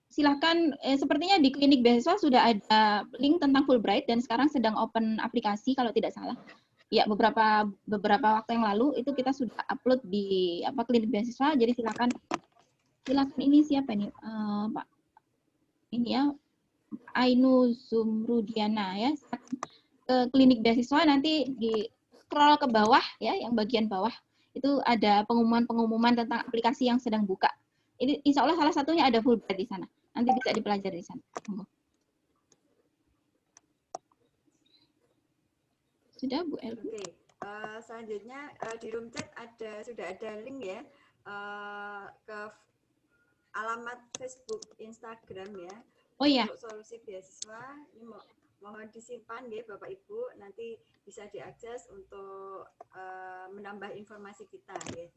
Silahkan, sepertinya di klinik beasiswa sudah ada link tentang Fulbright dan sekarang sedang open aplikasi kalau tidak salah. Ya, beberapa waktu yang lalu itu kita sudah upload di klinik beasiswa. Jadi silakan ini siapa ini Pak? Ini ya Ainu Zumrudiana ya. Ke klinik beasiswa nanti di scroll ke bawah ya, yang bagian bawah itu ada pengumuman tentang aplikasi yang sedang buka. Ini insya Allah salah satunya ada Fulbright di sana. Nanti bisa dipelajari di sana. Sudah Bu Elvi? Oke, selanjutnya di room chat sudah ada link ya ke alamat Facebook, Instagram ya. Oh ya. Untuk solusi beasiswa ini mohon disimpan ya Bapak Ibu, nanti bisa diakses untuk menambah informasi kita ya.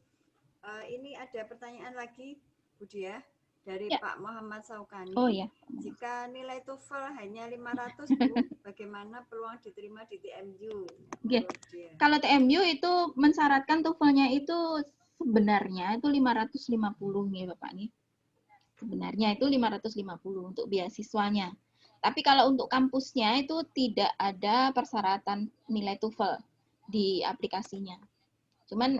Ini ada pertanyaan lagi Bu Dia dari ya. Pak Muhammad Saukani. Oh ya. Jika nilai TOEFL hanya 500 Bu, bagaimana peluang diterima di TMU? Okay. Kalau TMU itu mensyaratkan TOEFL-nya itu sebenarnya itu 550 nih Bapak nih. Sebenarnya itu 550 untuk beasiswanya. Tapi kalau untuk kampusnya itu tidak ada persyaratan nilai TOEFL di aplikasinya. Cuman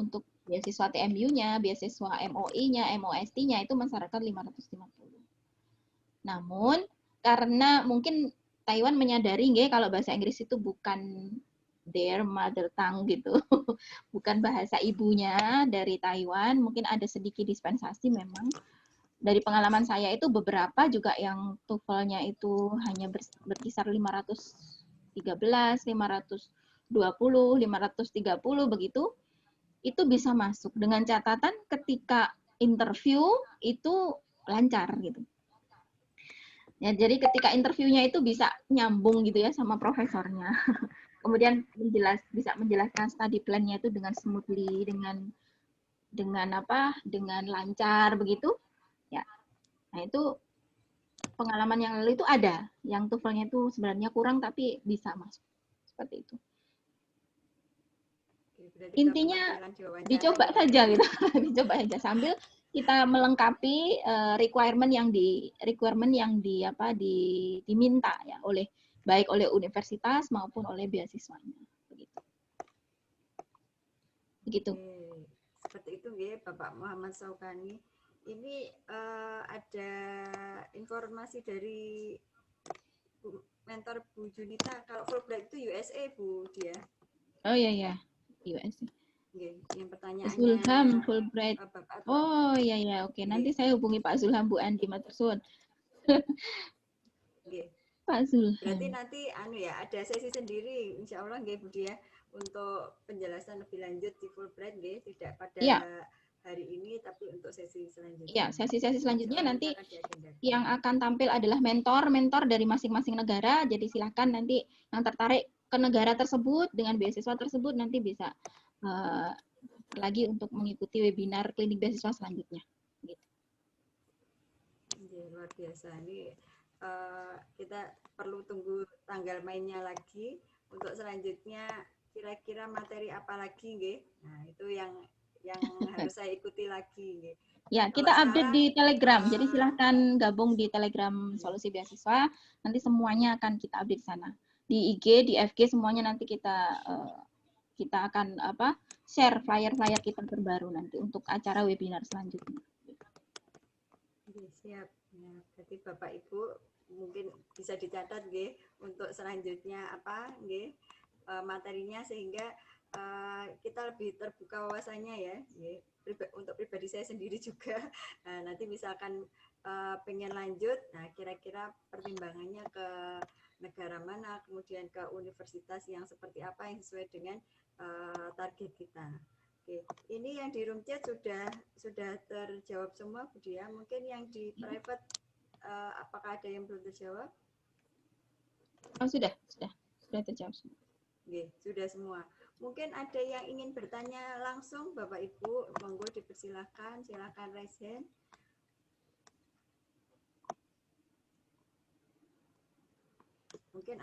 untuk beasiswa TMU-nya, beasiswa MOI-nya, MOST-nya itu mensyaratkan 550. Namun karena mungkin Taiwan menyadari nggih kalau bahasa Inggris itu bukan their mother tongue gitu. Bukan bahasa ibunya dari Taiwan, mungkin ada sedikit dispensasi memang. Dari pengalaman saya itu beberapa juga yang TOEFL-nya itu hanya berkisar 513, 520, 530 begitu. Itu bisa masuk dengan catatan ketika interview itu lancar gitu. Ya, jadi ketika interviewnya itu bisa nyambung gitu ya sama profesornya. Kemudian bisa menjelaskan study plan-nya itu dengan smoothly, dengan lancar begitu. Ya. Nah, itu pengalaman yang lalu itu ada, yang TOEFL-nya itu sebenarnya kurang tapi bisa masuk. Seperti itu. Intinya dicoba saja gitu, dicoba aja sambil kita melengkapi requirement yang diminta ya baik oleh universitas maupun oleh beasiswanya begitu. Seperti itu ya Bapak Muhammad Saukani. Ini ada informasi dari mentor Bu Junita, kalau Fulbright itu USA Bu dia. Oh iya US. Yang pertanyaannya Zulham Fulbright. Oh iya oke. Nanti saya hubungi Pak Zulham Bu Andi Matursuwun. Pak Zulham. Berarti nanti ada sesi sendiri insya Allah Bu Dia untuk penjelasan lebih lanjut di Fulbright tidak pada hari ini tapi untuk sesi selanjutnya. Ya, sesi-sesi selanjutnya nanti yang akan tampil adalah mentor dari masing-masing negara. Jadi silakan nanti yang tertarik ke negara tersebut dengan beasiswa tersebut nanti bisa lagi untuk mengikuti webinar klinik beasiswa selanjutnya. Gitu. Luar biasa. Ini kita perlu tunggu tanggal mainnya lagi. Untuk selanjutnya kira-kira materi apa lagi, nggih? Nah, itu yang harus saya ikuti lagi, nggih. Ya, kita update di Telegram. Jadi silahkan gabung di Telegram Solusi Beasiswa. Nanti semuanya akan kita update di sana. Di IG, di FG semuanya nanti kita kita akan share flyer-flyer kita terbaru nanti untuk acara webinar selanjutnya. Oke, siap. Ya, berarti Bapak Ibu mungkin bisa dicatat nggih untuk selanjutnya nggih materinya sehingga kita lebih terbuka wawasannya ya. Nggih. Untuk pribadi saya sendiri juga. Nah, nanti misalkan pengen lanjut, nah kira-kira pertimbangannya ke negara mana, kemudian ke universitas yang seperti apa yang sesuai dengan target kita. Oke, ini yang di room chat sudah terjawab semua, Bu Dia. Mungkin yang di private apakah ada yang belum terjawab? Oh, sudah terjawab semua. Oke, sudah semua. Mungkin ada yang ingin bertanya langsung, Bapak Ibu, monggo dipersilahkan, silakan raise hand. Mungkin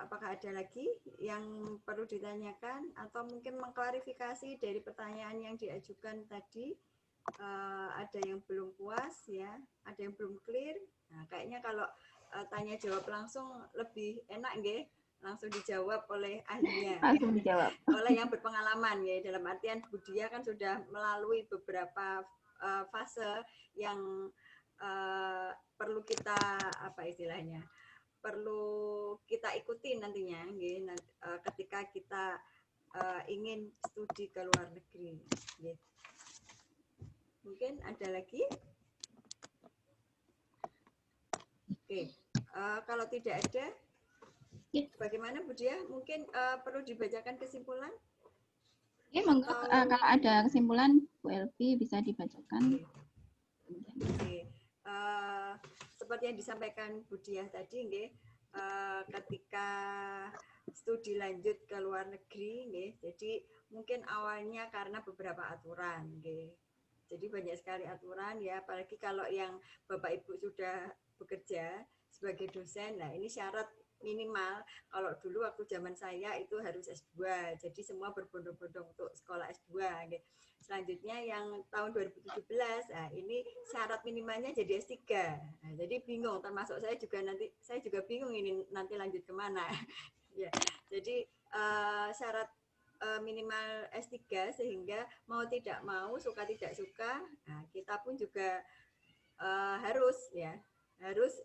apakah ada lagi yang perlu ditanyakan atau mungkin mengklarifikasi dari pertanyaan yang diajukan tadi, ada yang belum puas ya, ada yang belum clear. Nah, kayaknya kalau tanya jawab langsung lebih enak nggih, langsung dijawab oleh ahlinya. Langsung dijawab. Oleh yang berpengalaman ya, dalam artian Bu Dia kan sudah melalui beberapa fase yang perlu kita istilahnya perlu kita ikuti nantinya ketika kita ingin studi ke luar negeri. Mungkin ada lagi? Oke, kalau tidak ada, bagaimana Bu Dia? Mungkin perlu dibacakan kesimpulan? Ya, monggo. Kalau ada kesimpulan, Bu Elvi bisa dibacakan. Oke. Seperti yang disampaikan Bu Dia tadi, ketika studi lanjut ke luar negeri, jadi mungkin awalnya karena beberapa aturan, jadi banyak sekali aturan ya, apalagi kalau yang Bapak Ibu sudah bekerja sebagai dosen, nah ini syarat minimal. Kalau dulu waktu zaman saya itu harus S2, jadi semua berbondong-bondong untuk sekolah S2. Selanjutnya yang tahun 2017, nah ini syarat minimalnya jadi S3. Nah, jadi bingung, termasuk saya juga bingung ini nanti lanjut kemana. Ya, jadi syarat minimal S3 sehingga mau tidak mau, suka tidak suka, nah, kita pun juga harus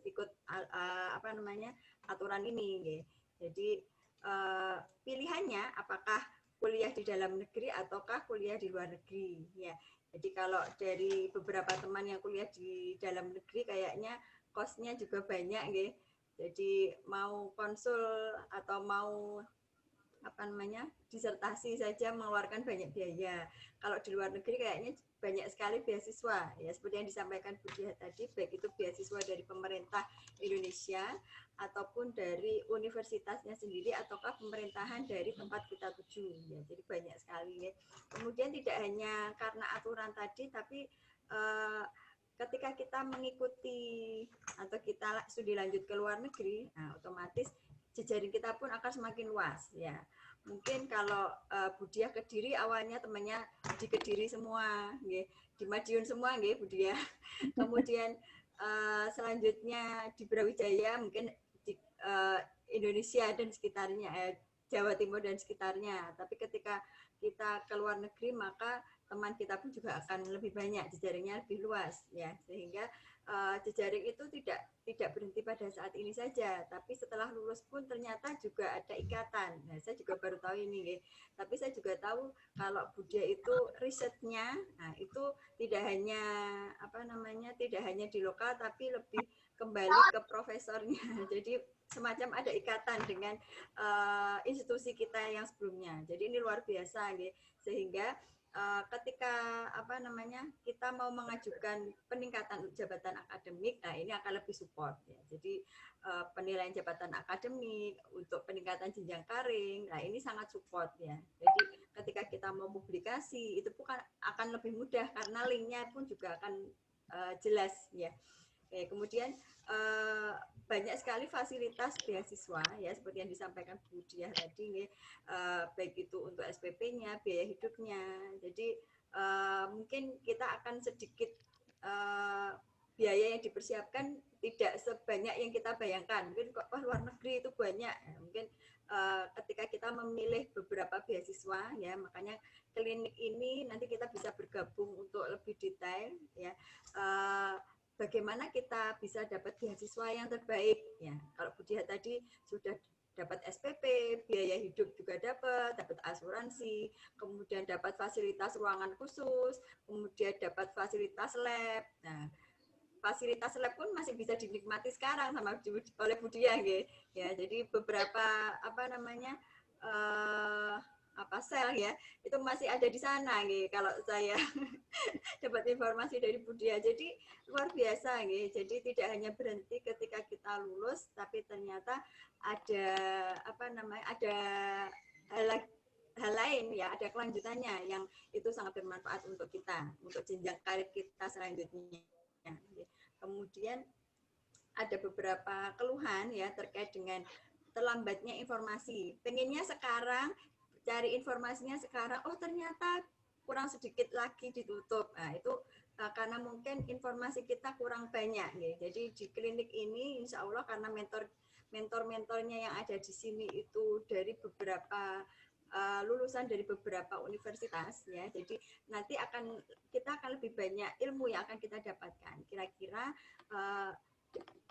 ikut aturan ini. Jadi pilihannya apakah kuliah di dalam negeri ataukah kuliah di luar negeri ya. Jadi kalau dari beberapa teman yang kuliah di dalam negeri kayaknya kosnya juga banyak Jadi mau konsul atau mau disertasi saja mengeluarkan banyak biaya. Kalau di luar negeri kayaknya banyak sekali beasiswa ya, seperti yang disampaikan Bu Dia tadi, baik itu beasiswa dari pemerintah Indonesia ataupun dari universitasnya sendiri ataukah pemerintahan dari tempat kita tuju ya. Jadi banyak sekali ya. Kemudian tidak hanya karena aturan tadi, tapi ketika kita mengikuti atau kita studi lanjut ke luar negeri, nah otomatis jejaring kita pun akan semakin luas ya. Mungkin kalau Bu Dia Kediri awalnya temannya di Kediri semua, di Madiun semua Bu Dia. Kemudian selanjutnya di Brawijaya, mungkin di Indonesia dan sekitarnya, Jawa Timur dan sekitarnya. Tapi ketika kita ke luar negeri, maka teman kita pun juga akan lebih banyak, jejaringnya lebih luas ya, sehingga jejaring itu tidak berhenti pada saat ini saja, tapi setelah lulus pun ternyata juga ada ikatan. Nah, saya juga baru tahu ini, tapi saya juga tahu kalau Bu Dia itu risetnya, nah itu tidak hanya di lokal, tapi lebih kembali ke profesornya. Jadi semacam ada ikatan dengan institusi kita yang sebelumnya. Jadi ini luar biasa, sehingga ketika kita mau mengajukan peningkatan jabatan akademik, nah ini akan lebih support ya. Jadi penilaian jabatan akademik untuk peningkatan jenjang karir, nah ini sangat support ya. Jadi ketika kita mau publikasi itu bukan akan lebih mudah karena linknya pun juga akan jelas ya. Oke, kemudian banyak sekali fasilitas beasiswa ya, seperti yang disampaikan Bu Dia tadi baik itu untuk SPP-nya, biaya hidupnya. Jadi mungkin kita akan sedikit biaya yang dipersiapkan tidak sebanyak yang kita bayangkan. Mungkin kok luar negeri itu banyak. Mungkin ketika kita memilih beberapa beasiswa, ya makanya klinik ini nanti kita bisa bergabung untuk lebih detail, ya. Bagaimana kita bisa dapat beasiswa yang terbaik, ya. Kalau Budiha tadi sudah dapat SPP, biaya hidup juga dapat asuransi, kemudian dapat fasilitas ruangan khusus, kemudian dapat fasilitas lab. Nah, fasilitas lab pun masih bisa dinikmati sekarang sama oleh Budiha, ya. Jadi beberapa sel, ya, itu masih ada di sana, kalau saya dapat informasi dari Budiha. Jadi luar biasa, jadi tidak hanya berhenti ketika kita lulus, tapi ternyata ada ada hal lain, ya, ada kelanjutannya yang itu sangat bermanfaat untuk kita, untuk jenjang karir kita selanjutnya. Kemudian ada beberapa keluhan, ya, terkait dengan terlambatnya informasi. Pengennya sekarang, cari informasinya sekarang, oh ternyata kurang sedikit lagi ditutup. Nah, itu karena mungkin informasi kita kurang banyak, ya. Jadi di klinik ini insya Allah karena mentor-mentornya yang ada di sini itu dari beberapa lulusan dari beberapa universitas, ya. Jadi nanti kita akan lebih banyak ilmu yang akan kita dapatkan. Kira-kira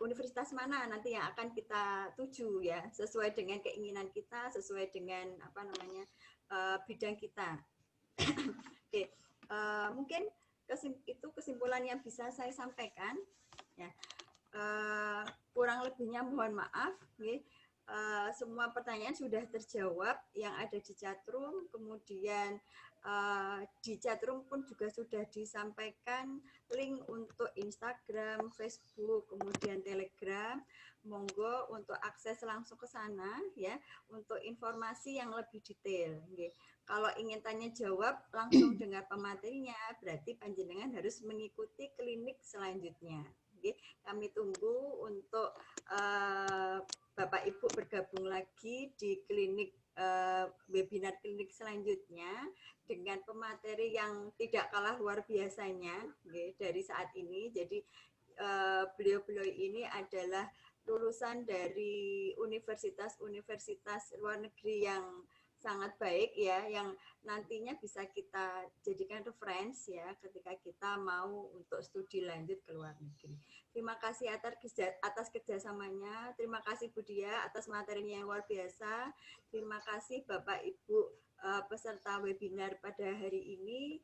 universitas mana nanti yang akan kita tuju, ya, sesuai dengan keinginan kita, sesuai dengan bidang kita. Oke, mungkin itu kesimpulan yang bisa saya sampaikan, ya. Kurang lebihnya mohon maaf, ya. Semua pertanyaan sudah terjawab yang ada di chatroom, kemudian di chatroom pun juga sudah disampaikan link untuk Instagram, Facebook, kemudian Telegram. Monggo untuk akses langsung ke sana, ya, untuk informasi yang lebih detail. Kalau ingin tanya jawab langsung dengan pematerinya, berarti panjenengan harus mengikuti klinik selanjutnya. Kami tunggu untuk Bapak Ibu bergabung lagi di klinik webinar klinik selanjutnya dengan pemateri yang tidak kalah luar biasanya, dari saat ini. Jadi beliau-beliau ini adalah lulusan dari universitas-universitas luar negeri yang sangat baik, ya, yang nantinya bisa kita jadikan referensi, ya, ketika kita mau untuk studi lanjut ke luar negeri. Terima kasih atas kerjasamanya. Terima kasih Budiha atas materinya yang luar biasa. Terima kasih Bapak Ibu peserta webinar pada hari ini.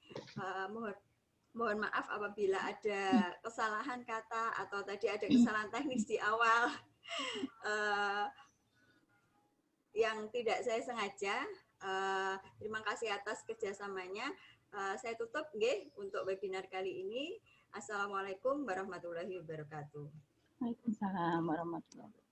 Mohon maaf apabila ada kesalahan kata atau tadi ada kesalahan teknis di awal yang tidak saya sengaja. Terima kasih atas kerjasamanya. Saya tutup untuk webinar kali ini. Assalamualaikum warahmatullahi wabarakatuh. Waalaikumsalam warahmatullahi wabarakatuh.